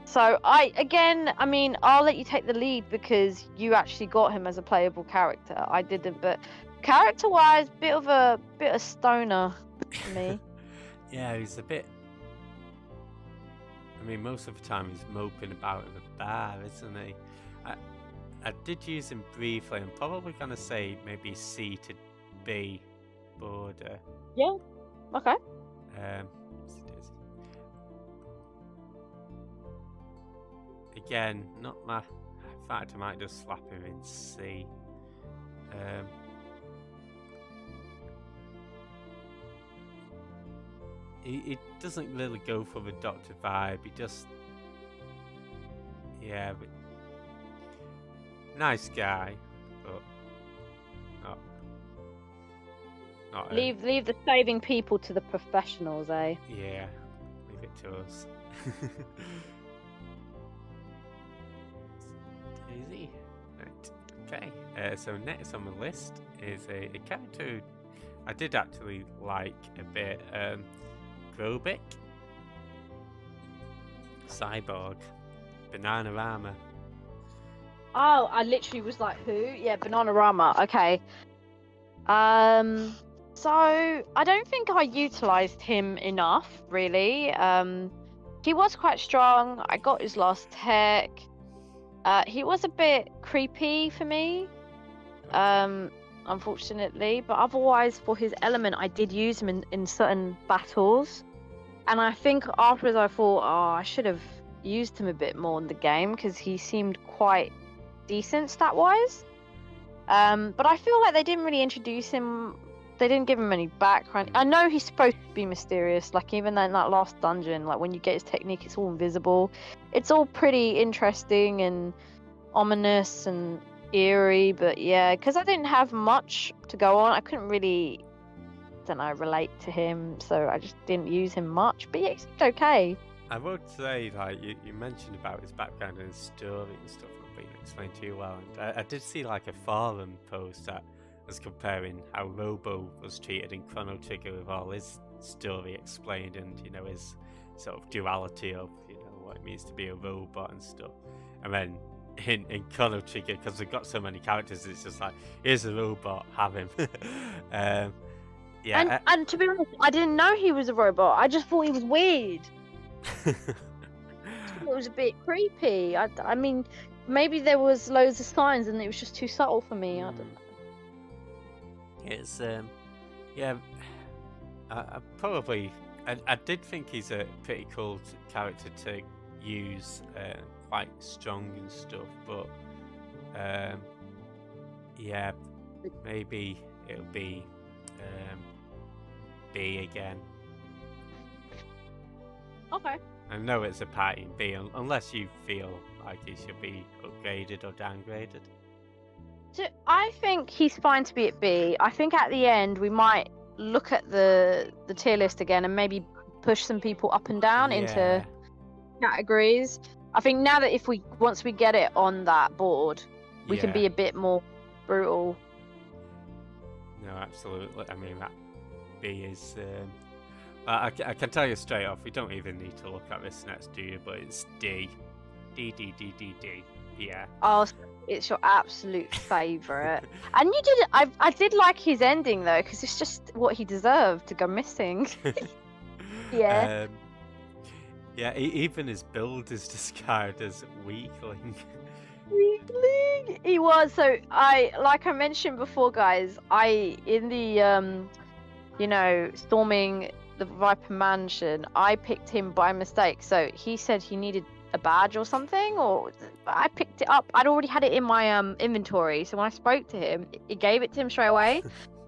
So I mean, I'll let you take the lead because you actually got him as a playable character. I didn't, but character-wise, bit of stoner for me. Yeah, he's a bit. I mean, most of the time he's moping about in a bar, isn't he? I did use him briefly. I'm probably gonna say maybe C to B border. Yeah. Okay. Again, not my. In fact, I might just slap him in C. He doesn't really go for the Doctor vibe. He just, yeah, but nice guy, but not. Leave the saving people to the professionals, eh? Yeah, leave it to us. Easy. Right. Okay. So next on the list is a character who I did actually like a bit. Grobic, Cyborg, Bananarama. Oh, I literally was like, who? Yeah, Bananarama. Okay. So I don't think I utilized him enough, really. He was quite strong. I got his last tech. He was a bit creepy for me, unfortunately. But otherwise, for his element, I did use him in certain battles. And I think afterwards I thought, oh, I should have used him a bit more in the game because he seemed quite decent stat-wise. But I feel like they didn't really introduce him. They didn't give him any background. I know he's supposed to be mysterious. Like even in that last dungeon, like when you get his technique, it's all invisible. It's all pretty interesting and ominous and eerie. But yeah, because I didn't have much to go on, I couldn't really, relate to him. So I just didn't use him much. But yeah, he seemed okay. I would say, like you mentioned about his background and his story and stuff not being explained to you well, and I did see like a forum post that was comparing how Robo was treated in Chrono Trigger with all his story explained and his sort of duality of what it means to be a robot and stuff, and then in Chrono Trigger, because we've got so many characters, it's just like, here's a robot, have him. Yeah, and to be honest, I didn't know he was a robot. I just thought he was weird. It was a bit creepy. I mean, maybe there was loads of signs and it was just too subtle for me. I don't know. It's yeah. I did think he's a pretty cool character to use, quite strong and stuff. But yeah, maybe it'll be B again. Okay. I know it's a party B, unless you feel like he should be upgraded or downgraded. So I think he's fine to be at B. I think at the end we might look at the tier list again and maybe push some people up and down into categories. I think now that once we get it on that board, we can be a bit more brutal. No, absolutely. I mean, that B is. I can tell you straight off, we don't even need to look at this next, do you? But it's D. D. Yeah. Oh, it's your absolute favourite. And you did. I did like his ending though, because it's just what he deserved to go missing. Yeah. Yeah. Even his build is described as weakling. Weakling. He was. So like I mentioned before, guys. In the storming the Viper Mansion, I picked him by mistake. So he said he needed a badge or something, or I picked it up. I'd already had it in my inventory, so when I spoke to him, it gave it to him straight away.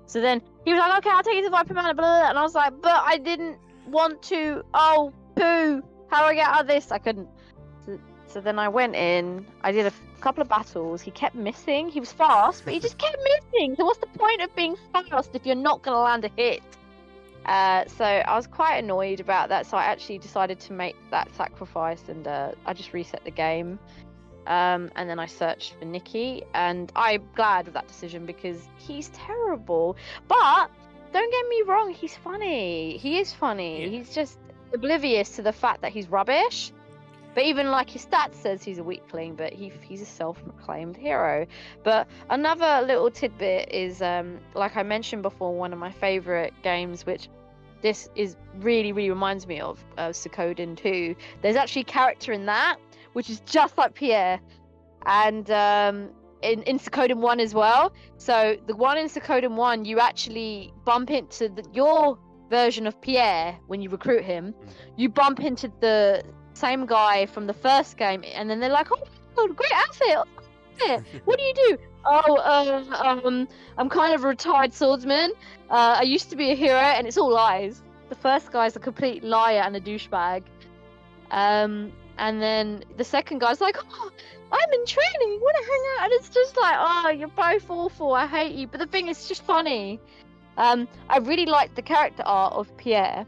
So then he was like, okay, I'll take you to Viper Man, blah, blah, blah. And I was like, but I didn't want to. Oh, poo, how do I get out of this? I couldn't. So then I went in, I did a couple of battles. He kept missing. He was fast, but he just kept missing. So what's the point of being fast if you're not going to land a hit? So I was quite annoyed about that, so I actually decided to make that sacrifice, and I just reset the game. and then I searched for Nikki, and I'm glad of that decision because he's terrible. But don't get me wrong, he's funny. He is funny. Yeah. He's just oblivious to the fact that he's rubbish. But even like his stats says he's a weakling, but he's a self-proclaimed hero. But another little tidbit is, like I mentioned before, one of my favorite games, which this is really reminds me of Suikoden 2. There's actually a character in that which is just like Pierre, and in Suikoden 1 as well. So the one in Suikoden 1, you actually bump into your version of Pierre when you recruit him. You bump into the same guy from the first game, and then they're like, "Oh, great outfit! What do you do?" I'm kind of a retired swordsman. I used to be a hero, and it's all lies. The first guy's a complete liar and a douchebag. And then the second guy's like, "Oh, I'm in training. Want to hang out?" And it's just like, "Oh, you're both awful. I hate you." But the thing is, it's just funny. I really like the character art of Pierre.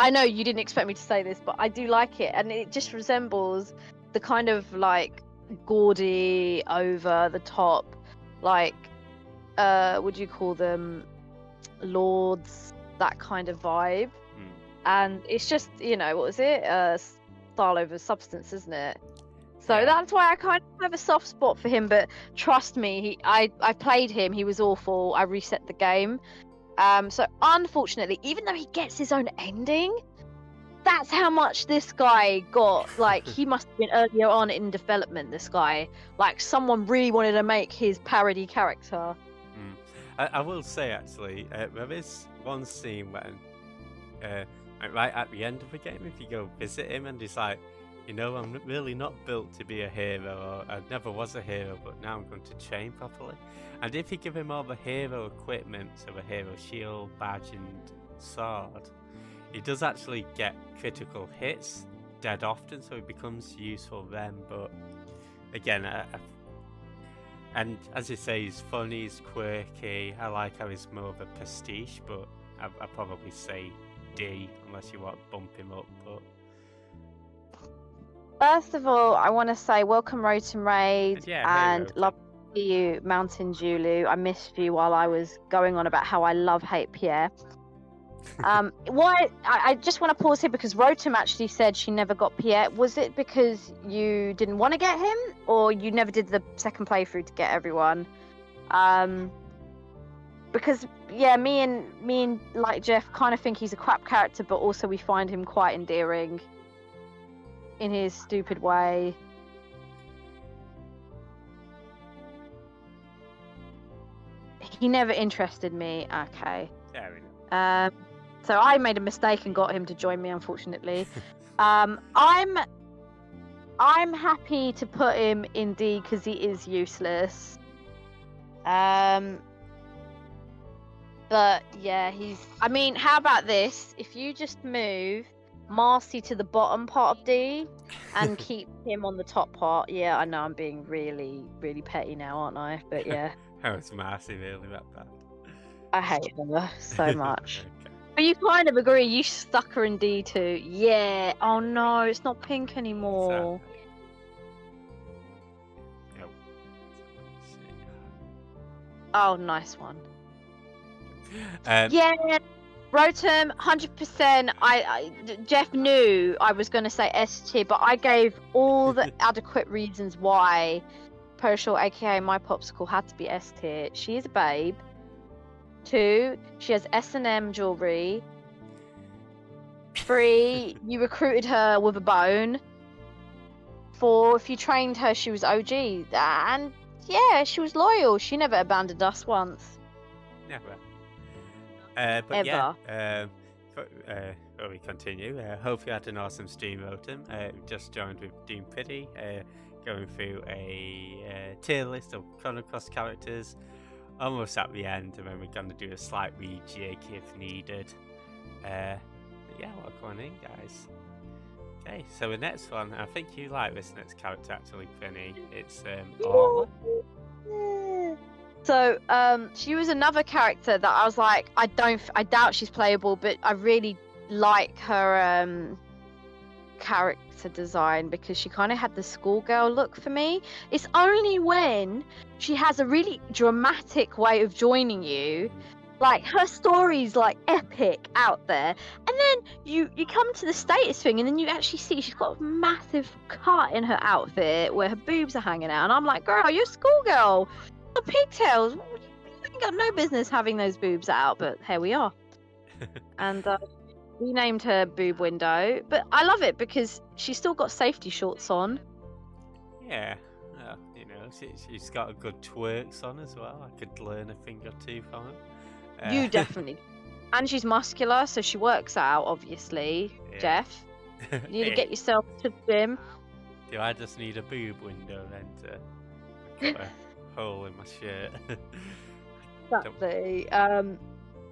I know you didn't expect me to say this, but I do like it, and it just resembles the kind of like gaudy, over the top, like would you call them, lords, that kind of vibe. And it's just, what was it, style over substance, isn't it? So that's why I kind of have a soft spot for him. But trust me, I played him, he was awful. I reset the game. So unfortunately, even though he gets his own ending, that's how much this guy got. Like, he must have been earlier on in development, this guy. Like, someone really wanted to make his parody character. I will say, actually, there is one scene when, right at the end of the game, if you go visit him, and he's like, I'm really not built to be a hero, or I never was a hero, but now I'm going to train properly. And if you give him all the hero equipment, so the hero shield, badge, and sword, he does actually get critical hits dead often, so it becomes useful then. But again, and as you say, he's funny, he's quirky. I like how he's more of a prestige, but I'd probably say D, unless you want to bump him up. But first of all, I want to say welcome, Rotom Raid, and hey, love to see you, Mountain Julu. I missed you while I was going on about how I hate Pierre. Why? I just want to pause here because Rotom actually said she never got Pierre. Was it because you didn't want to get him, or you never did the second playthrough to get everyone? Because me and like Jeff kind of think he's a crap character, but also we find him quite endearing in his stupid way. He never interested me. Okay. Fair enough. So I made a mistake and got him to join me, unfortunately. I'm happy to put him in D because he is useless. But yeah, I mean, how about this? If you just move Marcy to the bottom part of D and keep him on the top part. Yeah, I know I'm being really, really petty now, aren't I? But yeah. How is Marcy really that bad? I hate her so much. Okay. But you kind of agree, you stuck her in D too. Yeah. Oh no, it's not pink anymore. Oh, nice one. Yeah, Rotom, 100%. Jeff knew I was going to say S tier, but I gave all the adequate reasons why Pershal, aka my popsicle, had to be S tier. She is a babe. 2, she has S&M jewelry. 3, you recruited her with a bone. 4, if you trained her, she was OG. And yeah, she was loyal. She never abandoned us once. Never. But Ever. Yeah, before we continue, hope you had an awesome stream, Rotom. Just joined with Dean Pity, going through a tier list of Chrono Cross characters. Almost at the end, and then we're going to do a slight rejig if needed. Yeah, welcome on in, guys. Okay, so the next one, I think you like this next character actually, Prinny. It's Orla. So, she was another character that I was like, I doubt she's playable, but I really like her character design because she kind of had the schoolgirl look for me. It's only when she has a really dramatic way of joining you, like her story's like epic out there, and then you come to the status thing, and then you actually see she's got a massive cut in her outfit where her boobs are hanging out, and I'm like, girl, you're a schoolgirl, the pigtails. You ain't got no business having those boobs out, but here we are. And we named her Boob Window, but I love it because she's still got safety shorts on. Yeah, well, you know, she's got a good twerks on as well. I could learn a thing or two from her. You definitely. And she's muscular, so she works out, obviously. Yeah. Jeff, you need to get yourself to the gym. Do I just need a boob window then to put a hole in my shirt? Exactly.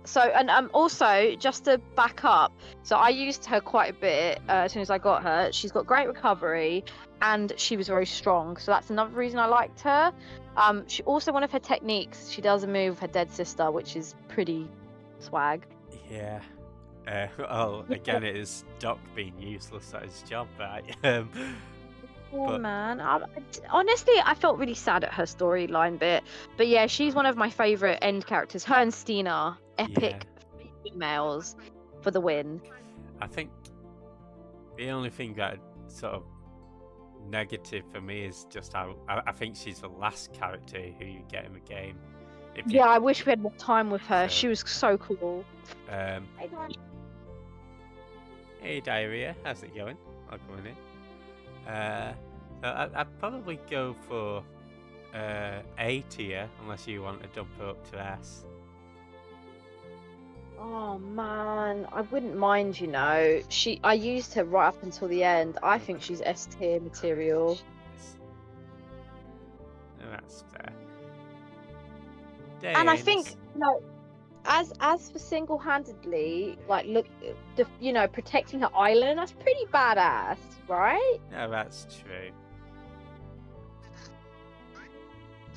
So, and also, just to back up, so I used her quite a bit as soon as I got her. She's got great recovery, and she was very strong. So that's another reason I liked her. She also, one of her techniques, she does a move with her dead sister, which is pretty swag. Yeah. Well, again, it is Doc being useless at his job, right? Oh man, honestly, I felt really sad at her storyline bit. But yeah, she's one of my favourite end characters. Her and Stina, epic females for the win. I think the only thing that sort of negative for me is just how I think she's the last character who you get in the game. Yeah, I wish we had more time with her. So, she was so cool. Hey Diarrhea, how's it going? I'm coming in. So I'd probably go for A tier, unless you want to dump her up to S. Oh man, I wouldn't mind, you know. I used her right up until the end. I think she's S tier material. No, that's fair. And I think, you know, as for single-handedly, like, look, you know, protecting her island, that's pretty badass, right? No, that's true.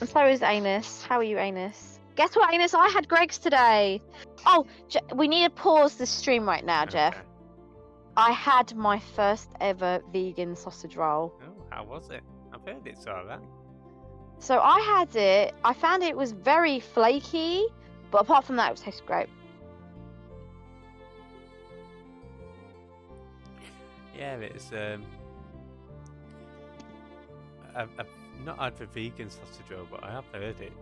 And so is Anus. How are you, Anus? Guess what, Anus? I had Greg's today. Oh, we need to pause the stream right now, Jeff. Okay. I had my first ever vegan sausage roll. Oh, how was it? I've heard it's alright. So I had it. I found it was very flaky, but apart from that, it tasted great. Yeah, it's I've not had the vegan sausage roll, but I have heard it.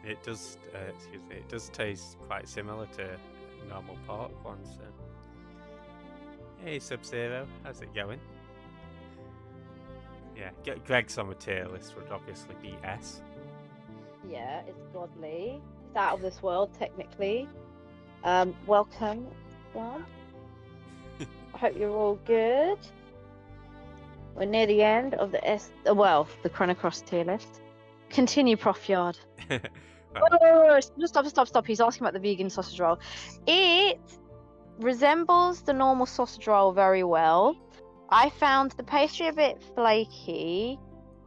It does, excuse me, it does taste quite similar to normal pork ones. So. Hey Sub-Zero, how's it going? Yeah, Greg's on the tier list would obviously be S. Yeah, it's godly. It's out of this world, technically. Welcome, Rob. I hope you're all good. We're near the end of the the Chrono Cross tier list. Continue, Prof Yard. Oh, stop. He's asking about the vegan sausage roll. It resembles the normal sausage roll very well. I found the pastry a bit flaky,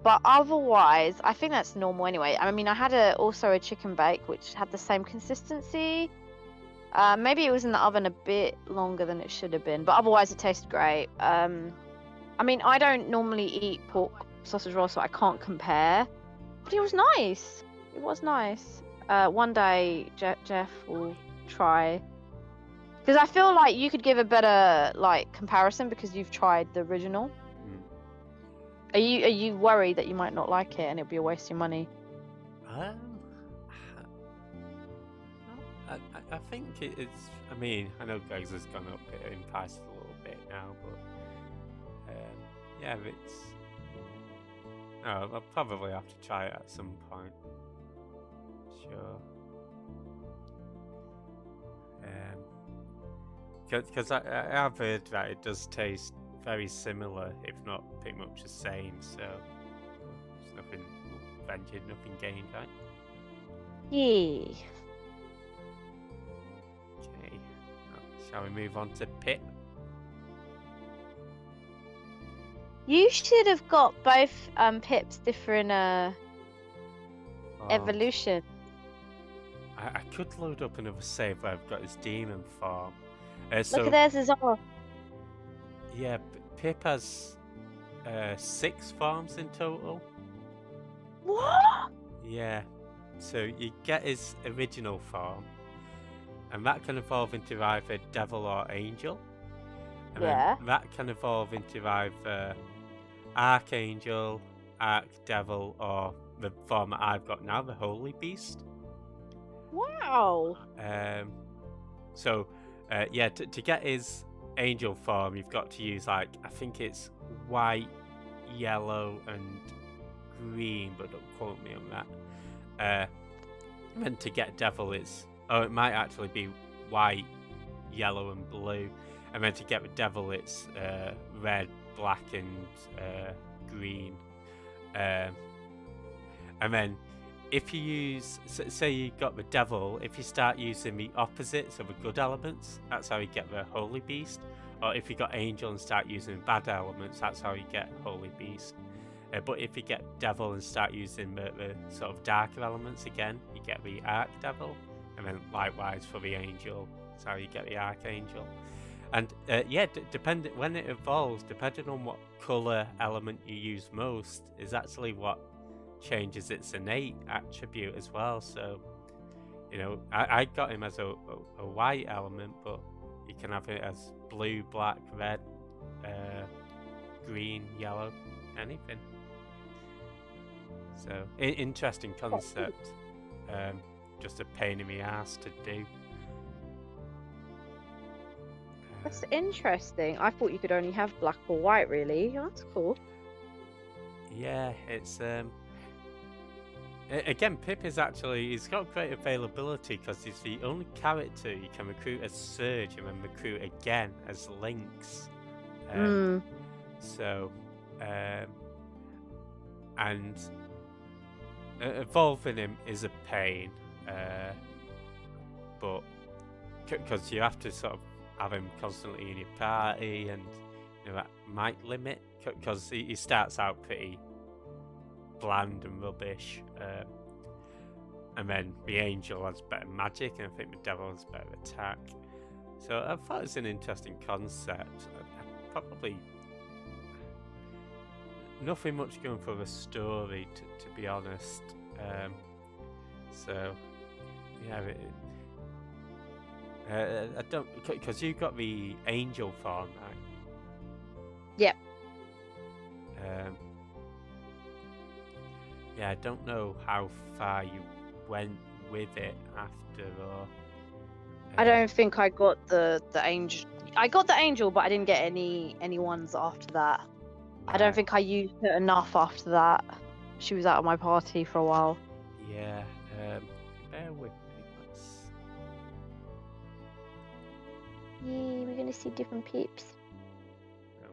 but otherwise, I think that's normal anyway. I mean, I had also a chicken bake, which had the same consistency. Maybe it was in the oven a bit longer than it should have been, but otherwise it tasted great. I mean, I don't normally eat pork sausage roll, so I can't compare. But it was nice. It was nice. One day, Jeff will try. Because I feel like you could give a better comparison because you've tried the original. Are you worried that you might not like it and it'll be a waste of your money? I think it's. I mean, I know Greg's has gone up in price a little bit now, but yeah, it's. No, I'll probably have to try it at some point. Sure. Because I have heard that it does taste very similar, if not pretty much the same. So there's nothing ventured, nothing gained, right? Yeah. Okay. Shall we move on to Pip? You should have got both Pip's different evolution. I could load up another save where I've got his demon form. Look at theirs as well. Yeah, Pip has 6 forms in total. What? Yeah, so you get his original form, and that can evolve into either devil or angel. And Yeah. then that can evolve into either archangel, archdevil, or the form that I've got now, the holy beast. Wow. So yeah, to get his angel form, you've got to use, like, I think it's white, yellow, and green, but don't quote me on that. And then to get devil, it's, oh, it might actually be white, yellow, and blue. And then to get the devil, it's red, black, and green. And then if you use, say you got the devil, if you start using the opposites of the good elements, that's how you get the holy beast. Or if you got angel and start using bad elements, that's how you get holy beast. But if you get devil and start using the sort of darker elements again, you get the archdevil. And then likewise for the angel, that's how you get the archangel. And yeah, when it evolves, depending on what color element you use most, is actually what changes its innate attribute as well. So, you know, I got him as a white element, but you can have it as blue, black, red, green, yellow, anything. So, interesting concept. Just a pain in the ass to do. That's interesting. I thought you could only have black or white, really. That's cool. Yeah, it's again, Pip is actually, he's got great availability because he's the only character you can recruit as Surge and then recruit again as Lynx. So, and evolving him is a pain, but because you have to sort of have him constantly in your party, and you know that might limit, because he starts out pretty bland and rubbish, and then the angel has better magic, and I think the devil has better attack. So I thought it was an interesting concept. Probably nothing much going for the story, to be honest. So yeah, I don't, because you got the angel form, right? Yep. Yeah, I don't know how far you went with it after, or I don't think I got the angel. I got the angel, but I didn't get any ones after that. I don't think I used it enough after that. She was out of my party for a while. Yeah, bear with me. Yeah, we're gonna see different Pips. So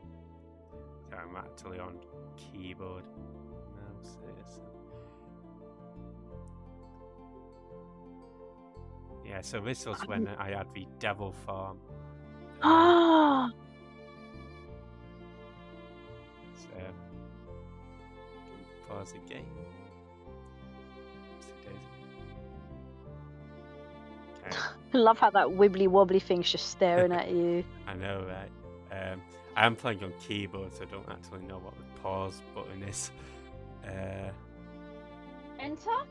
I'm actually on keyboard mouse here. So. Yeah, so this was when I had the devil form. Ah. So pause again. Okay. I love how that wibbly wobbly thing's just staring at you. I know, right? I am playing on keyboard, so I don't actually know what the pause button is. Enter?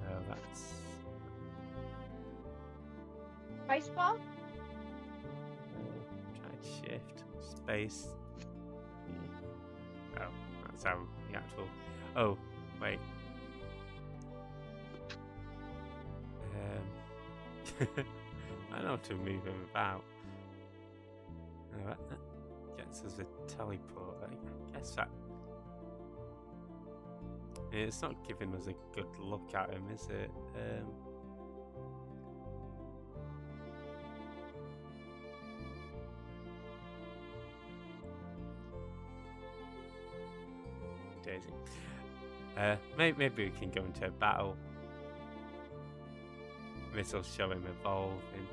No, that's... Spacebar? Try shift, space. Oh, that's how the actual... Oh, wait. I know to move him about. That gets us a teleport. I guess that... It's not giving us a good look at him, is it? Daisy. Maybe we can go into a battle. This will show him evolving.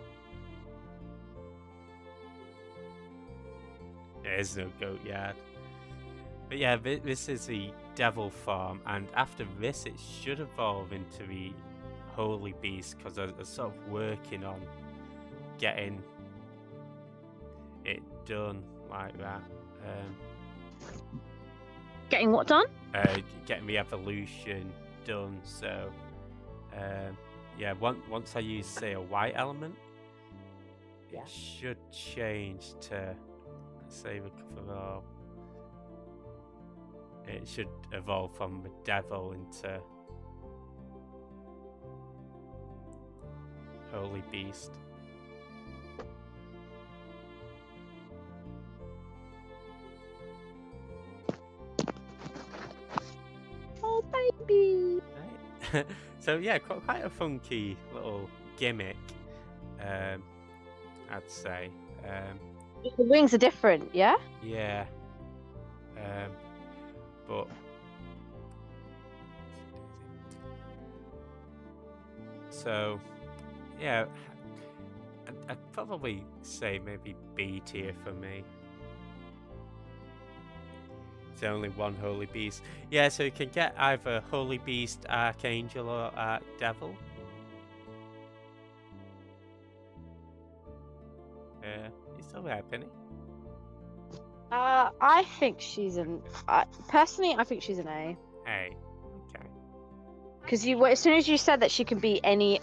There is no goat yard. But yeah, this is the devil form, and after this it should evolve into the holy beast, because I was sort of working on getting it done. like that. Getting what done? Getting the evolution done. So, yeah, once I use, say, a white element, it should change to, say, the cover. It should evolve from the devil into holy beast. Oh, baby. Right. So yeah, quite a funky little gimmick, I'd say. The wings are different, yeah? Yeah. But so yeah, I'd probably say maybe B tier for me. It's only one holy beast. Yeah, so you can get either holy beast, archangel, or archdevil. You still there, Penny? I think she's an. Personally, I think she's an A. Hey, okay. Because as soon as you said that she can be any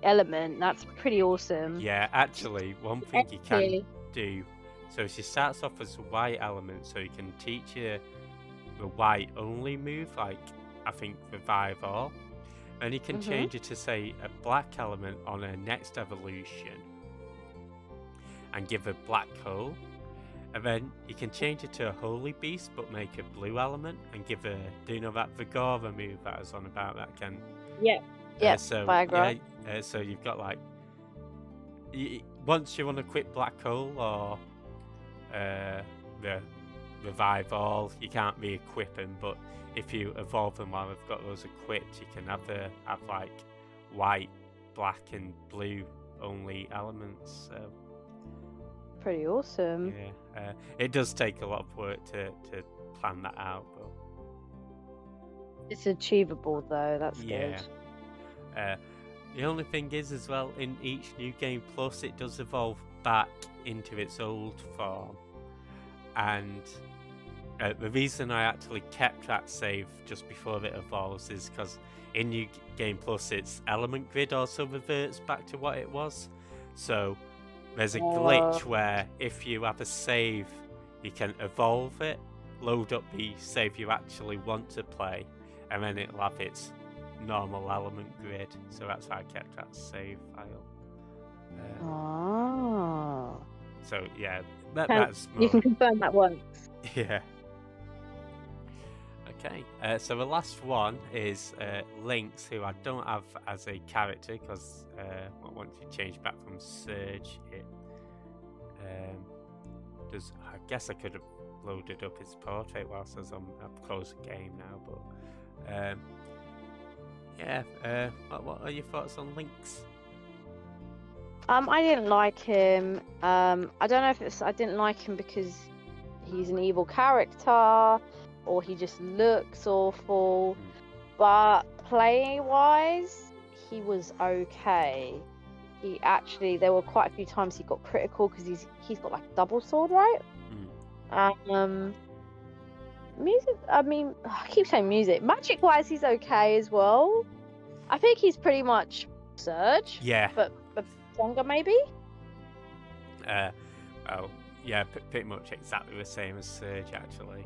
element, that's pretty awesome. Yeah, actually, one thing you can do. So she starts off as a white element, so you can teach her the white only move, like I think revive all, and you can change it to say a black element on her next evolution, and give her black hole. And then you can change it to a holy beast, but make a blue element and give her. Do you know that Vigora move that I was on about? That can. Yeah. Yeah. So Viagra. yeah. So you've got like. Once you want to quit black hole or the revive all, you can't re-equip them. But if you evolve them while they've got those equipped, you can have like white, black, and blue only elements. So. Pretty awesome. Yeah, it does take a lot of work to plan that out, but it's achievable though. That's yeah. good. The only thing is, as well, in each new game plus, it does evolve back into its old form, and the reason I actually kept that save just before it evolves is because in new game plus, its element grid also reverts back to what it was. So there's a glitch where if you have a save, you can evolve it, load up the save you actually want to play, and then it'll have its normal element grid. So that's why I kept that save file. So yeah, that's more... You can confirm that once. Yeah. Okay, so the last one is Lynx, who I don't have as a character because once you change back from Surge, it does. I guess I could have loaded up his portrait whilst I was on a closer game now, but yeah. What are your thoughts on Lynx? I didn't like him. I don't know if I didn't like him because he's an evil character, or he just looks awful. But playing wise, he was okay. There were quite a few times he got critical because he's got like double sword, right? Music. I mean, I keep saying music. Magic wise, he's okay as well. I think he's pretty much Surge. Yeah. But stronger maybe. Well, yeah, pretty much exactly the same as Surge actually.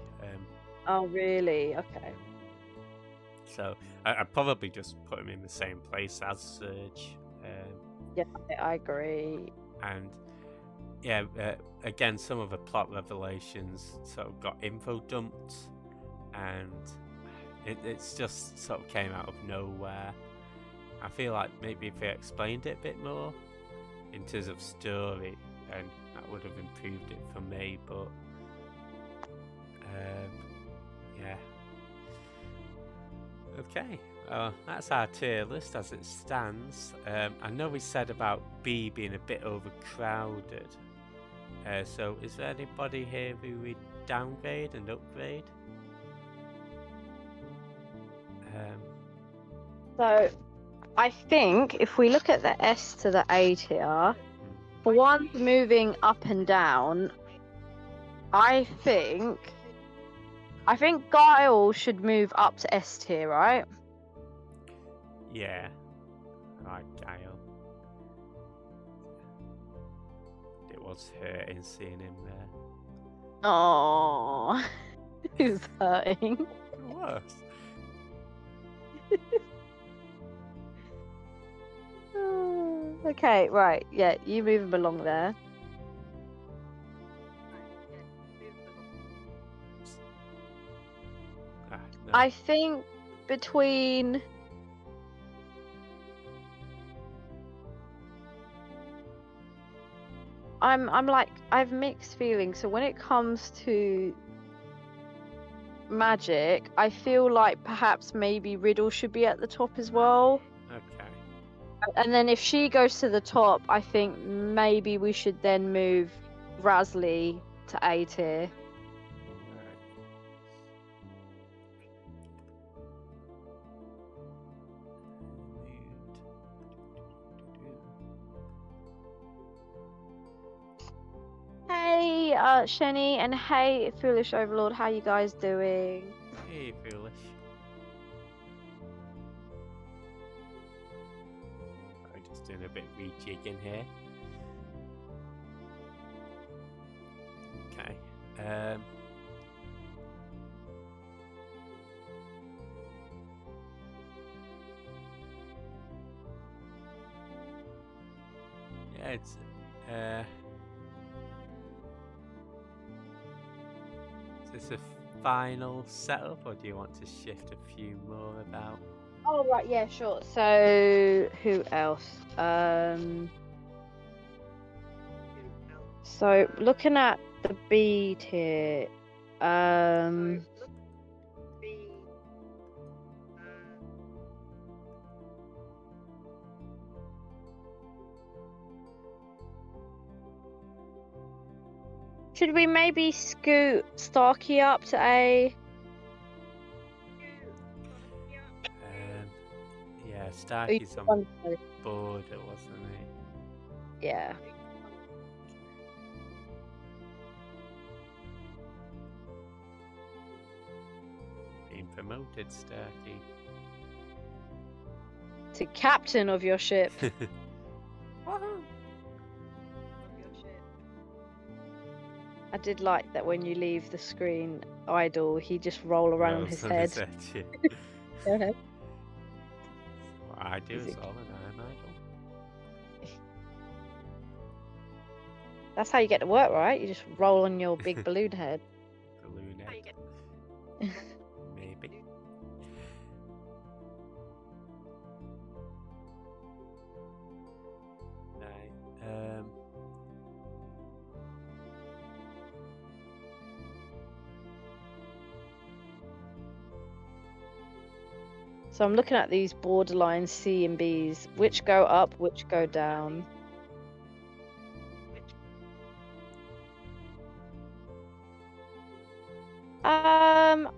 Oh really? Okay. So I'd probably just put him in the same place as Surge. Yeah, I agree. And yeah, again, some of the plot revelations sort of got info dumped, and it's just sort of came out of nowhere. I feel like maybe if they explained it a bit more in terms of story, and that would have improved it for me. But yeah. Okay, that's our tier list as it stands. I know we said about B being a bit overcrowded. So is there anybody here who would downgrade and upgrade? So I think if we look at the S to the A tier, for one moving up and down, I think Guile should move up to S tier, right? Yeah. I like Guile. It was hurting seeing him there. Oh, who's hurting? It was. Okay, right. Yeah, you move him along there. No. I think between I'm like I have mixed feelings. So when it comes to magic, I feel like perhaps maybe Riddle should be at the top as well. Okay. And then if she goes to the top, I think maybe we should then move Rasley to A tier. Hey, Shenny, and hey, Foolish Overlord, how you guys doing? Hey, Foolish. I'm just doing a bit of rejigging here. Okay. Yeah, it's is this a final setup, or do you want to shift a few more about? Oh right, yeah, sure. So who else? So looking at the B tier, should we maybe scoot Starkey up to A? Yeah, Starkey's on board, wasn't he? Yeah. Being promoted, Starkey. To captain of your ship. I did like that when you leave the screen idle, he just roll around on his head. Yeah. Go ahead. What I do is all when I'm idle. That's how you get to work, right? You just roll on your big balloon head. Balloon head. Maybe. Right. So I'm looking at these borderline C and Bs. Which go up, which go down?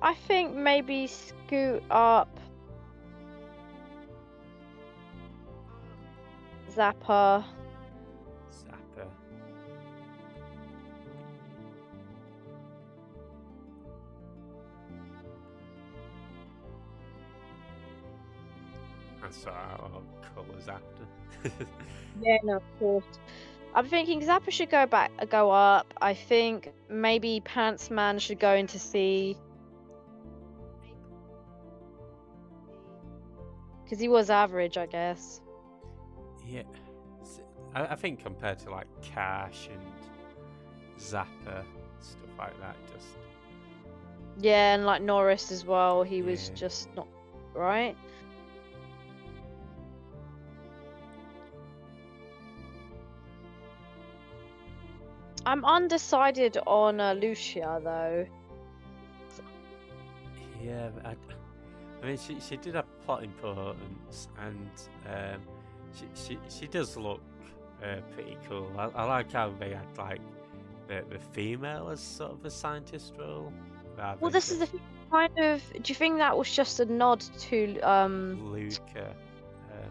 I think maybe scoot up Zappa. Zapper. And sort out all colours after. Yeah, no, of course. I'm thinking Zappa should go up. I think maybe Pants Man should go into C. Because he was average, I guess. Yeah. I think compared to like Cash and Zapper, stuff like that, just... Yeah, and like Norris as well, he was Yeah. just not right. I'm undecided on Lucia though. Yeah, but I mean, she did have plot importance, and she does look pretty cool. I like how they had like the female as sort of a scientist role. Well, this is the kind of. Do you think that was just a nod to Luca.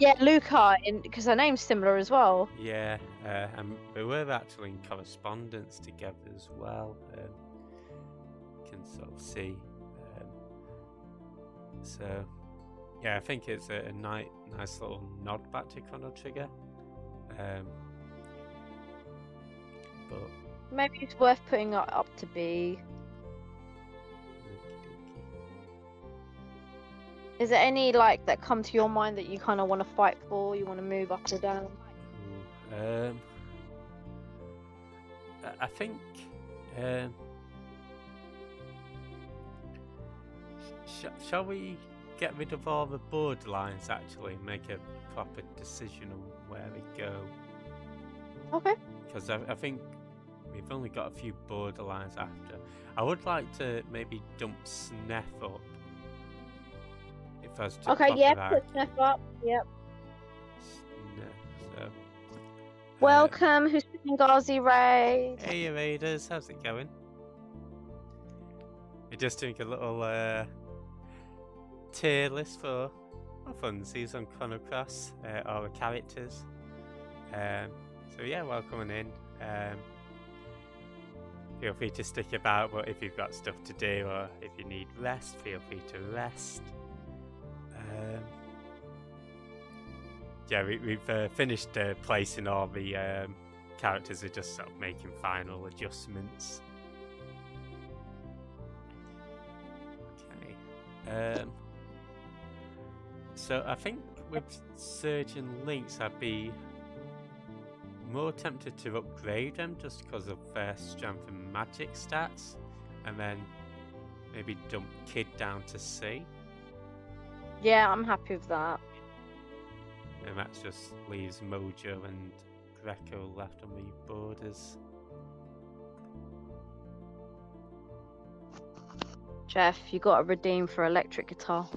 Yeah, Luca, because her name's similar as well. Yeah, and they were actually in correspondence together as well. sort of see. So yeah, I think it's a nice little nod back to Chrono Trigger. But Maybe it's worth putting it up to B. Is there any like that come to your mind that you kind of want to fight for? You want to move up or down? I think shall we get rid of all the borderlines actually and make a proper decision on where we go? Okay. Because I think we've only got a few borderlines after. I would like to maybe dump Sneff up. If I was to Okay, pop yeah, it out. put Sneff up. Yep. Sneff, so, Welcome, who's speaking Ghazi Raid? hey Raiders, how's it going? We're just doing a little tier list for funsies on Chrono Cross, all the characters. So yeah, welcome in. Feel free to stick about, but if you've got stuff to do or if you need rest, feel free to rest. Yeah, we've finished placing all the characters. We're just sort of making final adjustments. Okay. So I think with Surgeon Links, I'd be more tempted to upgrade them just because of their strength and magic stats, and then maybe dump Kid down to C. Yeah, I'm happy with that. And that just leaves Mojo and Greco left on the borders. Jeff, you got to redeem for electric guitar.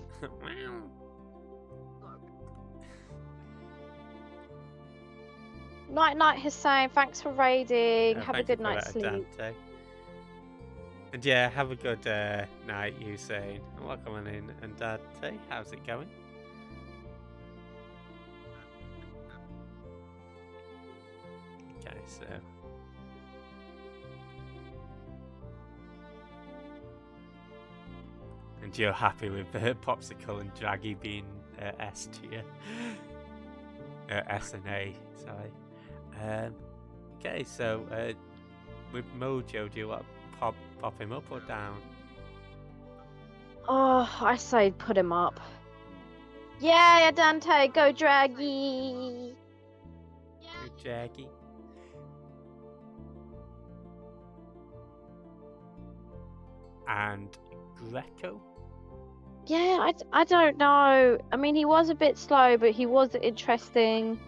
Night, Hussein. Thanks for raiding. Have a good night's sleep. Dante. And yeah, have a good night, Hussein. And welcome in. And Dante, how's it going? Okay, so. And you're happy with Popsicle and Draggy being S tier? S and A, sorry. Okay, so with Mojo, do you want to pop him up or down? Oh, I say put him up. Yeah, Dante, go Draggy. Good Draggy. And Greco? Yeah, I don't know. I mean, he was a bit slow, but he was interesting.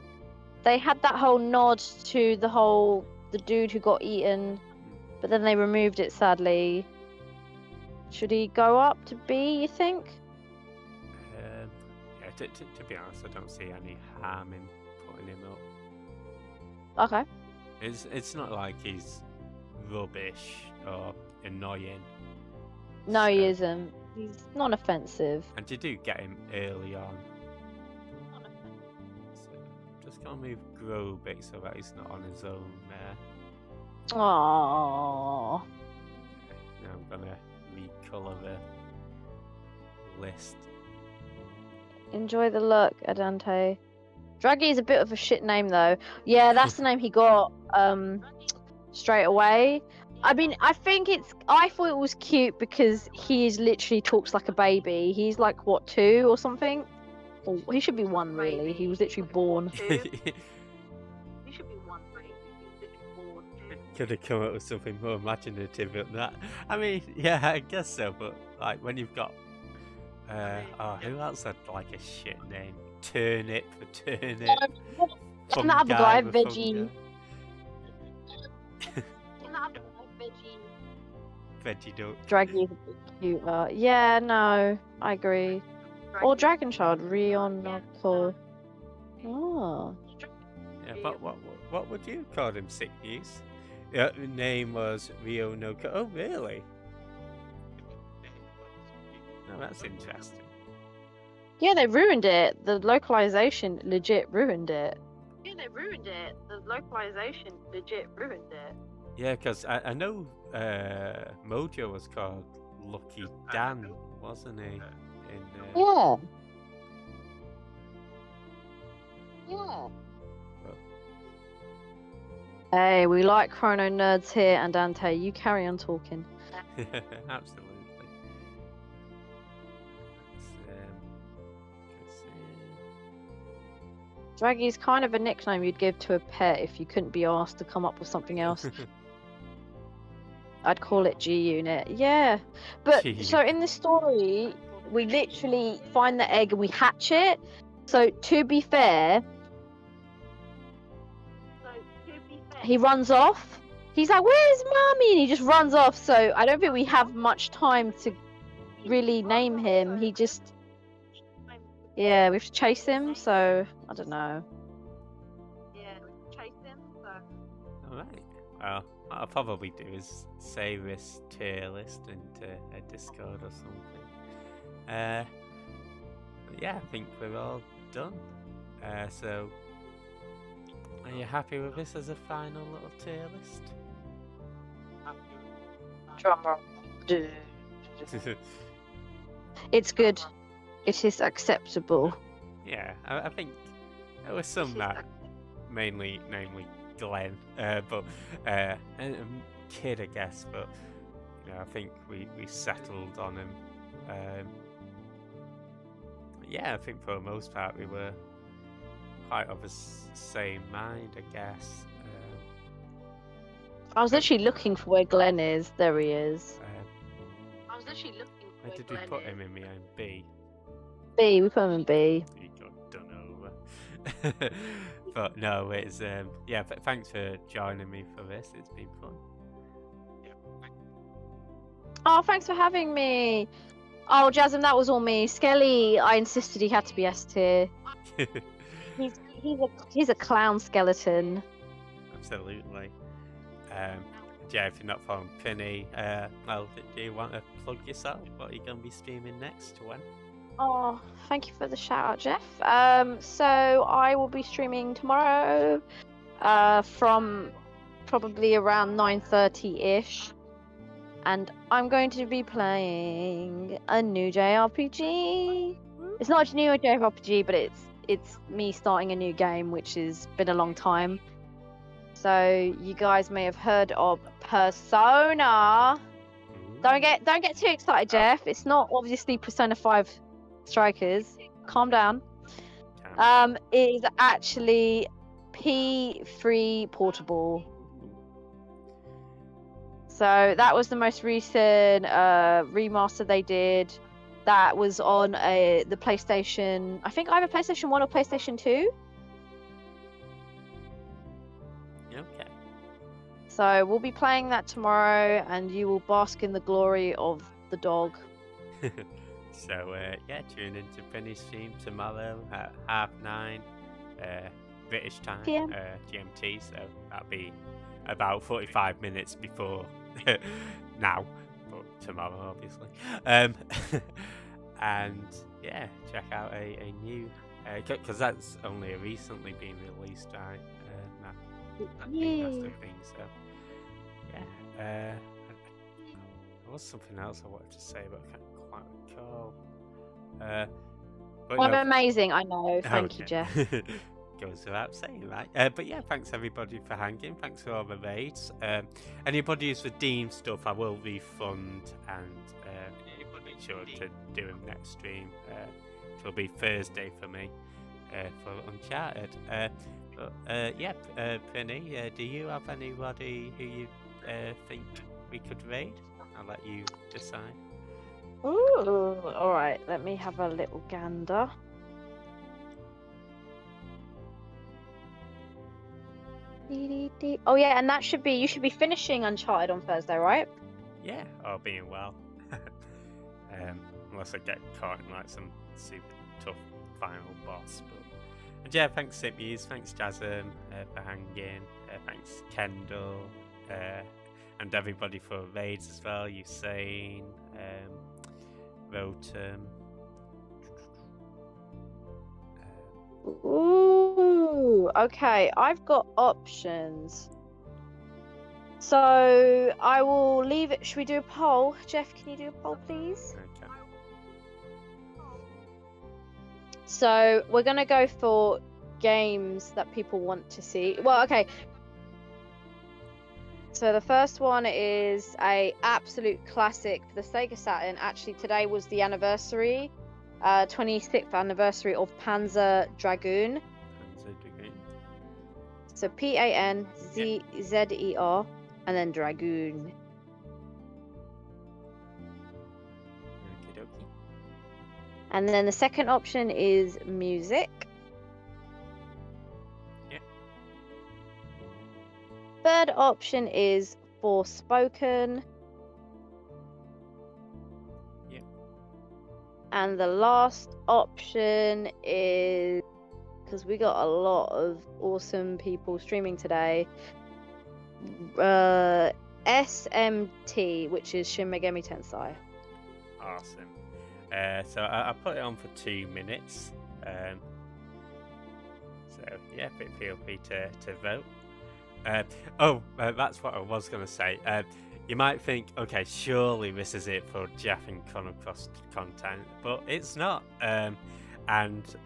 They had that whole nod to the dude who got eaten, but then they removed it, sadly. Should he go up to B, you think? Yeah, to be honest, I don't see any harm in putting him up. Okay. It's not like he's rubbish or annoying. No, he isn't. He's non-offensive. And you do get him early on. So just gonna move Grow a bit so that he's not on his own there. Aww. Now I'm gonna recolour the list. Enjoy the look, Adante. Draggy is a bit of a shit name, though. Yeah, that's the name he got straight away. I mean, I thought it was cute because he literally talks like a baby. He's like, what, 2 or something? Or he should be 1, really. He was literally born. Could have come up with something more imaginative than that. I mean, yeah, I guess so, but like when you've got who else had like a shit name? Turnip for turnip. And that other guy, Veggie. Veggie duck. Draggy is a bit cute. Yeah, no, I agree. Or Dragon Child, Rion or Oh. Yeah, but what would you call him, Sick News? Yeah, the name was Rio no Ko. Oh, really? Oh, that's interesting. Yeah, they ruined it. The localization legit ruined it. Yeah, because I know Mojo was called Lucky Dan, wasn't he? In, Yeah. Yeah. but- Hey, we like Chrono nerds here, and Dante, you carry on talking. Absolutely. Let's see. Draggy's kind of a nickname you'd give to a pet if you couldn't be asked to come up with something else. I'd call it G-Unit. Yeah. But so in the story, we literally find the egg and we hatch it. So to be fair, he runs off. He's like, "Where's mommy?" And he just runs off. So I don't think we have much time to really name him. He just, yeah, we have to chase him. So I don't know. Alright. Well, what I'll probably do is save this tier list into a Discord or something. But yeah, I think we're all done. So, are you happy with this as a final little tier list? Drum roll. It's good. It is acceptable. Yeah, I think there was some that namely Glenn, but and Kid, I guess. But you know, I think we settled on him. Yeah, I think for the most part we were quite of the same mind, I guess. I was literally looking for where Glenn is. There he is. I was literally looking for Where did we put him in behind B? B. We put him in B. He got done over. But no, it's yeah. But thanks for joining me for this. It's been fun. Oh, thanks for having me. Oh, Jasmine, that was all me. Skelly, I insisted he had to be S tier. He's a clown skeleton. Absolutely. Yeah, if you're not following Prinny, well, do you want to plug yourself? What are you going to be streaming next? When? Oh, thank you for the shout out, Jeff. So I will be streaming tomorrow, from probably around 9:30ish, and I'm going to be playing a new JRPG. It's not a new JRPG, but it's me starting a new game, which has been a long time. So you guys may have heard of Persona. Don't get too excited, Jeff. It's not obviously Persona 5 Strikers. Calm down. It is actually P3 portable. So that was the most recent remaster they did. That was on the PlayStation. I think either PlayStation 1 or PlayStation 2. Okay. So we'll be playing that tomorrow, and you will bask in the glory of the dog. So yeah, tune into Prinny's stream tomorrow at 9:30 British time, PM. GMT. So that'll be about 45 minutes before now, but tomorrow obviously. And yeah, check out a new because that's only recently been released, right? I think that's the thing. So yeah, there was something else I wanted to say, but I can't quite recall. I'm amazing, I know. Thank you, Jeff. Goes without saying, right? But yeah, thanks everybody for hanging. Thanks for all the raids. Anybody who's redeemed stuff, I will refund, and make sure to do them next stream. It'll be Thursday for me for Uncharted. But yeah, Prinny, do you have anybody who you think we could raid? I'll let you decide. Ooh, alright, let me have a little gander. Oh yeah, and that should be, you should be finishing Uncharted on Thursday, right? Yeah, all being well. Unless I get caught in like some super tough final boss. But yeah, thanks Sipmuse, thanks Jasm for hanging, thanks Kendall, and everybody for raids as well. Usain, Rotem. Ooh, okay, I've got options. So I will leave it. Should we do a poll? Jeff, can you do a poll, please? Okay. So we're gonna go for games that people want to see. Well, okay. So the first one is a absolute classic for the Sega Saturn. Actually, today was the anniversary, 26th anniversary of Panzer Dragoon. Panzer Dragoon. So Panzer, and then Dragoon. Okie dokie. And then the second option is music. Yep. Third option is Forspoken. Yep. And the last option is, because we got a lot of awesome people streaming today, SMT, which is Shin Megami Tensei. Awesome. So I put it on for 2 minutes. So yeah, feel free to vote. That's what I was going to say. You might think, okay, surely this is it for Jeff and Chrono Cross content, but it's not. And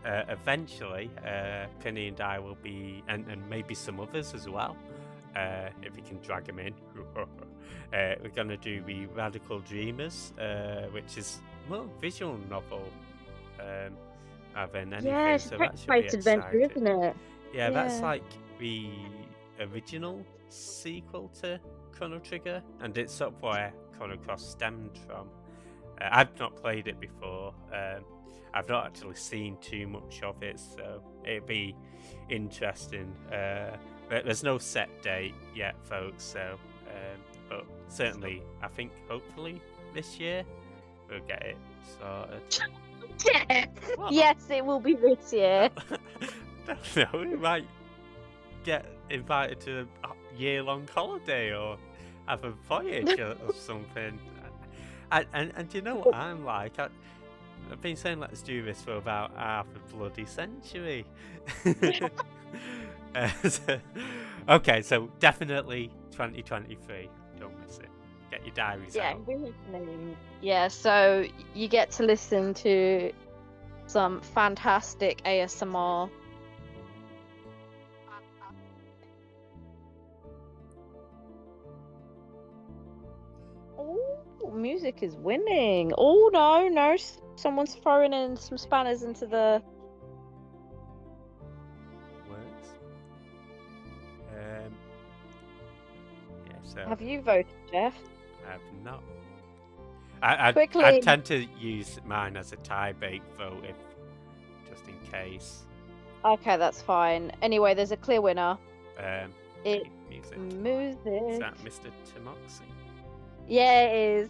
eventually, Prinny and I will be, and maybe some others as well, if we can drag them in. We're going to do the Radical Dreamers, which is more visual novel rather than anything. Yeah, it's so a that should be text-based adventure, exciting. isn't it? Yeah, that's like the original sequel to Chrono Trigger, and it's sort of where Chrono Cross stemmed from. I've not played it before. I've not actually seen too much of it, so it'd be interesting. But there's no set date yet, folks. So, but certainly, I think hopefully this year we'll get it sorted. What? Yes, it will be this year. Don't know. We might get invited to a year-long holiday or have a voyage or something. And do you know what I'm like? I've been saying let's do this for about half a bloody century. Okay, so definitely 2023. Don't miss it. Get your diaries out. Yeah, so you get to listen to some fantastic ASMR. Oh, music is winning. Oh, no, someone's throwing in some spanners into the... Works. Yeah, so Have you voted, Jeff? I've not. I Quickly. tend to use mine as a tie-bake vote, just in case. Okay, that's fine. Anyway, there's a clear winner. It's Music. music. Is that Mr. Timoxy? Yeah, it is.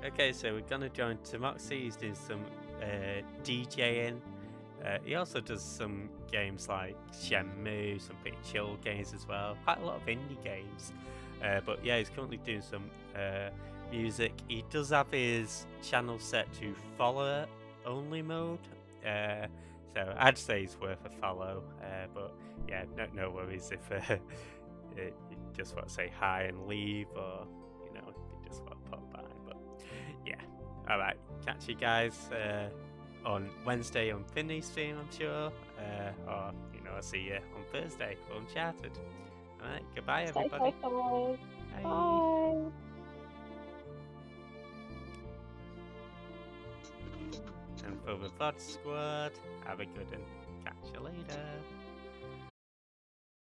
Yeah. Okay, so we're gonna join Timoxy. He's doing some DJing. He also does some games like Shenmue, some pretty chill games as well. Quite a lot of indie games. But yeah, he's currently doing some music. He does have his channel set to follower only mode. So I'd say he's worth a follow. But yeah, no worries if you just want to say hi and leave, or you know, if you just want to pop by. But yeah, all right. Catch you guys on Wednesday on Prinny stream, I'm sure. Or you know, I'll see you on Thursday for Uncharted. All right, goodbye, everybody. Bye. Bye. Bye. And for the VOD squad, have a good one. Catch you later.